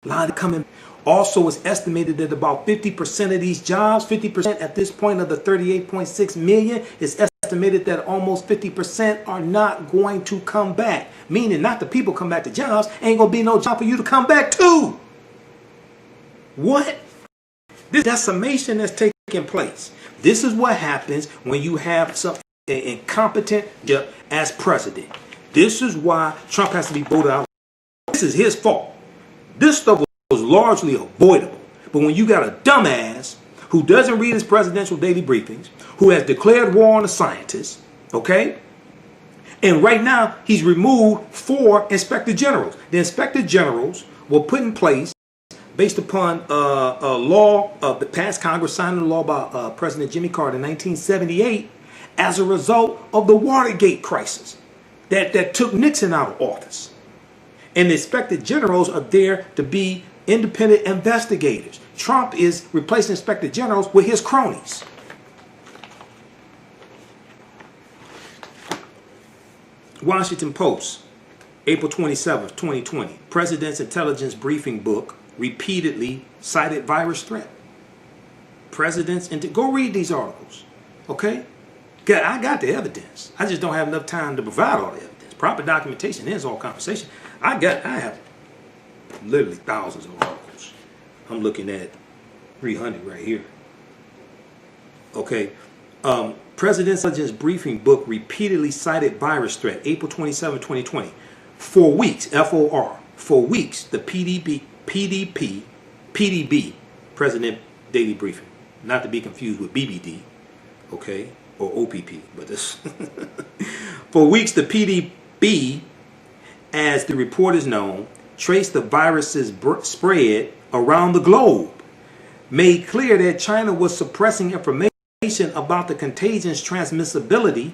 A lot of coming. Also, it's estimated that about 50% of these jobs, 50% at this point of the 38.6 million, it's estimated that almost 50% are not going to come back. Meaning not the people come back to jobs, ain't going to be no job for you to come back to. What? This decimation that's taking place. This is what happens when you have some incompetent as president. This is why Trump has to be voted out. This is his fault. This stuff was largely avoidable. But when you got a dumbass who doesn't read his presidential daily briefings, who has declared war on the scientists, okay? And right now, he's removed 4 inspector generals. The inspector generals were put in place based upon a law of the past Congress signed a law by President Jimmy Carter in 1978 as a result of the Watergate crisis that took Nixon out of office. And the inspector generals are there to be independent investigators. Trump is replacing inspector generals with his cronies. Washington Post, April 27th, 2020. President's intelligence briefing book repeatedly cited virus threat. Go read these articles, okay? I got the evidence. I just don't have enough time to provide all the evidence. Proper documentation is all conversation. I have literally thousands of articles. I'm looking at 300 right here. Okay. President's intelligence briefing book repeatedly cited virus threat. April 27, 2020. For weeks, FOR. For weeks, the PDB, President Daily Briefing. Not to be confused with BBD. Okay. Or OPP. But this. For weeks, the PDB, as the report is known, traced the virus's spread around the globe, made clear that China was suppressing information about the contagion's transmissibility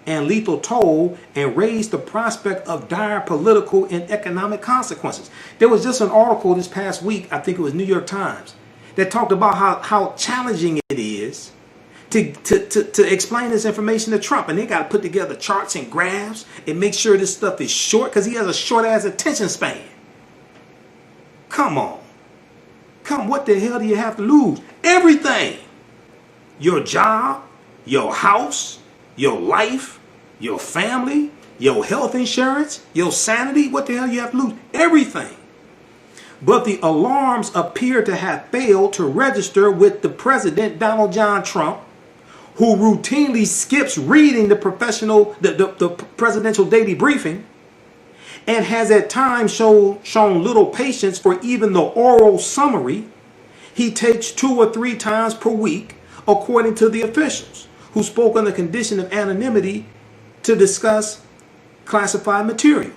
and lethal toll, and raised the prospect of dire political and economic consequences. There was just an article this past week, I think it was New York Times, that talked about how challenging it is to explain this information to Trump. And they got to put together charts and graphs and make sure this stuff is short, because he has a short-ass attention span. Come on. What the hell do you have to lose? Everything. Your job, your house, your life, your family, your health insurance, your sanity. What the hell you have to lose? Everything. But the alarms appear to have failed to register with the president, Donald John Trump, who routinely skips reading the presidential daily briefing and has at times shown little patience for even the oral summary he takes 2 or 3 times per week, according to the officials, who spoke on the condition of anonymity to discuss classified material.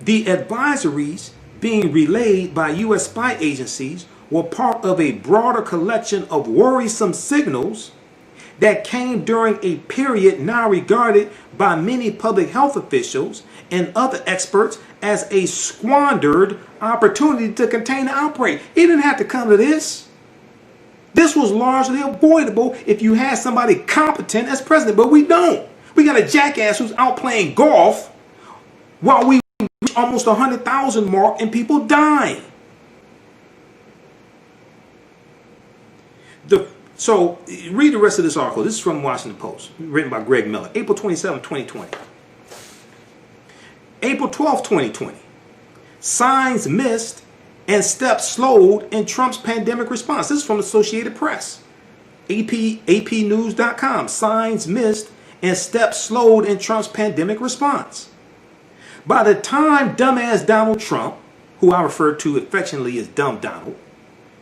The advisories being relayed by U.S. spy agencies were part of a broader collection of worrisome signals that came during a period now regarded by many public health officials and other experts as a squandered opportunity to contain the outbreak. It didn't have to come to this. This was largely avoidable if you had somebody competent as president, but we don't. We got a jackass who's out playing golf while we reach almost 100,000 mark and people dying. So read the rest of this article. This is from Washington Post, written by Greg Miller, April 27, 2020. April 12, 2020. Signs missed and steps slowed in Trump's pandemic response. This is from the Associated Press. APnews.com. Signs missed and steps slowed in Trump's pandemic response. By the time dumbass Donald Trump, who I refer to affectionately as Dumb Donald,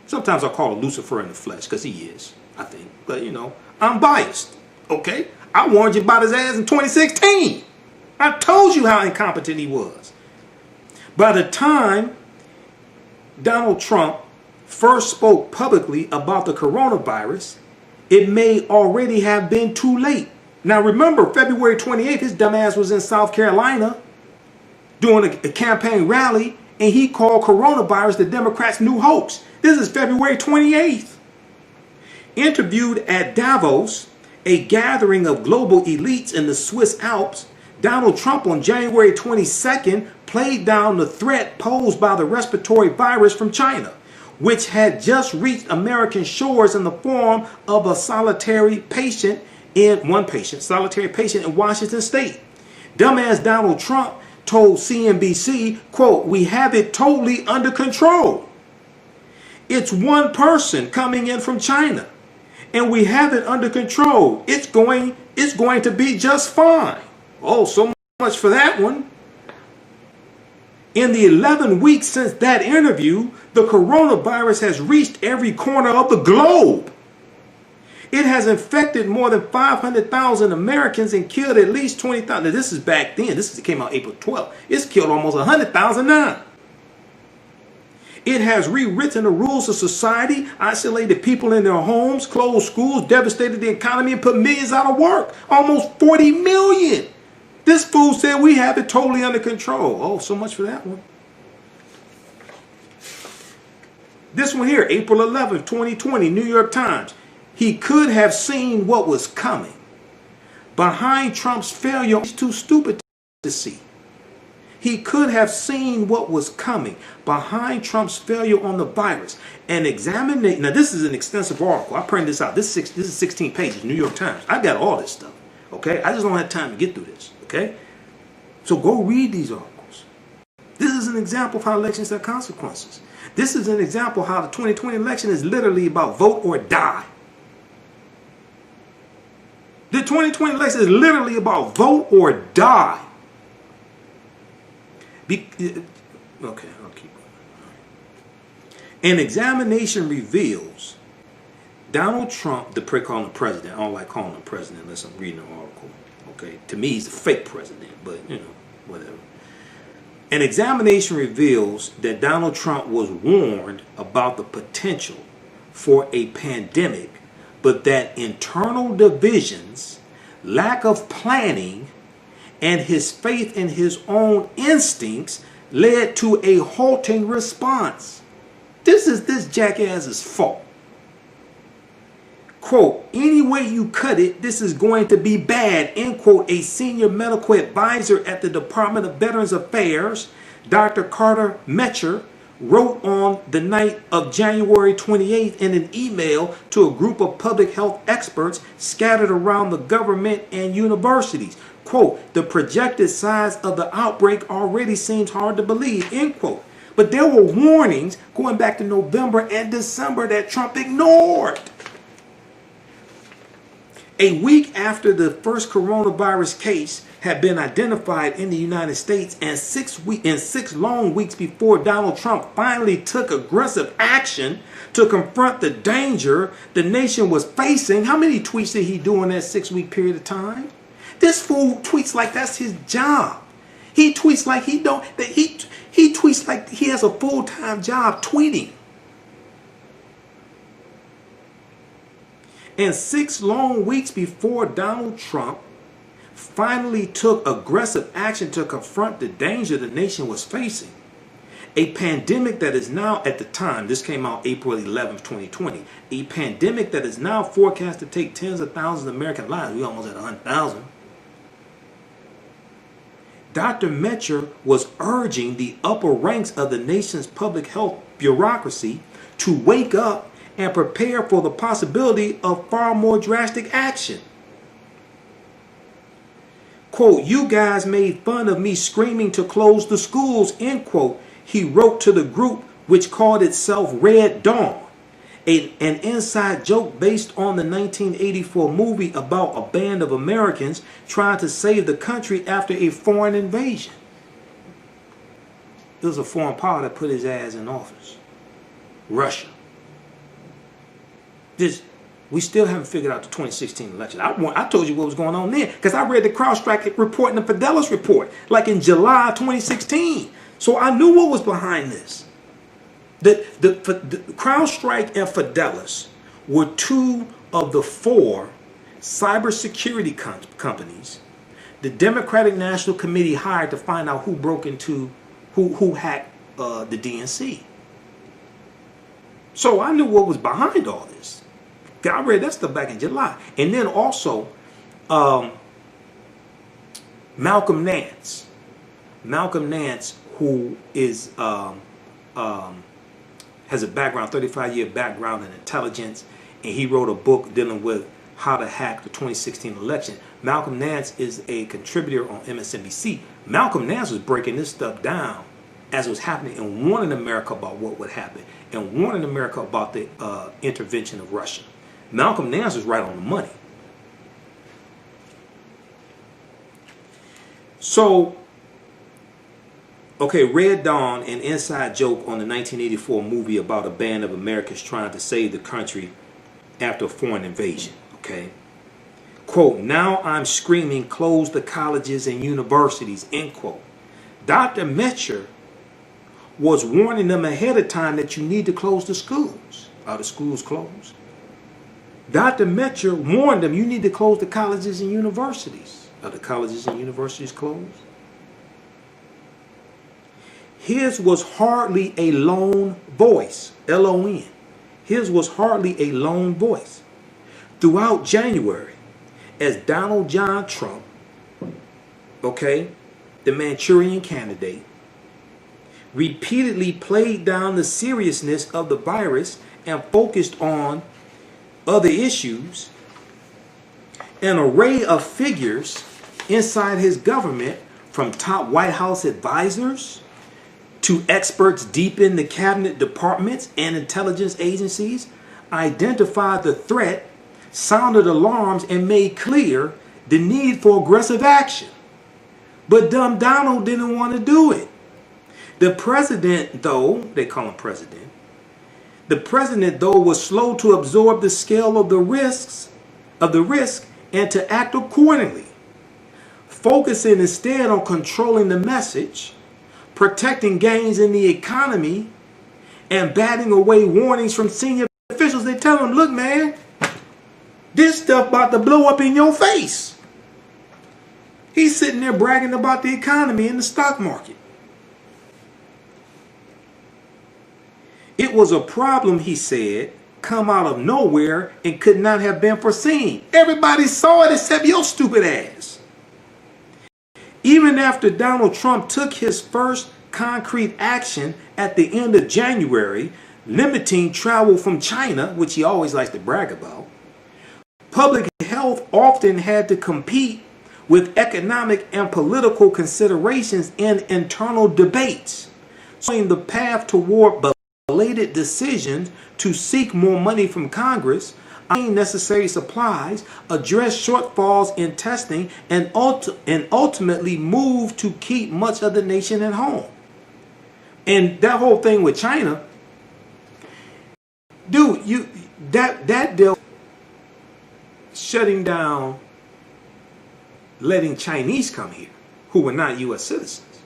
sometimes I call him Lucifer in the flesh because he is, I think. But, you know, I'm biased, okay? I warned you about his ass in 2016. I told you how incompetent he was. By the time Donald Trump first spoke publicly about the coronavirus, it may already have been too late. Now remember, February 28th, his dumbass was in South Carolina doing a campaign rally, and he called coronavirus the Democrats' new hoax. This is February 28th. Interviewed at Davos, a gathering of global elites in the Swiss Alps, Donald Trump on January 22nd played down the threat posed by the respiratory virus from China, which had just reached American shores in the form of a solitary patient in Washington State. Dumbass Donald Trump told CNBC, quote, "We have it totally under control. It's one person coming in from China, and we have it under control. It's going to be just fine." Oh, so much for that one. In the 11 weeks since that interview, the coronavirus has reached every corner of the globe. It has infected more than 500,000 Americans and killed at least 20,000. Now, this is back then. This came out April 12th. It's killed almost 100,000 now. It has rewritten the rules of society, isolated people in their homes, closed schools, devastated the economy, and put millions out of work. Almost 40 million. This fool said we have it totally under control. Oh, so much for that one. This one here, April 11th, 2020, New York Times. He could have seen what was coming. Behind Trump's failure, he's too stupid to see. He could have seen what was coming behind Trump's failure on the virus. And examine. Now, this is an extensive article. I printed this out. This is 16 pages, New York Times. I got all this stuff. Okay? I just don't have time to get through this. Okay? So go read these articles. This is an example of how elections have consequences. This is an example of how the 2020 election is literally about vote or die. The 2020 election is literally about vote or die. Okay, I'll keep going. An examination reveals Donald Trump, the prick calling him president. I don't like calling him president unless I'm reading an article. Okay, to me he's a fake president, but you know, whatever. An examination reveals that Donald Trump was warned about the potential for a pandemic, but that internal divisions, lack of planning, and his faith in his own instincts led to a halting response. This is this jackass's fault. Quote, "Any way you cut it, this is going to be bad," end quote. A senior medical advisor at the Department of Veterans Affairs, Dr. Carter Metcher, wrote on the night of January 28th in an email to a group of public health experts scattered around the government and universities. Quote, "The projected size of the outbreak already seems hard to believe," end quote. But there were warnings going back to November and December that Trump ignored. A week after the first coronavirus case had been identified in the United States, and 6 long weeks before Donald Trump finally took aggressive action to confront the danger the nation was facing. How many tweets did he do in that 6-week period of time? This fool tweets like that's his job. He tweets like he tweets like he has a full-time job tweeting. And 6 long weeks before Donald Trump finally took aggressive action to confront the danger the nation was facing, a pandemic that is now, at the time, this came out April 11th, 2020, a pandemic that is now forecast to take tens of thousands of American lives. We almost at 100,000. Dr. Metcher was urging the upper ranks of the nation's public health bureaucracy to wake up and prepare for the possibility of far more drastic action. Quote, you guys made fun of me screaming to close the schools, end quote, he wrote to the group which called itself Red Dawn, an inside joke based on the 1984 movie about a band of Americans trying to save the country after a foreign invasion. It was a foreign power that put his ass in office. Russia. We still haven't figured out the 2016 election. I told you what was going on there because I read the CrowdStrike report and the Fidelis report like in July 2016. So I knew what was behind this. The CrowdStrike and Fidelis were two of the four cybersecurity companies the Democratic National Committee hired to find out who broke into, who hacked the DNC. So I knew what was behind all this. I read that stuff back in July. And then also, Malcolm Nance. Malcolm Nance, who is has a background, 35-year background in intelligence, and he wrote a book dealing with how to hack the 2016 election. Malcolm Nance is a contributor on MSNBC. Malcolm Nance was breaking this stuff down as it was happening and warning America about what would happen and warning America about the intervention of Russia. Malcolm Nance was right on the money. So, okay, Red Dawn, an inside joke on the 1984 movie about a band of Americans trying to save the country after a foreign invasion, okay? Quote, now I'm screaming, close the colleges and universities, end quote. Dr. Metcher was warning them ahead of time that you need to close the schools. Are the schools closed? Dr. Metcher warned them you need to close the colleges and universities. Are the colleges and universities closed? His was hardly a lone voice, L-O-N. His was hardly a lone voice. Throughout January, as Donald John Trump, okay, the Manchurian candidate, repeatedly played down the seriousness of the virus and focused on other issues, an array of figures inside his government, from top White House advisors to experts deep in the cabinet departments and intelligence agencies, identified the threat, sounded alarms, and made clear the need for aggressive action. But dumb Donald didn't want to do it. The president, though, they call him president, the president, though, was slow to absorb the scale of the risk and to act accordingly, focusing instead on controlling the message, protecting gains in the economy, and batting away warnings from senior officials. They tell him, look, man, this stuff about to blow up in your face. He's sitting there bragging about the economy and the stock market. It was a problem, he said, come out of nowhere and could not have been foreseen. Everybody saw it except your stupid ass. Even after Donald Trump took his first concrete action at the end of January, limiting travel from China, which he always likes to brag about, public health often had to compete with economic and political considerations in internal debates, showing the path toward belated decisions to seek more money from Congress, obtain necessary supplies, address shortfalls in testing, and ultimately move to keep much of the nation at home. And that whole thing with China, dude, that dealt shutting down, letting Chinese come here who were not U.S. citizens,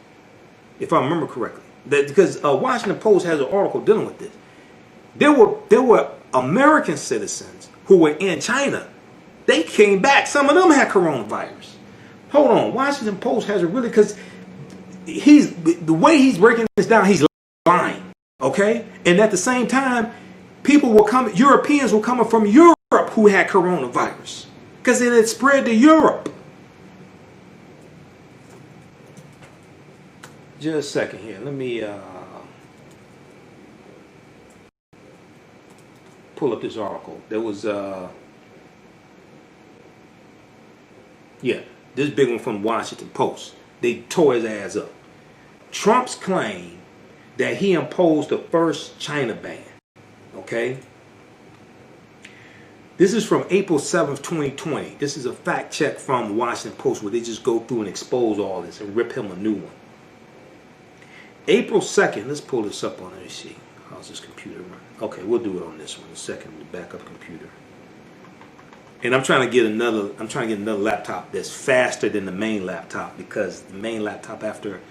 if I remember correctly. Because Washington Post has an article dealing with this. There were American citizens who were in China. They came back. Some of them had coronavirus. Hold on. Washington Post has a really, because the way he's breaking this down, he's lying. Okay? And at the same time, people were coming, Europeans were coming from Europe who had coronavirus, because it had spread to Europe. Just a second here. Let me pull up this article. There was this big one from Washington Post. They tore his ass up. Trump's claim that he imposed the first China ban. Okay? This is from April 7th, 2020. This is a fact check from Washington Post where they just go through and expose all this and rip him a new one. April 2nd, let's pull this up on, let me see. How's this computer run? Okay, we'll do it on this one, the second, the backup computer. And I'm trying to get another laptop that's faster than the main laptop, because the main laptop, after an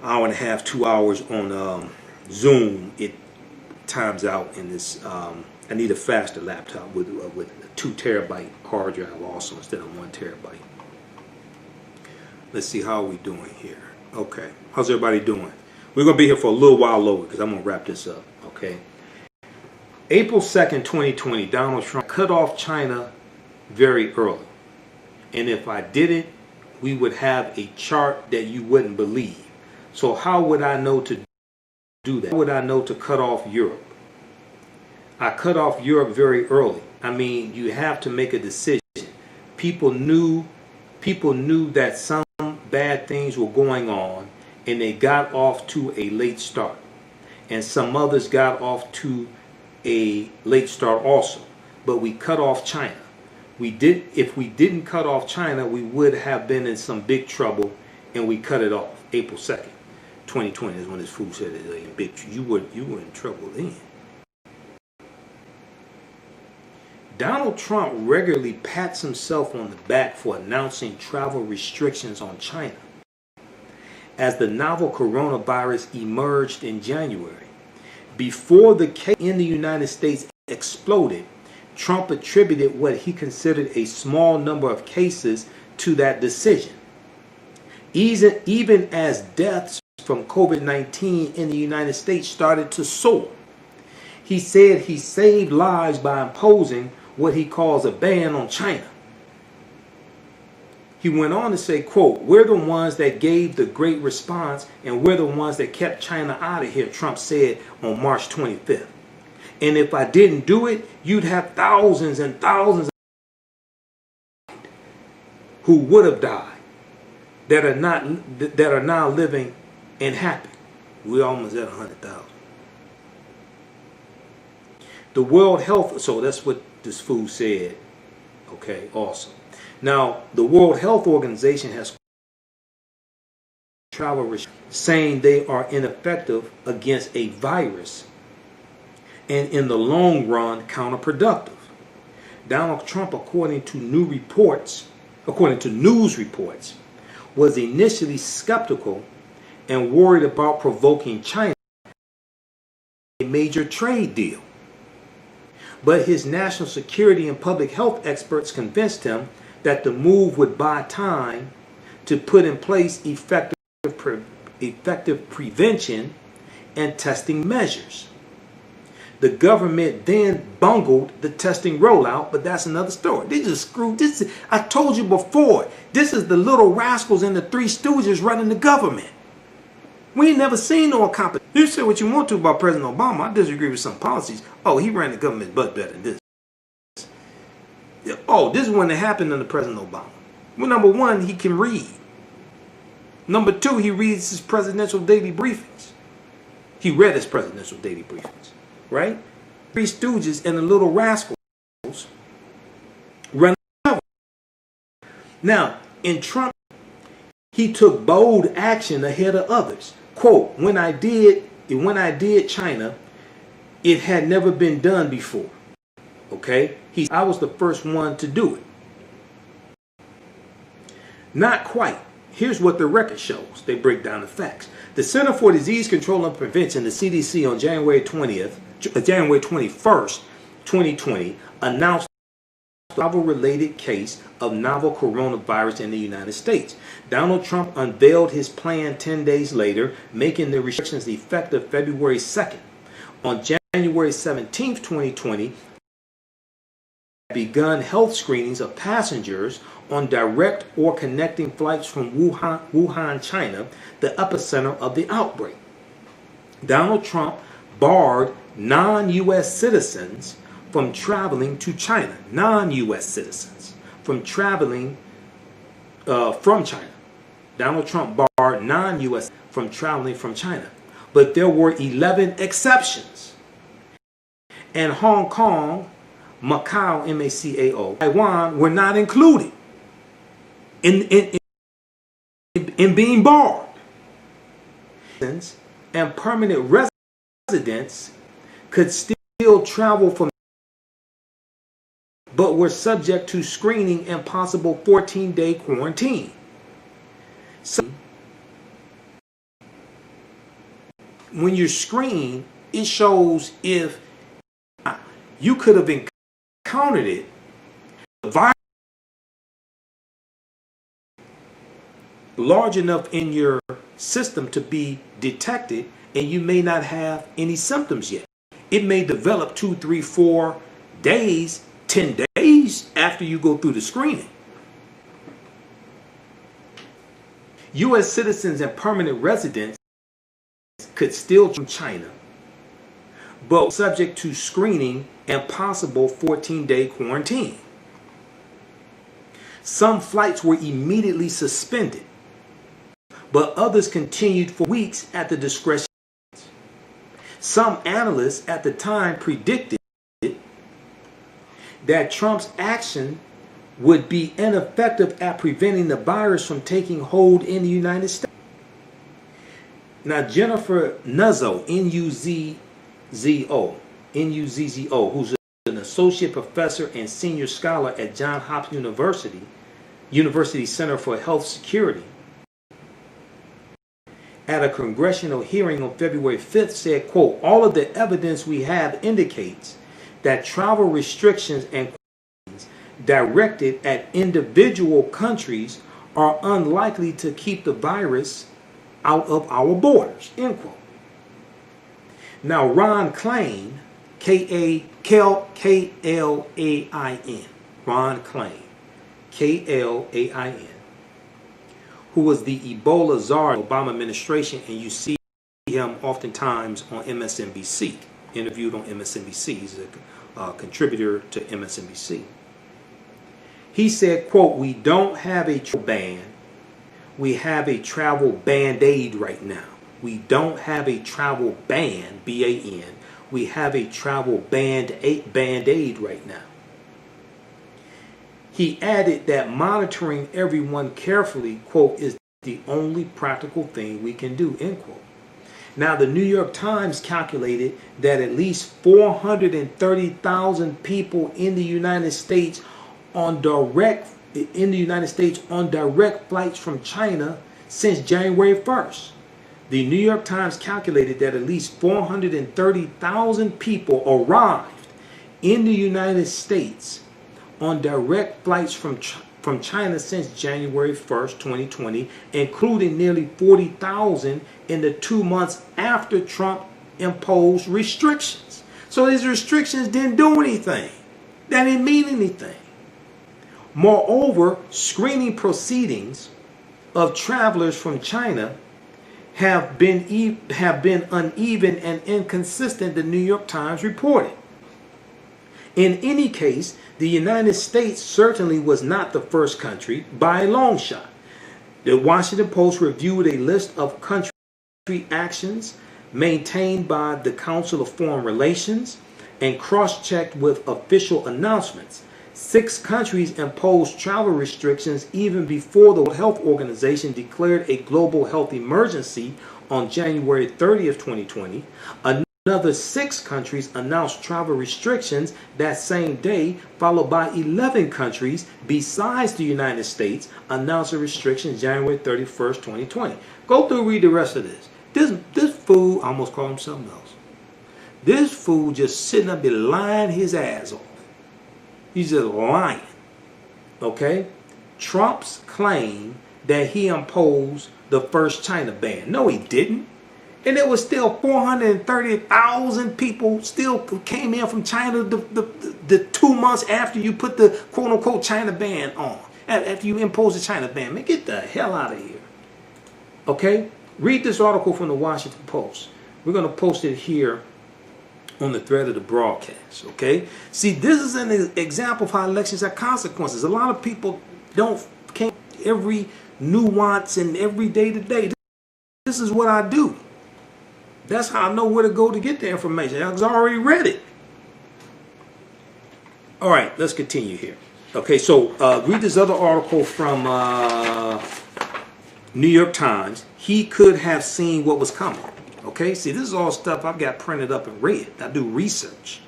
hour and a half, 2 hours on Zoom, it times out, and this I need a faster laptop with a 2 terabyte hard drive also instead of 1 terabyte. Let's see, how are we doing here? Okay, how's everybody doing? We're gonna be here for a little while longer because I'm gonna wrap this up. Okay. April 2nd, 2020, Donald Trump cut off China very early. And if I did it, we would have a chart that you wouldn't believe. So how would I know to do that? How would I know to cut off Europe? I cut off Europe very early. I mean, you have to make a decision. People knew that some bad things were going on, and they got off to a late start. And some others got off to a late start also. But we cut off China. If we didn't cut off China, we would have been in some big trouble, and we cut it off. April 2nd, 2020 is when this fool said it. You were in trouble then. Donald Trump regularly pats himself on the back for announcing travel restrictions on China as the novel coronavirus emerged in January. Before the case in the United States exploded, Trump attributed what he considered a small number of cases to that decision. Even as deaths from COVID-19 in the United States started to soar, he said he saved lives by imposing what he calls a ban on China. He went on to say, quote, "We're the ones that gave the great response, and we're the ones that kept China out of here," Trump said on March 25th. "And if I didn't do it, you'd have thousands and thousands who would have died that are now living and happy." We're almost at 100,000. The World Health, so that's what this fool said. Okay, awesome. Now, the World Health Organization has travel restrictions, saying they are ineffective against a virus and in the long run counterproductive. Donald Trump, according to news reports, was initially skeptical and worried about provoking China a major trade deal. But his national security and public health experts convinced him that the move would buy time to put in place effective prevention and testing measures. The government then bungled the testing rollout, but that's another story. They just screwed this. I told you before, this is the little rascals and the Three Stooges running the government. We ain't never seen no competition. You say what you want to about President Obama. I disagree with some policies. Oh, he ran the government butt better than this. Oh, this is when it happened under President Obama. Well, number one, he can read. Number two, he reads his presidential daily briefings. He read his presidential daily briefings, right? Three Stooges and the little rascals run the government. Now, in Trump, he took bold action ahead of others. Quote, when I did China, it had never been done before. Okay? I was the first one to do it. Not quite. Here's what the record shows. They break down the facts. The Center for Disease Control and Prevention, the CDC, on January 21st, 2020, announced a travel-related case of novel coronavirus in the United States. Donald Trump unveiled his plan 10 days later, making the restrictions effective February 2nd. On January 17th, 2020, begun health screenings of passengers on direct or connecting flights from Wuhan, China, the epicenter of the outbreak. Donald Trump barred non-U.S. citizens from traveling to China. Non-U.S. citizens from traveling from China. Donald Trump barred non-U.S. from traveling from China. But there were 11 exceptions. And Hong Kong, Macau, M-A-C-A-O, Taiwan were not included in being barred. And permanent residents could still travel from, but were subject to screening and possible 14-day quarantine. So when you're screened, it shows if you could have encountered it, the virus large enough in your system to be detected, and you may not have any symptoms yet. It may develop 2, 3, 4 days, 10 days after you go through the screening. U.S. citizens and permanent residents could still from China, but subject to screening and possible 14-day quarantine. Some flights were immediately suspended, but others continued for weeks at the discretion. Some analysts at the time predicted that Trump's action would be ineffective at preventing the virus from taking hold in the United States. Now, Jennifer Nuzzo, N-U-Z-Z-O, who's an associate professor and senior scholar at Johns Hopkins University Center for Health Security, at a congressional hearing on February 5th said, quote, "All of the evidence we have indicates that travel restrictions and directed at individual countries are unlikely to keep the virus out of our borders," end quote. Now, Ron Klain, K-L-A-I-N, Ron Klain, K-L-A-I-N, who was the Ebola czar in the Obama administration, and you see him oftentimes on MSNBC, interviewed on MSNBC. He's a contributor to MSNBC. He said, quote, "We don't have a travel ban. We have a travel band-aid right now. We don't have a travel ban, B-A-N. We have a travel band-aid right now." He added that monitoring everyone carefully, quote, "is the only practical thing we can do," end quote. Now, the New York Times calculated that at least 430,000 people in the United States on direct flights from China since January 1st. The New York Times calculated that at least 430,000 people arrived in the United States on direct flights from China since January 1st, 2020, including nearly 40,000 in the 2 months after Trump imposed restrictions. So these restrictions didn't do anything. That didn't mean anything. Moreover, screening proceedings of travelers from China have been uneven and inconsistent, the New York Times reported. In any case, the United States certainly was not the first country by a long shot. The Washington Post reviewed a list of country actions maintained by the Council of Foreign Relations and cross-checked with official announcements. 6 countries imposed travel restrictions even before the World Health Organization declared a global health emergency on January 30th, 2020. Another 6 countries announced travel restrictions that same day, followed by 11 countries besides the United States announced a restriction January 31st, 2020. Go through, read the rest of this. This fool, I almost called him something else. This fool just sitting up there lying his ass off. He's just lying. Okay? Trump's claim that he imposed the first China ban. No, he didn't. And there was still 430,000 people still came in from China the 2 months after you put the quote-unquote China ban on. After you imposed the China ban. Man, get the hell out of here. Okay? Read this article from the Washington Post. We're going to post it here on the thread of the broadcast. Okay, see, this is an example of how elections have consequences. A lot of people can't every nuance and every day to day. This is what I do. That's how I know where to go to get the information. I already read it. All right, let's continue here. Okay, so read this other article from New York Times. He could have seen what was coming. Okay, see, this is all stuff I've got printed up and read. I do research.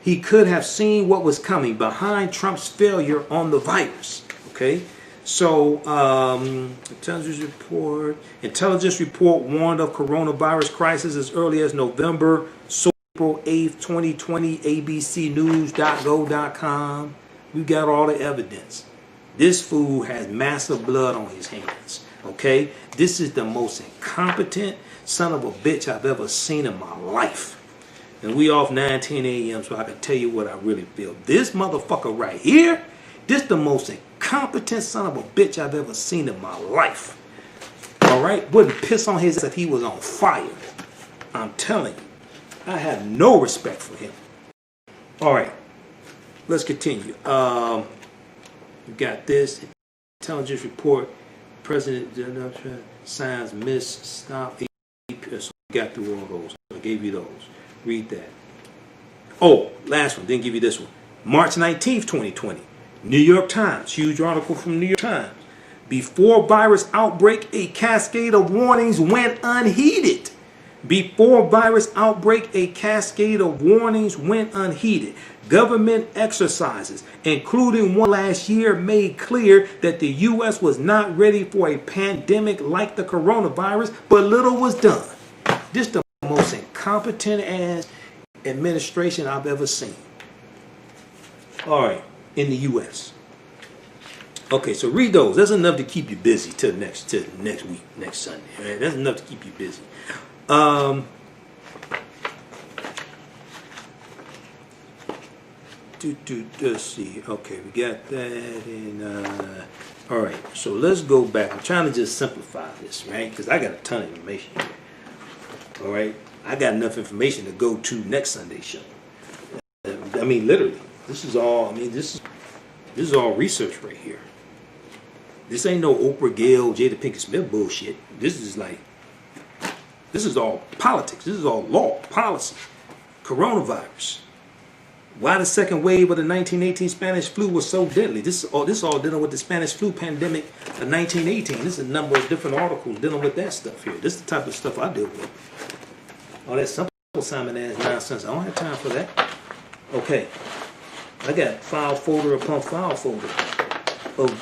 He could have seen what was coming behind Trump's failure on the virus. Okay, so intelligence report warned of coronavirus crisis as early as November. So April 8th, 2020, abcnews.go.com. We got all the evidence. This fool has massive blood on his hands. Okay, this is the most incompetent son of a bitch I've ever seen in my life. And we off 9:10 a.m. so I can tell you what I really feel. This motherfucker right here, this the most incompetent son of a bitch I've ever seen in my life. All right, wouldn't piss on his ass if he was on fire. I'm telling you, I have no respect for him. All right, let's continue. We got this intelligence report. President signs stop. So we got through all those. I gave you those. Read that. Oh, last one. Didn't give you this one. March 19th, 2020. New York Times. Huge article from New York Times. Before virus outbreak, a cascade of warnings went unheeded. Before virus outbreak, a cascade of warnings went unheeded. Government exercises, including one last year, made clear that the U.S. was not ready for a pandemic like the coronavirus, but little was done. This is the most incompetent ass administration I've ever seen. All right, in the U.S. Okay, so read those. That's enough to keep you busy till next week, next Sunday. All right? That's enough to keep you busy. Let's see. Okay, we got that. And all right, so let's go back. I'm trying to just simplify this, right? Because I got a ton of information here. All right, I got enough information to go to next Sunday's show. I mean, literally, this is all. I mean, this is all research right here. This ain't no Oprah, Gayle, Jada Pinkett Smith bullshit. This is all politics. This is all law, policy. Coronavirus. Why the second wave of the 1918 Spanish flu was so deadly. This is all dealing with the Spanish flu pandemic of 1918. This is a number of different articles dealing with that stuff here. This is the type of stuff I deal with. All that simple Simon ass nonsense. I don't have time for that. Okay. I got file folder upon file folder of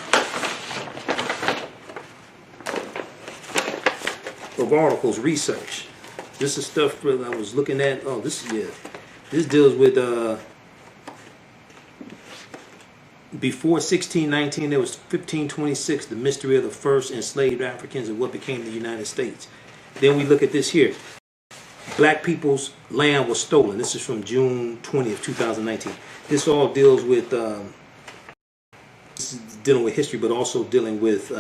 articles, research. This is stuff that I was looking at. Oh, this deals with before 1619 there was 1526, the mystery of the first enslaved Africans and what became the United States. Then we look at this here. Black people's land was stolen. This is from June 20th, 2019. This all deals with history, but also dealing with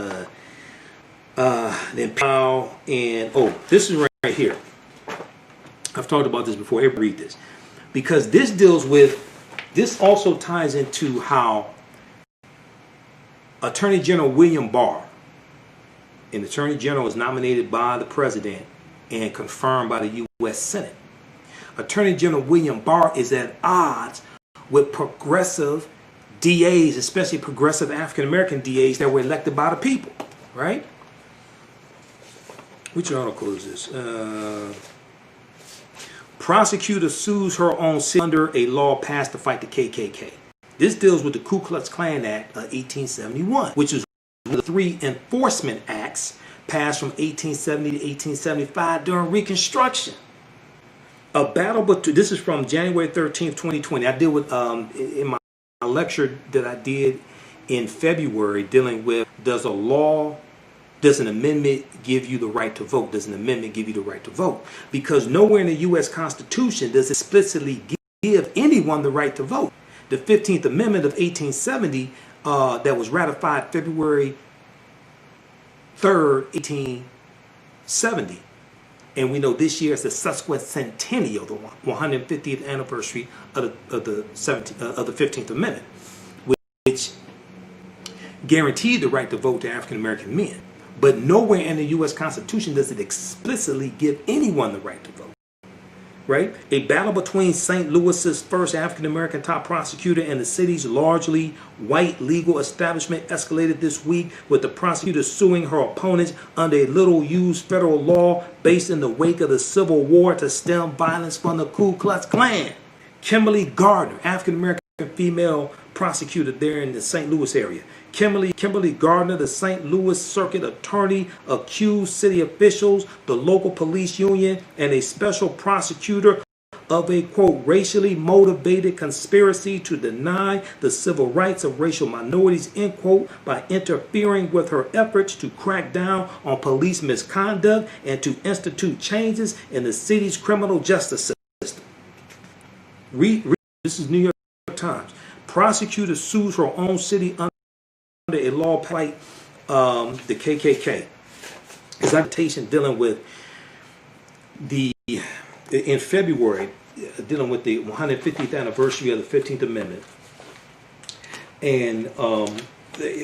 the Imperial and this is right here. I've talked about this before. Everybody read this because this also ties into how Attorney General William Barr, an Attorney General, is nominated by the President and confirmed by the U.S. Senate. Attorney General William Barr is at odds with progressive DAs, especially progressive African American DAs that were elected by the people, right? Which article is this? Prosecutor sues her own city under a law passed to fight the KKK. This deals with the Ku Klux Klan Act of 1871, which is one of the 3 enforcement acts passed from 1870 to 1875 during Reconstruction. A battle, but this is from January 13th, 2020. I deal with in my lecture that I did in February dealing with does an amendment give you the right to vote? Does an amendment give you the right to vote? Because nowhere in the U.S. Constitution does it explicitly give anyone the right to vote. The 15th Amendment of 1870 that was ratified February 3rd, 1870, And we know this year is the subsequent centennial, the 150th anniversary of the 15th Amendment, which guaranteed the right to vote to African American men. But nowhere in the U.S. Constitution does it explicitly give anyone the right to vote. Right? A battle between St. Louis's first African-American top prosecutor and the city's largely white legal establishment escalated this week, with the prosecutor suing her opponents under a little-used federal law based in the wake of the Civil War to stem violence from the Ku Klux Klan. Kimberly Gardner, African-American female prosecutor there in the St. Louis area. Kimberly Gardner, the St. Louis Circuit Attorney, accused city officials, the local police union, and a special prosecutor of a, quote, racially motivated conspiracy to deny the civil rights of racial minorities, end quote, by interfering with her efforts to crack down on police misconduct and to institute changes in the city's criminal justice system. This is New York Times. Prosecutor sues her own city under a law like the KKK. His citation dealing with in February, dealing with the 150th anniversary of the 15th Amendment, and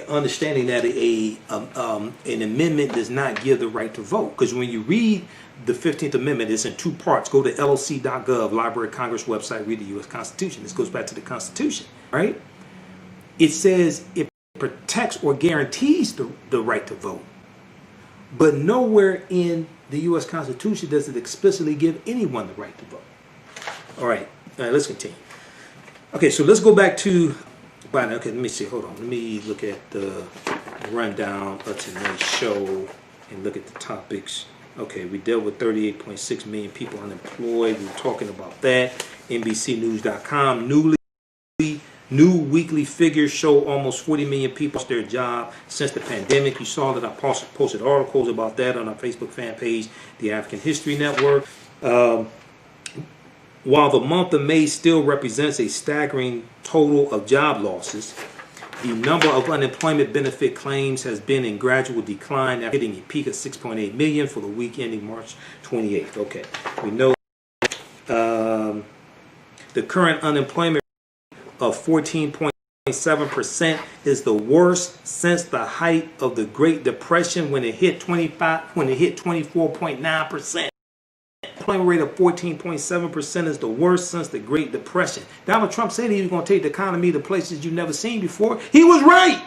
understanding that an amendment does not give the right to vote. Because when you read the 15th Amendment, it's in two parts. Go to loc.gov, Library of Congress website, read the U.S. Constitution. This goes back to the Constitution, right? It says it protects or guarantees the right to vote. But nowhere in the U.S. Constitution does it explicitly give anyone the right to vote. All right, let's continue. Okay, so let's go back to Biden. Okay, let me see. Hold on. Let me look at the rundown of tonight's show and look at the topics. Okay, we dealt with 38.6 million people unemployed. We were talking about that. NBCnews.com. New weekly figures show almost 40 million people lost their job since the pandemic. You saw that I posted articles about that on our Facebook fan page, the African History Network. While the month of May still represents a staggering total of job losses, the number of unemployment benefit claims has been in gradual decline, after hitting a peak of 6.8 million for the week ending March 28th. Okay, we know the current unemployment of 14.7% is the worst since the height of the Great Depression, when it hit 24.9%. Unemployment rate of 14.7% is the worst since the Great Depression. Donald Trump said he was going to take the economy to places you've never seen before. He was right.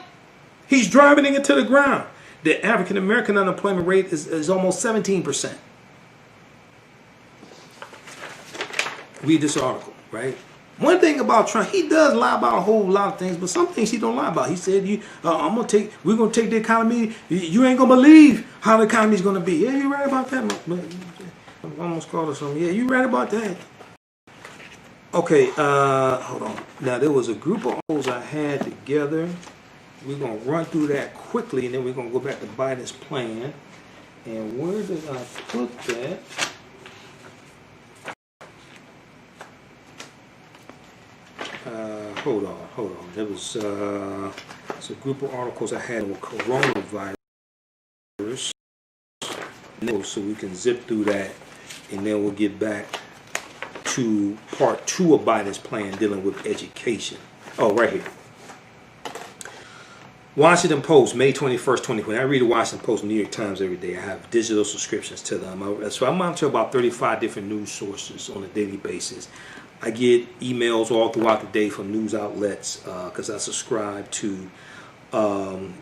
He's driving it into the ground. The African American unemployment rate is almost 17%. Read this article, right? One thing about Trump, he does lie about a whole lot of things, but some things he don't lie about. He said, we're gonna take the economy. You ain't gonna believe how the economy's gonna be. Yeah, you're right about that. I almost called her something. Yeah, you're right about that. Okay, hold on. Now, there was a group of articles I had together. We're gonna run through that quickly, and then we're gonna go back to Biden's plan. And where did I put that? Hold on. There was it's a group of articles I had on coronavirus, so we can zip through that, and then we'll get back to part 2 of Biden's plan dealing with education. Oh, right here. Washington Post, May 21st, 2020. I read the Washington Post and New York Times every day. I have digital subscriptions to them. So I monitor about 35 different news sources on a daily basis. I get emails all throughout the day from news outlets because I subscribe to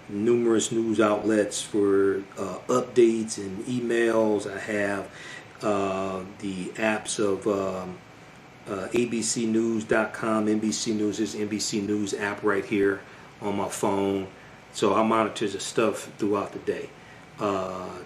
numerous news outlets for updates and emails. I have the apps of abcnews.com, NBC News. There's NBC News app right here on my phone. So I monitor the stuff throughout the day.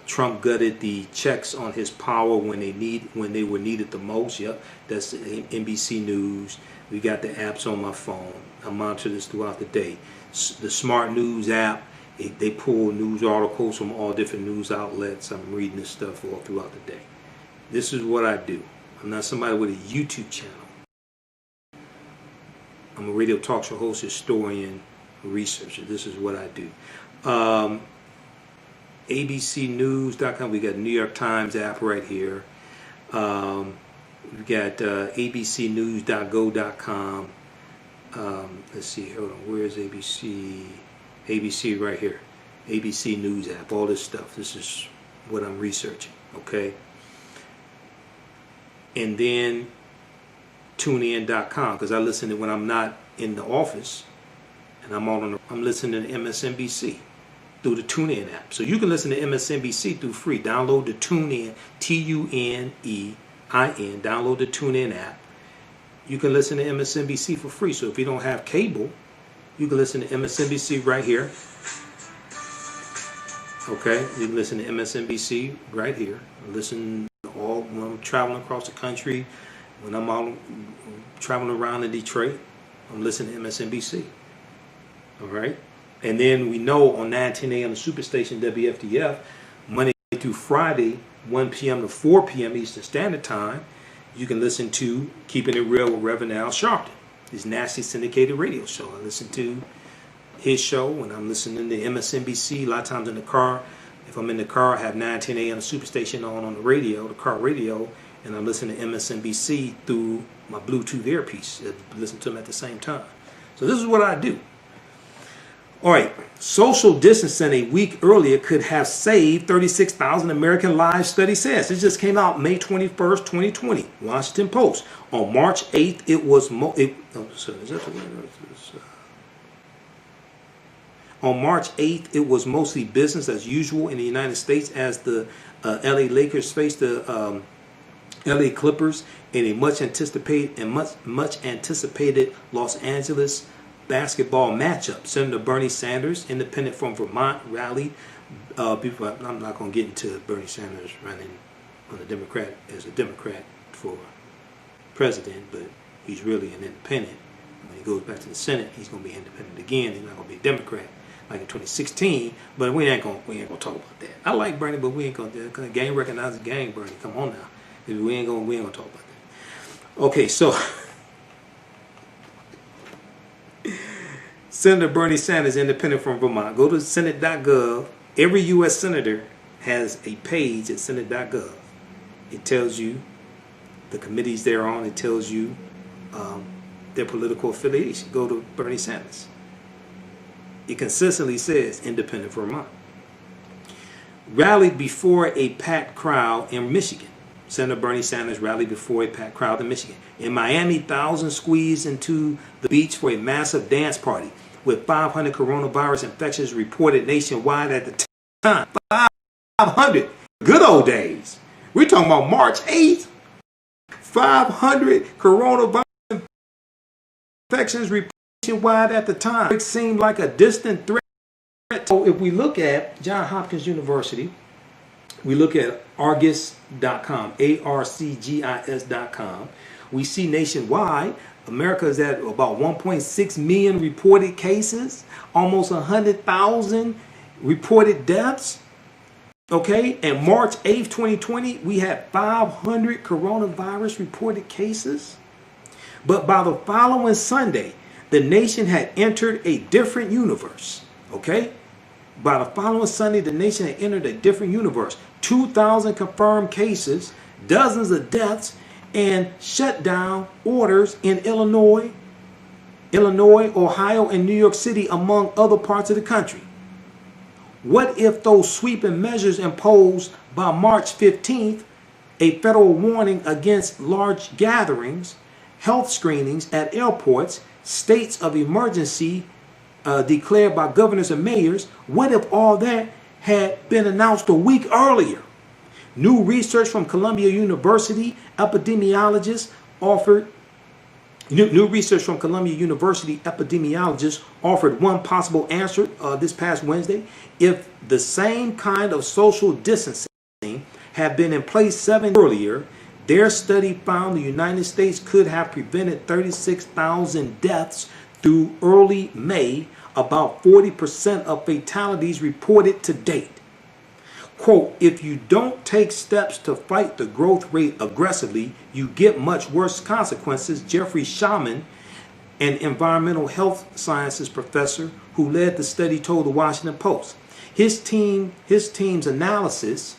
Trump gutted the checks on his power when they were needed the most. Yep, that's NBC News. We got the apps on my phone. I monitor this throughout the day. The Smart News app, they pull news articles from all different news outlets. I'm reading this stuff all throughout the day. This is what I do. I'm not somebody with a YouTube channel. I'm a radio talk show host, historian, researcher. This is what I do. abcnews.com. We got New York Times app right here. We got abcnews.go.com. Let's see, hold on, where's ABC? ABC right here. ABC News app, all this stuff. This is what I'm researching, okay? And then tunein.com, because I listen to when I'm not in the office and I'm listening to MSNBC through the TuneIn app. So you can listen to MSNBC through free. Download the TuneIn, TuneIn, download the TuneIn app. You can listen to MSNBC for free. So if you don't have cable, you can listen to MSNBC right here. Okay, you can listen to MSNBC right here. Listen all when I'm traveling across the country, when I'm out traveling around in Detroit, I'm listening to MSNBC. All right, and then we know on 9:10 a.m. the Superstation WFDF, Monday through Friday, 1 p.m. to 4 p.m. Eastern Standard Time, you can listen to Keeping It Real with Reverend Al Sharpton, his nationally syndicated radio show. I listen to his show when I'm listening to MSNBC. A lot of times in the car, if I'm in the car, I have 9:10 a.m. the Superstation on the radio, the car radio, and I listen to MSNBC through my Bluetooth earpiece. I listen to them at the same time. So this is what I do. All right, social distancing a week earlier could have saved 36,000 American lives, study says. This just came out May 21st, 2020, Washington Post. On March 8th, it was... On March 8th, it was mostly business as usual in the United States as the LA Lakers faced the LA Clippers in a much anticipated Los Angeles basketball matchup. Senator Bernie Sanders, independent from Vermont, rallied. I'm not going to get into Bernie Sanders running on the Democrat as a Democrat for president, but he's really an independent. When he goes back to the Senate, he's going to be independent again. He's not going to be a Democrat like in 2016. But we ain't gonna talk about that. I like Bernie, but we ain't gonna do it. Cause gang recognizes gang, Bernie. Come on now. We ain't gonna talk about that. Okay, so Senator Bernie Sanders, independent from Vermont. Go to Senate.gov. Every U.S. senator has a page at Senate.gov. It tells you the committees they're on. It tells you their political affiliation. Go to Bernie Sanders. It consistently says independent Vermont. Rallied before a packed crowd in Michigan. Senator Bernie Sanders rallied before a packed crowd in Michigan. In Miami, thousands squeezed into the beach for a massive dance party with 500 coronavirus infections reported nationwide at the time. 500. Good old days. We're talking about March 8th. 500 coronavirus infections reported nationwide at the time. It seemed like a distant threat. So if we look at Johns Hopkins University, we look at Argus.com, ARCGIS.com. We see nationwide, America is at about 1.6 million reported cases, almost 100,000 reported deaths. Okay, and March 8th, 2020, we had 500 coronavirus reported cases. But by the following Sunday, the nation had entered a different universe. Okay? By the following Sunday, the nation had entered a different universe. 2,000 confirmed cases, dozens of deaths, and shutdown orders in Illinois, Ohio, and New York City, among other parts of the country. What if those sweeping measures imposed by March 15th, a federal warning against large gatherings, health screenings at airports, states of emergency declared by governors and mayors, what if all that had been announced a week earlier? New research from Columbia University epidemiologists offered one possible answer this past Wednesday. If the same kind of social distancing had been in place 7 years earlier, their study found the United States could have prevented 36,000 deaths through early May, about 40% of fatalities reported to date. Quote, if you don't take steps to fight the growth rate aggressively, you get much worse consequences, Jeffrey Shaman, an environmental health sciences professor who led the study, told the Washington Post. His team's analysis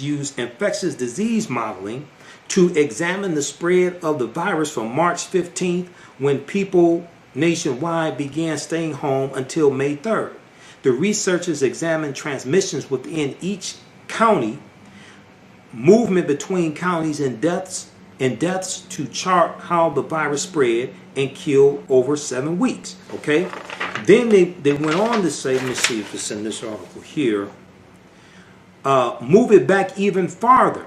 used infectious disease modeling to examine the spread of the virus from March 15th, when people nationwide began staying home, until May 3rd. The researchers examined transmissions within each county, movement between counties, and deaths to chart how the virus spread and killed over 7 weeks. Okay, then they went on to say, let me see if it's in this article here, move it back even farther,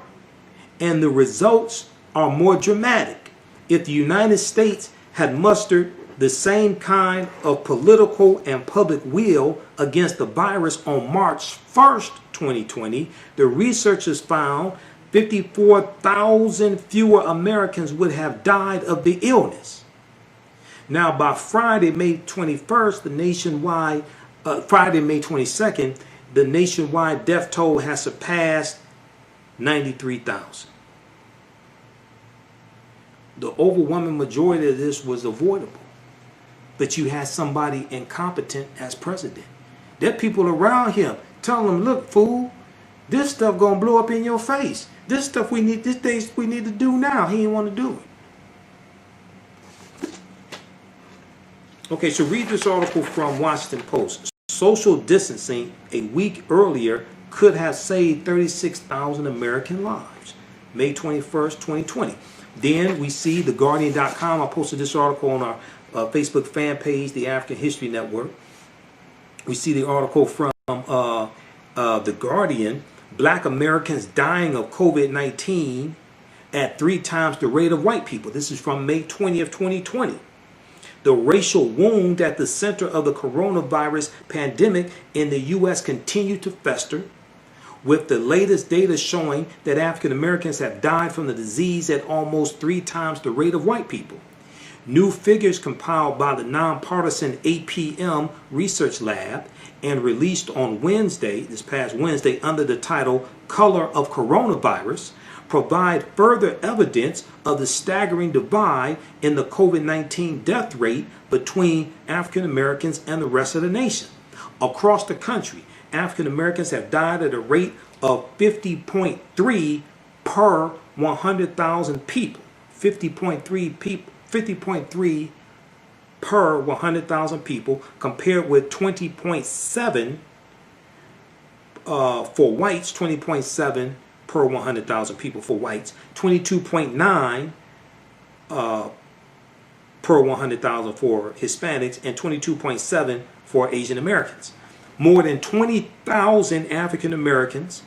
and the results are more dramatic. If the United States had mustered the same kind of political and public will against the virus on March 1st, 2020, the researchers found 54,000 fewer Americans would have died of the illness. Now, by Friday, May 21st, May 22nd, the nationwide death toll has surpassed 93,000. The overwhelming majority of this was avoidable. But you had somebody incompetent as president. There are people around him telling him, look, fool, this stuff gonna blow up in your face. This stuff we need to do now. He didn't want to do it. Okay, so read this article from Washington Post. Social distancing a week earlier could have saved 36,000 American lives. May 21st, 2020. Then we see theguardian.com. I posted this article on our Facebook fan page, the African History Network. We see the article from The Guardian. Black Americans dying of COVID-19 at 3 times the rate of white people. This is from May 20th, 2020. The racial wound at the center of the coronavirus pandemic in the U.S. continued to fester, with the latest data showing that African Americans have died from the disease at almost 3 times the rate of white people. New figures compiled by the nonpartisan APM Research Lab and released on Wednesday, this past Wednesday, under the title Color of Coronavirus, provide further evidence of the staggering divide in the COVID-19 death rate between African Americans and the rest of the nation. Across the country, African Americans have died at a rate of 50.3 per 100,000 people. 50.3 per 100,000 people, compared with 20.7 for whites, 20.7 per 100,000 people for whites, 22.9 per 100,000 for Hispanics, and 22.7 for Asian Americans. More than 20,000 African Americans,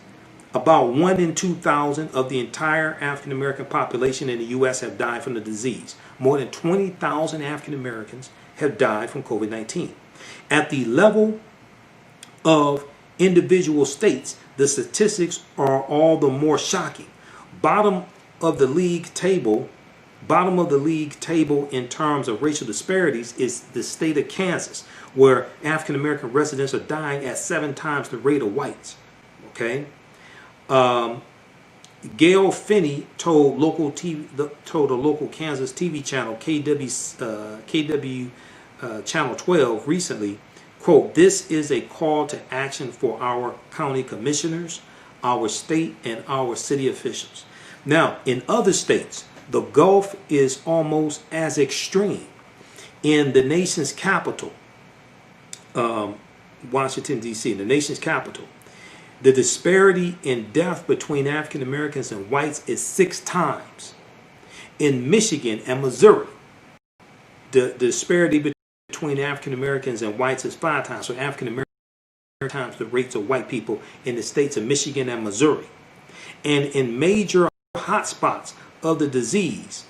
about 1 in 2,000 of the entire African American population in the U.S. have died from the disease. More than 20,000 African Americans have died from COVID-19. At the level of individual states, the statistics are all the more shocking. Bottom of the league table in terms of racial disparities is the state of Kansas, where African American residents are dying at 7 times the rate of whites. Okay. Gail Finney told a local Kansas TV channel, KW Channel 12, recently, quote, "This is a call to action for our county commissioners, our state and our city officials." Now, in other states, the gulf is almost as extreme. In the nation's capital, Washington, D.C., the nation's capital, the disparity in death between African Americans and whites is 6 times. In Michigan and Missouri, the disparity between African Americans and whites is 5 times. So African Americans times the rates of white people in the states of Michigan and Missouri. And in major hotspots of the disease,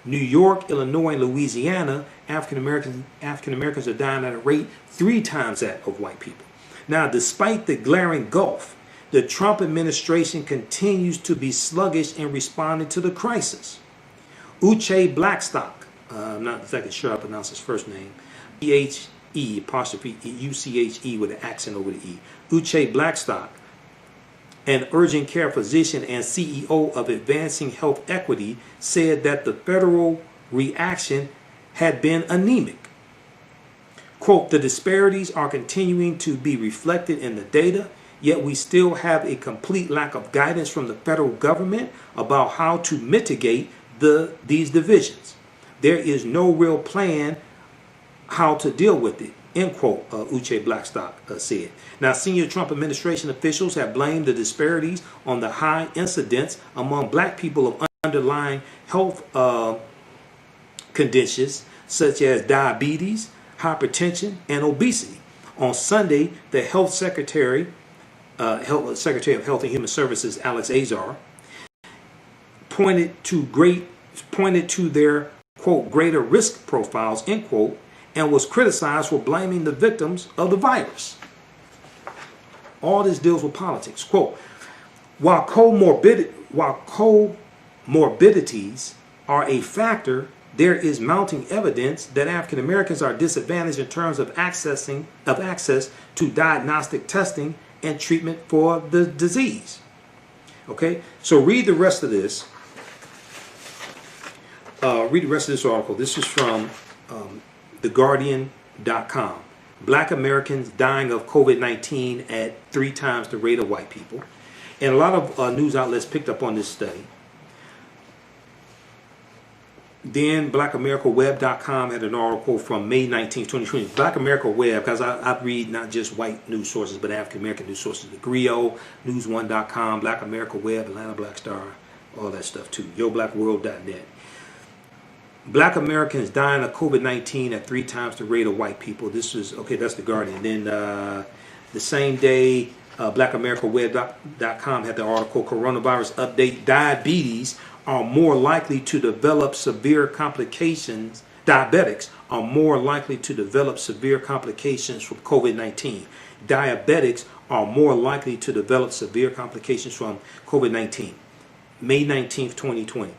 New York, Illinois, and Louisiana, African Americans are dying at a rate 3 times that of white people. Now, despite the glaring gulf, the Trump administration continues to be sluggish in responding to the crisis. Uche Blackstock, I'm not exactly sure I pronounce his first name, P-H-E, apostrophe U-C-H-E with an accent over the E. Uche Blackstock, an urgent care physician and CEO of Advancing Health Equity, said that the federal reaction had been anemic. Quote, the disparities are continuing to be reflected in the data, yet we still have a complete lack of guidance from the federal government about how to mitigate these divisions. There is no real plan how to deal with it, end quote, Uche Blackstock said. Now, senior Trump administration officials have blamed the disparities on the high incidence among black people of underlying health conditions such as diabetes, hypertension, and obesity. On Sunday, the Health Secretary of Health and Human Services, Alex Azar, pointed to their, quote, greater risk profiles, end quote, and was criticized for blaming the victims of the virus. All this deals with politics. Quote, while comorbidities are a factor, there is mounting evidence that African Americans are disadvantaged in terms of access to diagnostic testing and treatment for the disease. Okay, so read the rest of this. Read the rest of this article. This is from TheGuardian.com. Black Americans dying of COVID-19 at 3 times the rate of white people. And a lot of news outlets picked up on this study. Then BlackAmericaWeb.com had an article from May 19, 2020. Black America Web, because I read not just white news sources, but African American news sources. The Griot, News1.com, Black America Web, Atlanta Black Star, all that stuff too. YoBlackWorld.net. Black Americans dying of COVID-19 at 3 times the rate of white people. This is, okay, that's The Guardian. Then the same day, BlackAmericaWeb.com had the article, Coronavirus Update, Diabetes are more likely to develop severe complications. Diabetics are more likely to develop severe complications from COVID-19. Diabetics are more likely to develop severe complications from COVID-19. May 19th, 2020.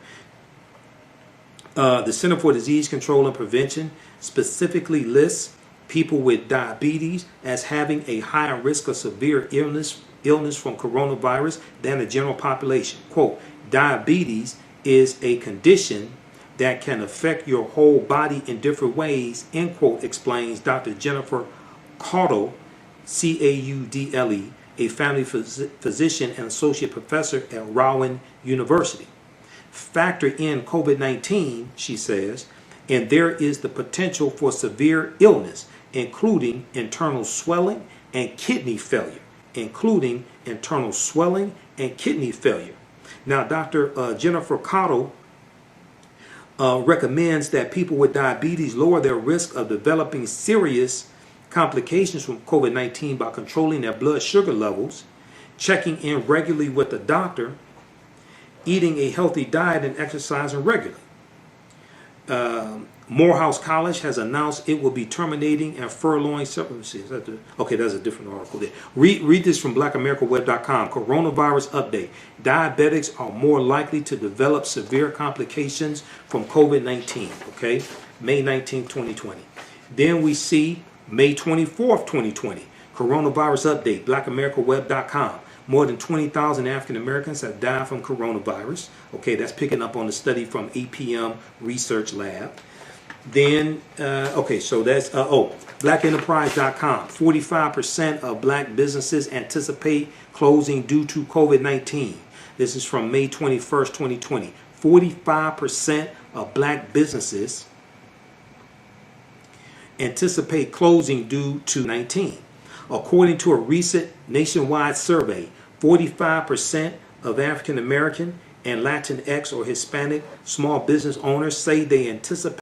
The Center for Disease Control and Prevention specifically lists people with diabetes as having a higher risk of severe illness from coronavirus than the general population. Quote, diabetes is a condition that can affect your whole body in different ways, end quote, explains Dr. Jennifer Caudle, Caudle, a family physician and associate professor at Rowan University. Factor in COVID-19, she says, and there is the potential for severe illness, including internal swelling and kidney failure. Now, Dr. Jennifer Caudle recommends that people with diabetes lower their risk of developing serious complications from COVID-19 by controlling their blood sugar levels, checking in regularly with the doctor, eating a healthy diet, and exercising regularly. Morehouse College has announced it will be terminating and furloughing services. Okay, that's a different article there. Read this from BlackAmericaWeb.com. Coronavirus update. Diabetics are more likely to develop severe complications from COVID-19. Okay, May 19, 2020. Then we see May 24th, 2020. Coronavirus update. BlackAmericaWeb.com. More than 20,000 African Americans have died from coronavirus. Okay, that's picking up on the study from APM Research Lab. Then, okay, so that's, BlackEnterprise.com. 45% of black businesses anticipate closing due to COVID-19. This is from May 21st, 2020. 45% of black businesses anticipate closing due to 19. According to a recent nationwide survey, 45% of African American and Latinx or Hispanic small business owners say they anticipate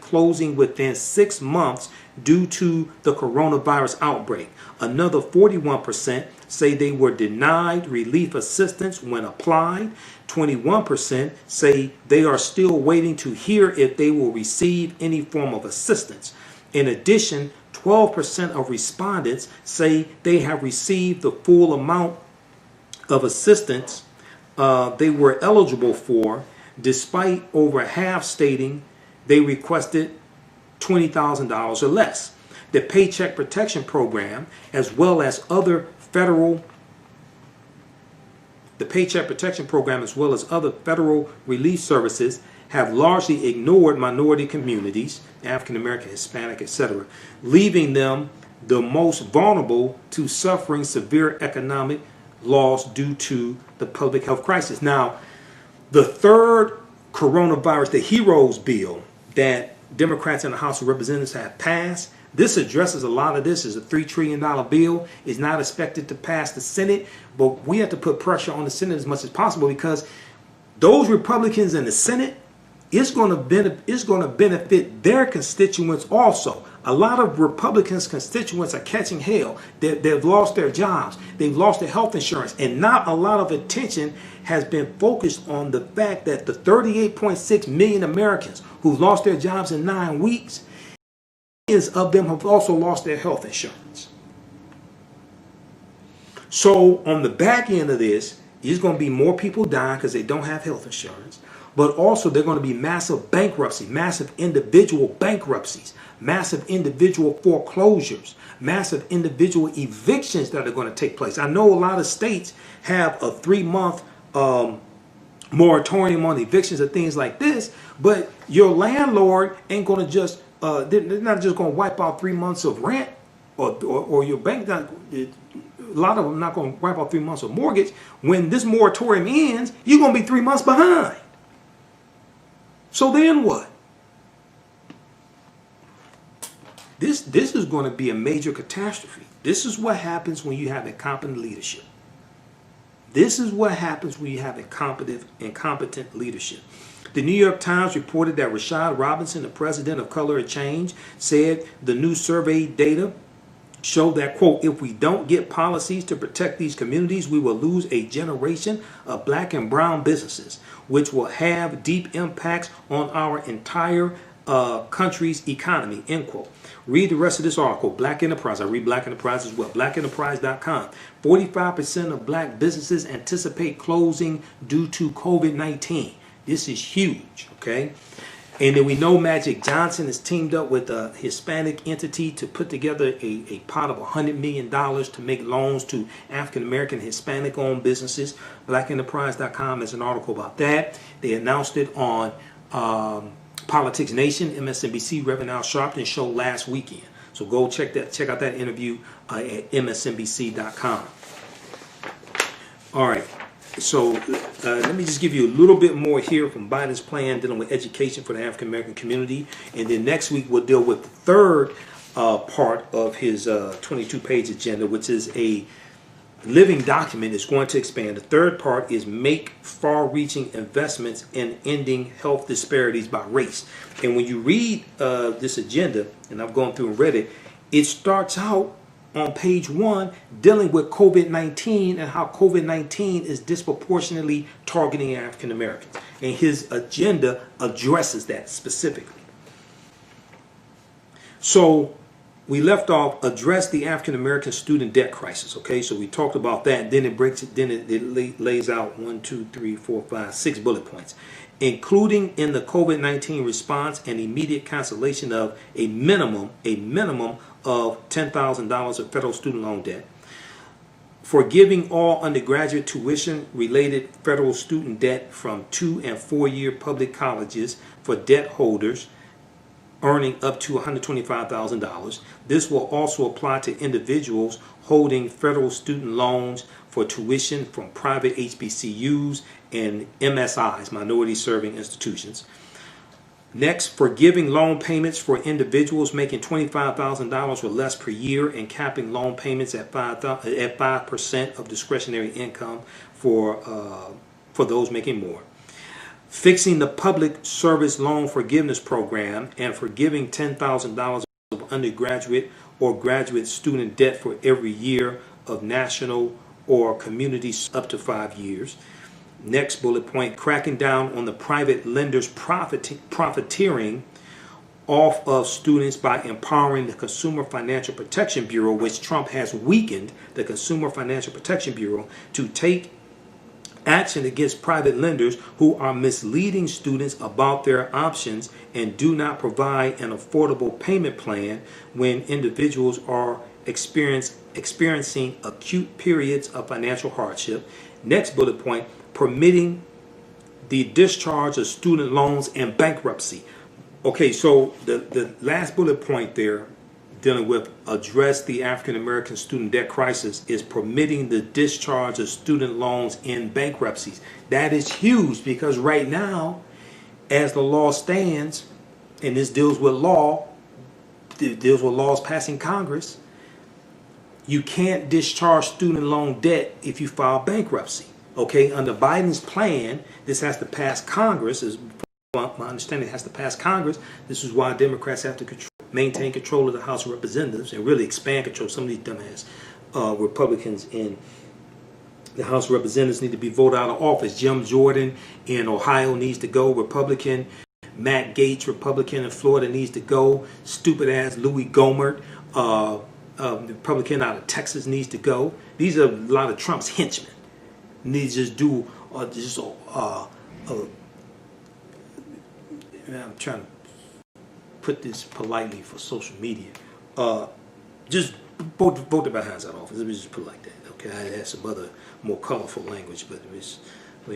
closing within 6 months due to the coronavirus outbreak. Another 41% say they were denied relief assistance when applied. 21% say they are still waiting to hear if they will receive any form of assistance. In addition, 12% of respondents say they have received the full amount of assistance they were eligible for, despite over half stating they requested $20,000 or less. The Paycheck Protection Program, as well as other federal relief services, have largely ignored minority communities, African American, Hispanic, etc., leaving them the most vulnerable to suffering severe economic loss due to the public health crisis. Now, the third coronavirus, the HEROES bill that Democrats in the House of Representatives have passed, this addresses a lot of this. It's a $3 trillion bill. It's not expected to pass the Senate, but we have to put pressure on the Senate as much as possible, because those Republicans in the Senate, it's going to benefit their constituents also. A lot of Republicans' constituents are catching hell. They've lost their jobs. They've lost their health insurance. And not a lot of attention has been focused on the fact that the 38.6 million Americans who lost their jobs in 9 weeks, millions of them have also lost their health insurance. So on the back end of this, there's going to be more people dying because they don't have health insurance. But also there are going to be massive bankruptcy, massive individual bankruptcies, massive individual foreclosures, massive individual evictions that are going to take place. I know a lot of states have a 3-month moratorium on evictions and things like this, but your landlord ain't going to just, they're not just going to wipe out 3 months of rent, or your bank, not, a lot of them not going to wipe out 3 months of mortgage. When this moratorium ends, you're going to be 3 months behind. So then what? This is going to be a major catastrophe. This is what happens when you have incompetent leadership. This is what happens when you have incompetent leadership. The New York Times reported that Rashad Robinson, the president of Color and Change, said the new survey data show that, quote, if we don't get policies to protect these communities, we will lose a generation of black and brown businesses, which will have deep impacts on our entire country's economy, end quote. Read the rest of this article, Black Enterprise. I read Black Enterprise as well, blackenterprise.com. 45% of black businesses anticipate closing due to COVID-19. This is huge, okay? And then we know Magic Johnson has teamed up with a Hispanic entity to put together a pot of $100 million to make loans to African-American, Hispanic-owned businesses. BlackEnterprise.com has an article about that. They announced it on Politics Nation, MSNBC, Reverend Al Sharpton show last weekend. So go check out that interview at MSNBC.com. All right. So let me just give you a little bit more here from Biden's plan dealing with education for the African-American community. And then next week we'll deal with the third part of his 22-page agenda, which is a living document. Is going to expand. The third part is make far-reaching investments in ending health disparities by race. And when you read this agenda, and I've gone through and read it, it starts out on page 1 dealing with COVID-19 and how COVID-19 is disproportionately targeting African Americans. And his agenda addresses that specifically. So we left off, address the African American student debt crisis. Okay, so we talked about that. Then it breaks it, then it lays out 1, 2, 3, 4, 5, 6 bullet points, including in the COVID-19 response and immediate cancellation of a minimum of $10,000 of federal student loan debt, forgiving all undergraduate tuition related federal student debt from 2- and 4-year public colleges for debt holders earning up to $125,000. This will also apply to individuals holding federal student loans for tuition from private HBCUs and MSIs, minority serving institutions. Next, forgiving loan payments for individuals making $25,000 or less per year and capping loan payments at 5% of discretionary income for those making more. Fixing the public service loan forgiveness program and forgiving $10,000 of undergraduate or graduate student debt for every year of national or community up to 5 years. Next bullet point, cracking down on the private lenders profiteering off of students by empowering the Consumer Financial Protection Bureau, which Trump has weakened the Consumer Financial Protection Bureau, to take action against private lenders who are misleading students about their options and do not provide an affordable payment plan when individuals are experiencing acute periods of financial hardship. Next bullet point, permitting the discharge of student loans and bankruptcy. Okay, so the last bullet point there, dealing with address the African American student debt crisis, is permitting the discharge of student loans in bankruptcies. That is huge, because right now, as the law stands, and this deals with law, it deals with laws passing Congress, you can't discharge student loan debt if you file bankruptcy. Okay, under Biden's plan, this has to pass Congress. Is my understanding, it has to pass Congress. This is why Democrats have to maintain control of the House of Representatives and really expand control. Some of these dumbass Republicans in the House of Representatives need to be voted out of office. Jim Jordan in Ohio needs to go, Republican. Matt Gaetz, Republican in Florida, needs to go. Stupid ass Louis Gohmert, Republican out of Texas, needs to go. These are a lot of Trump's henchmen. Need to just do I'm trying to put this politely for social media. Just vote the behinds out of office. Let me just put it like that. Okay, I had some other more colorful language, but we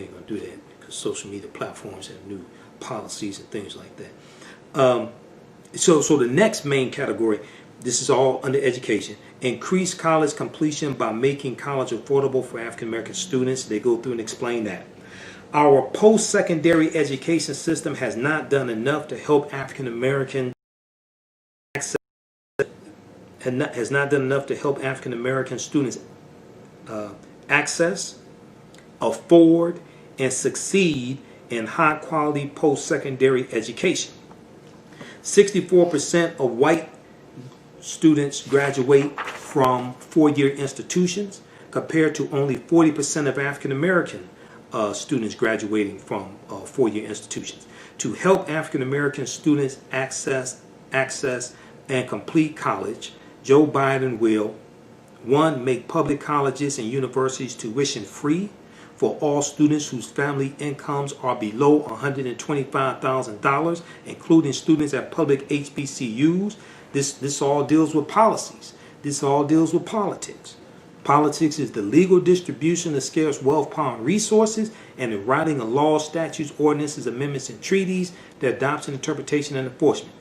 ain't gonna do that because social media platforms have new policies and things like that. So the next main category, this is all under education. Increase college completion by making college affordable for African American students. They go through and explain that. Our post-secondary education system has not done enough to help African American students access, afford, and succeed in high-quality post-secondary education. 64% of white students graduate from four-year institutions, compared to only 40% of African American students graduating from four-year institutions. To help African American students access and complete college, Joe Biden will, 1, make public colleges and universities tuition free for all students whose family incomes are below $125,000, including students at public HBCUs. This all deals with policies. This all deals with politics. Politics is the legal distribution of scarce wealth, power, and resources, and the writing of laws, statutes, ordinances, amendments, and treaties, their adoption, interpretation, and enforcement.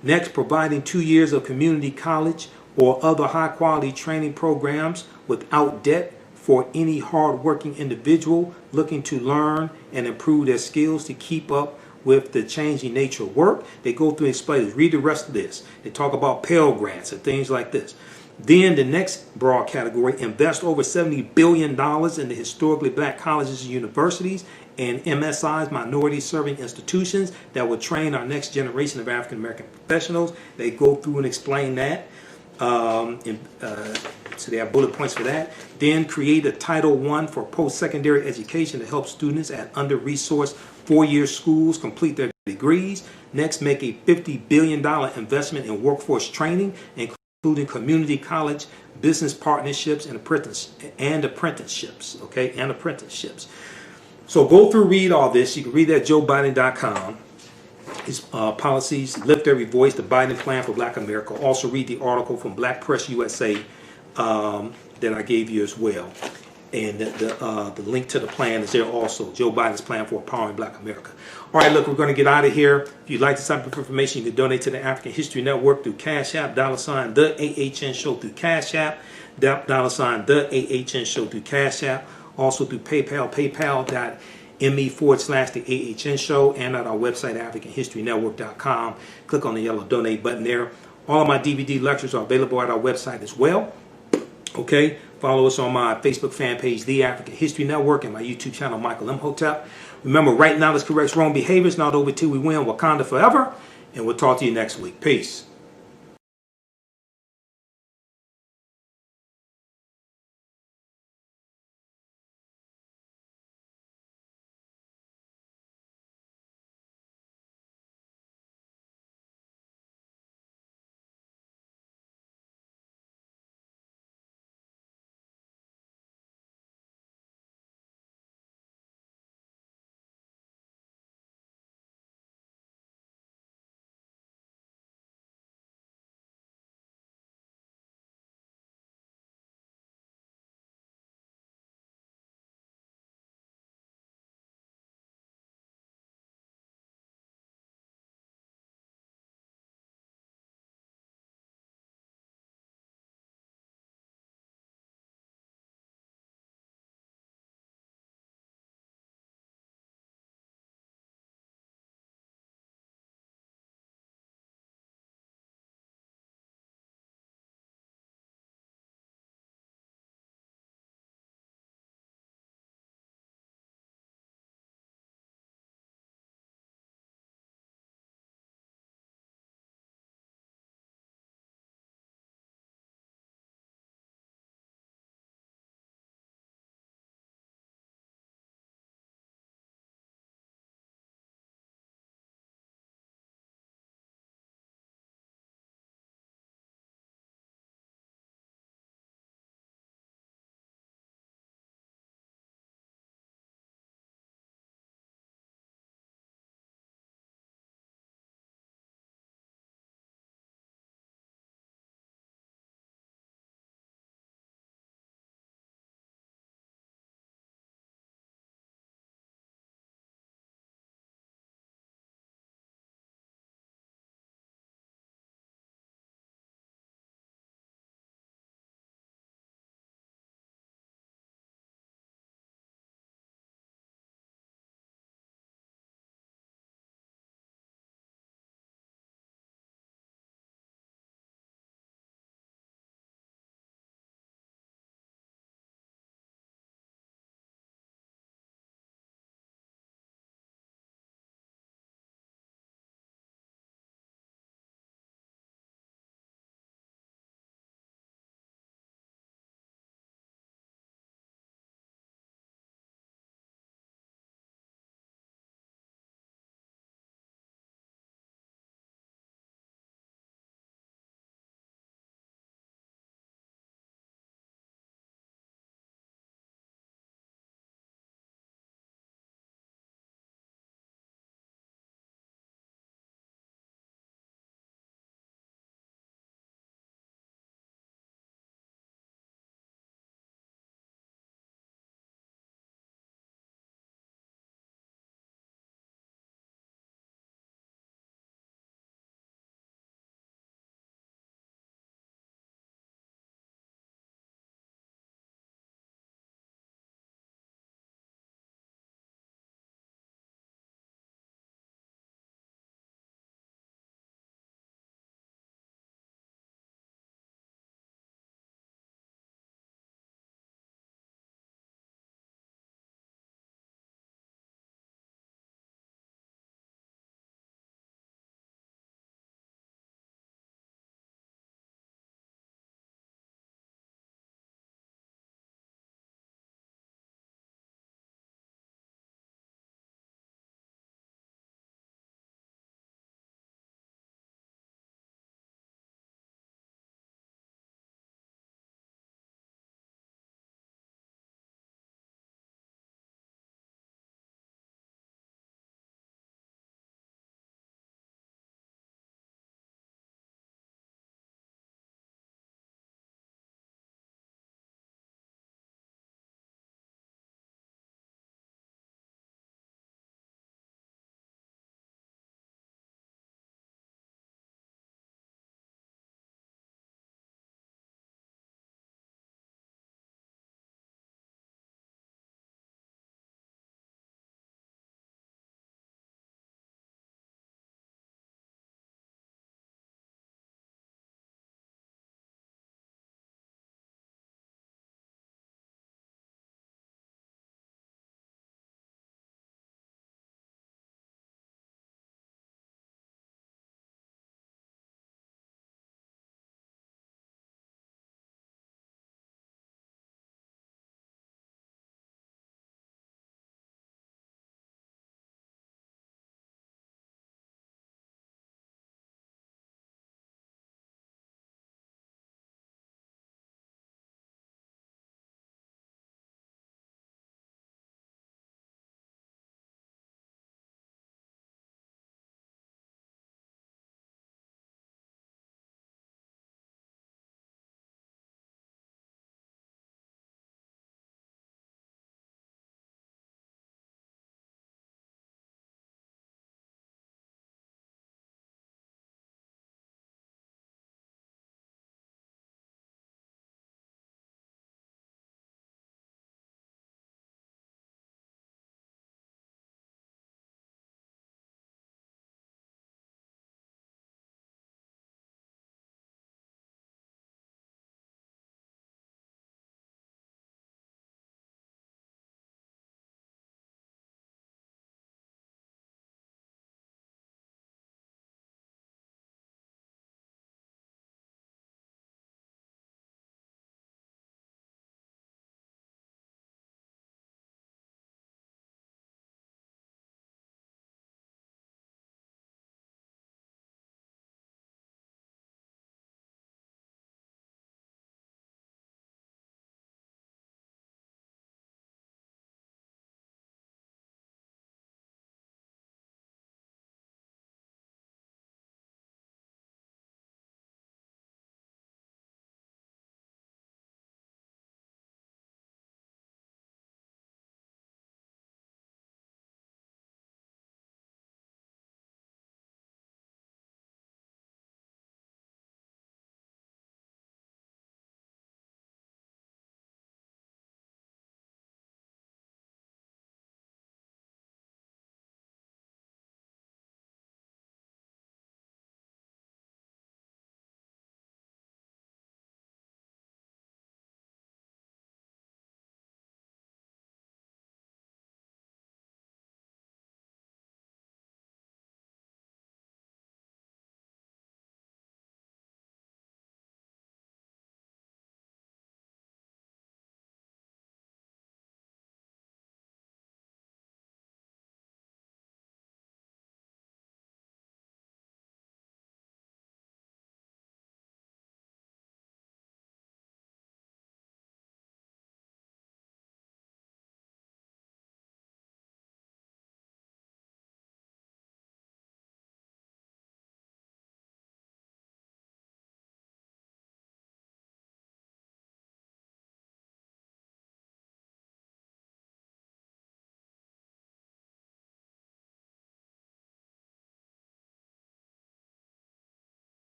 Next, providing 2 years of community college or other high-quality training programs without debt for any hard-working individual looking to learn and improve their skills to keep up with the changing nature of work. They go through and explain this. Read the rest of this. They talk about Pell Grants and things like this. Then the next broad category, invest over $70 billion in the historically black colleges and universities and MSIs, minority serving institutions, that will train our next generation of African American professionals. They go through and explain that. So they have bullet points for that. Then create a Title I for post-secondary education to help students at under-resourced four-year schools complete their degrees. Next, make a $50 billion investment in workforce training, including community college, business partnerships, and apprenticeships. Okay, and apprenticeships. So go through, read all this. You can read that at joebiden.com. His policies, lift every voice, the Biden plan for Black America. Also read the article from Black Press USA that I gave you as well. And the link to the plan is there also. Joe Biden's plan for empowering Black America. All right, look, we're going to get out of here. If you'd like this type of information, you can donate to the African History Network through Cash App, $, the AHN Show through Cash App, $, the AHN Show through Cash App. Also through PayPal, paypal.me/the AHN Show, and at our website, AfricanHistoryNetwork.com. Click on the yellow donate button there. All of my DVD lectures are available at our website as well. Okay, follow us on my Facebook fan page, The African History Network, and my YouTube channel, Michael Imhotep. Remember, right now, let's correct wrong behaviors. Not over till we win. Wakanda forever. And we'll talk to you next week. Peace.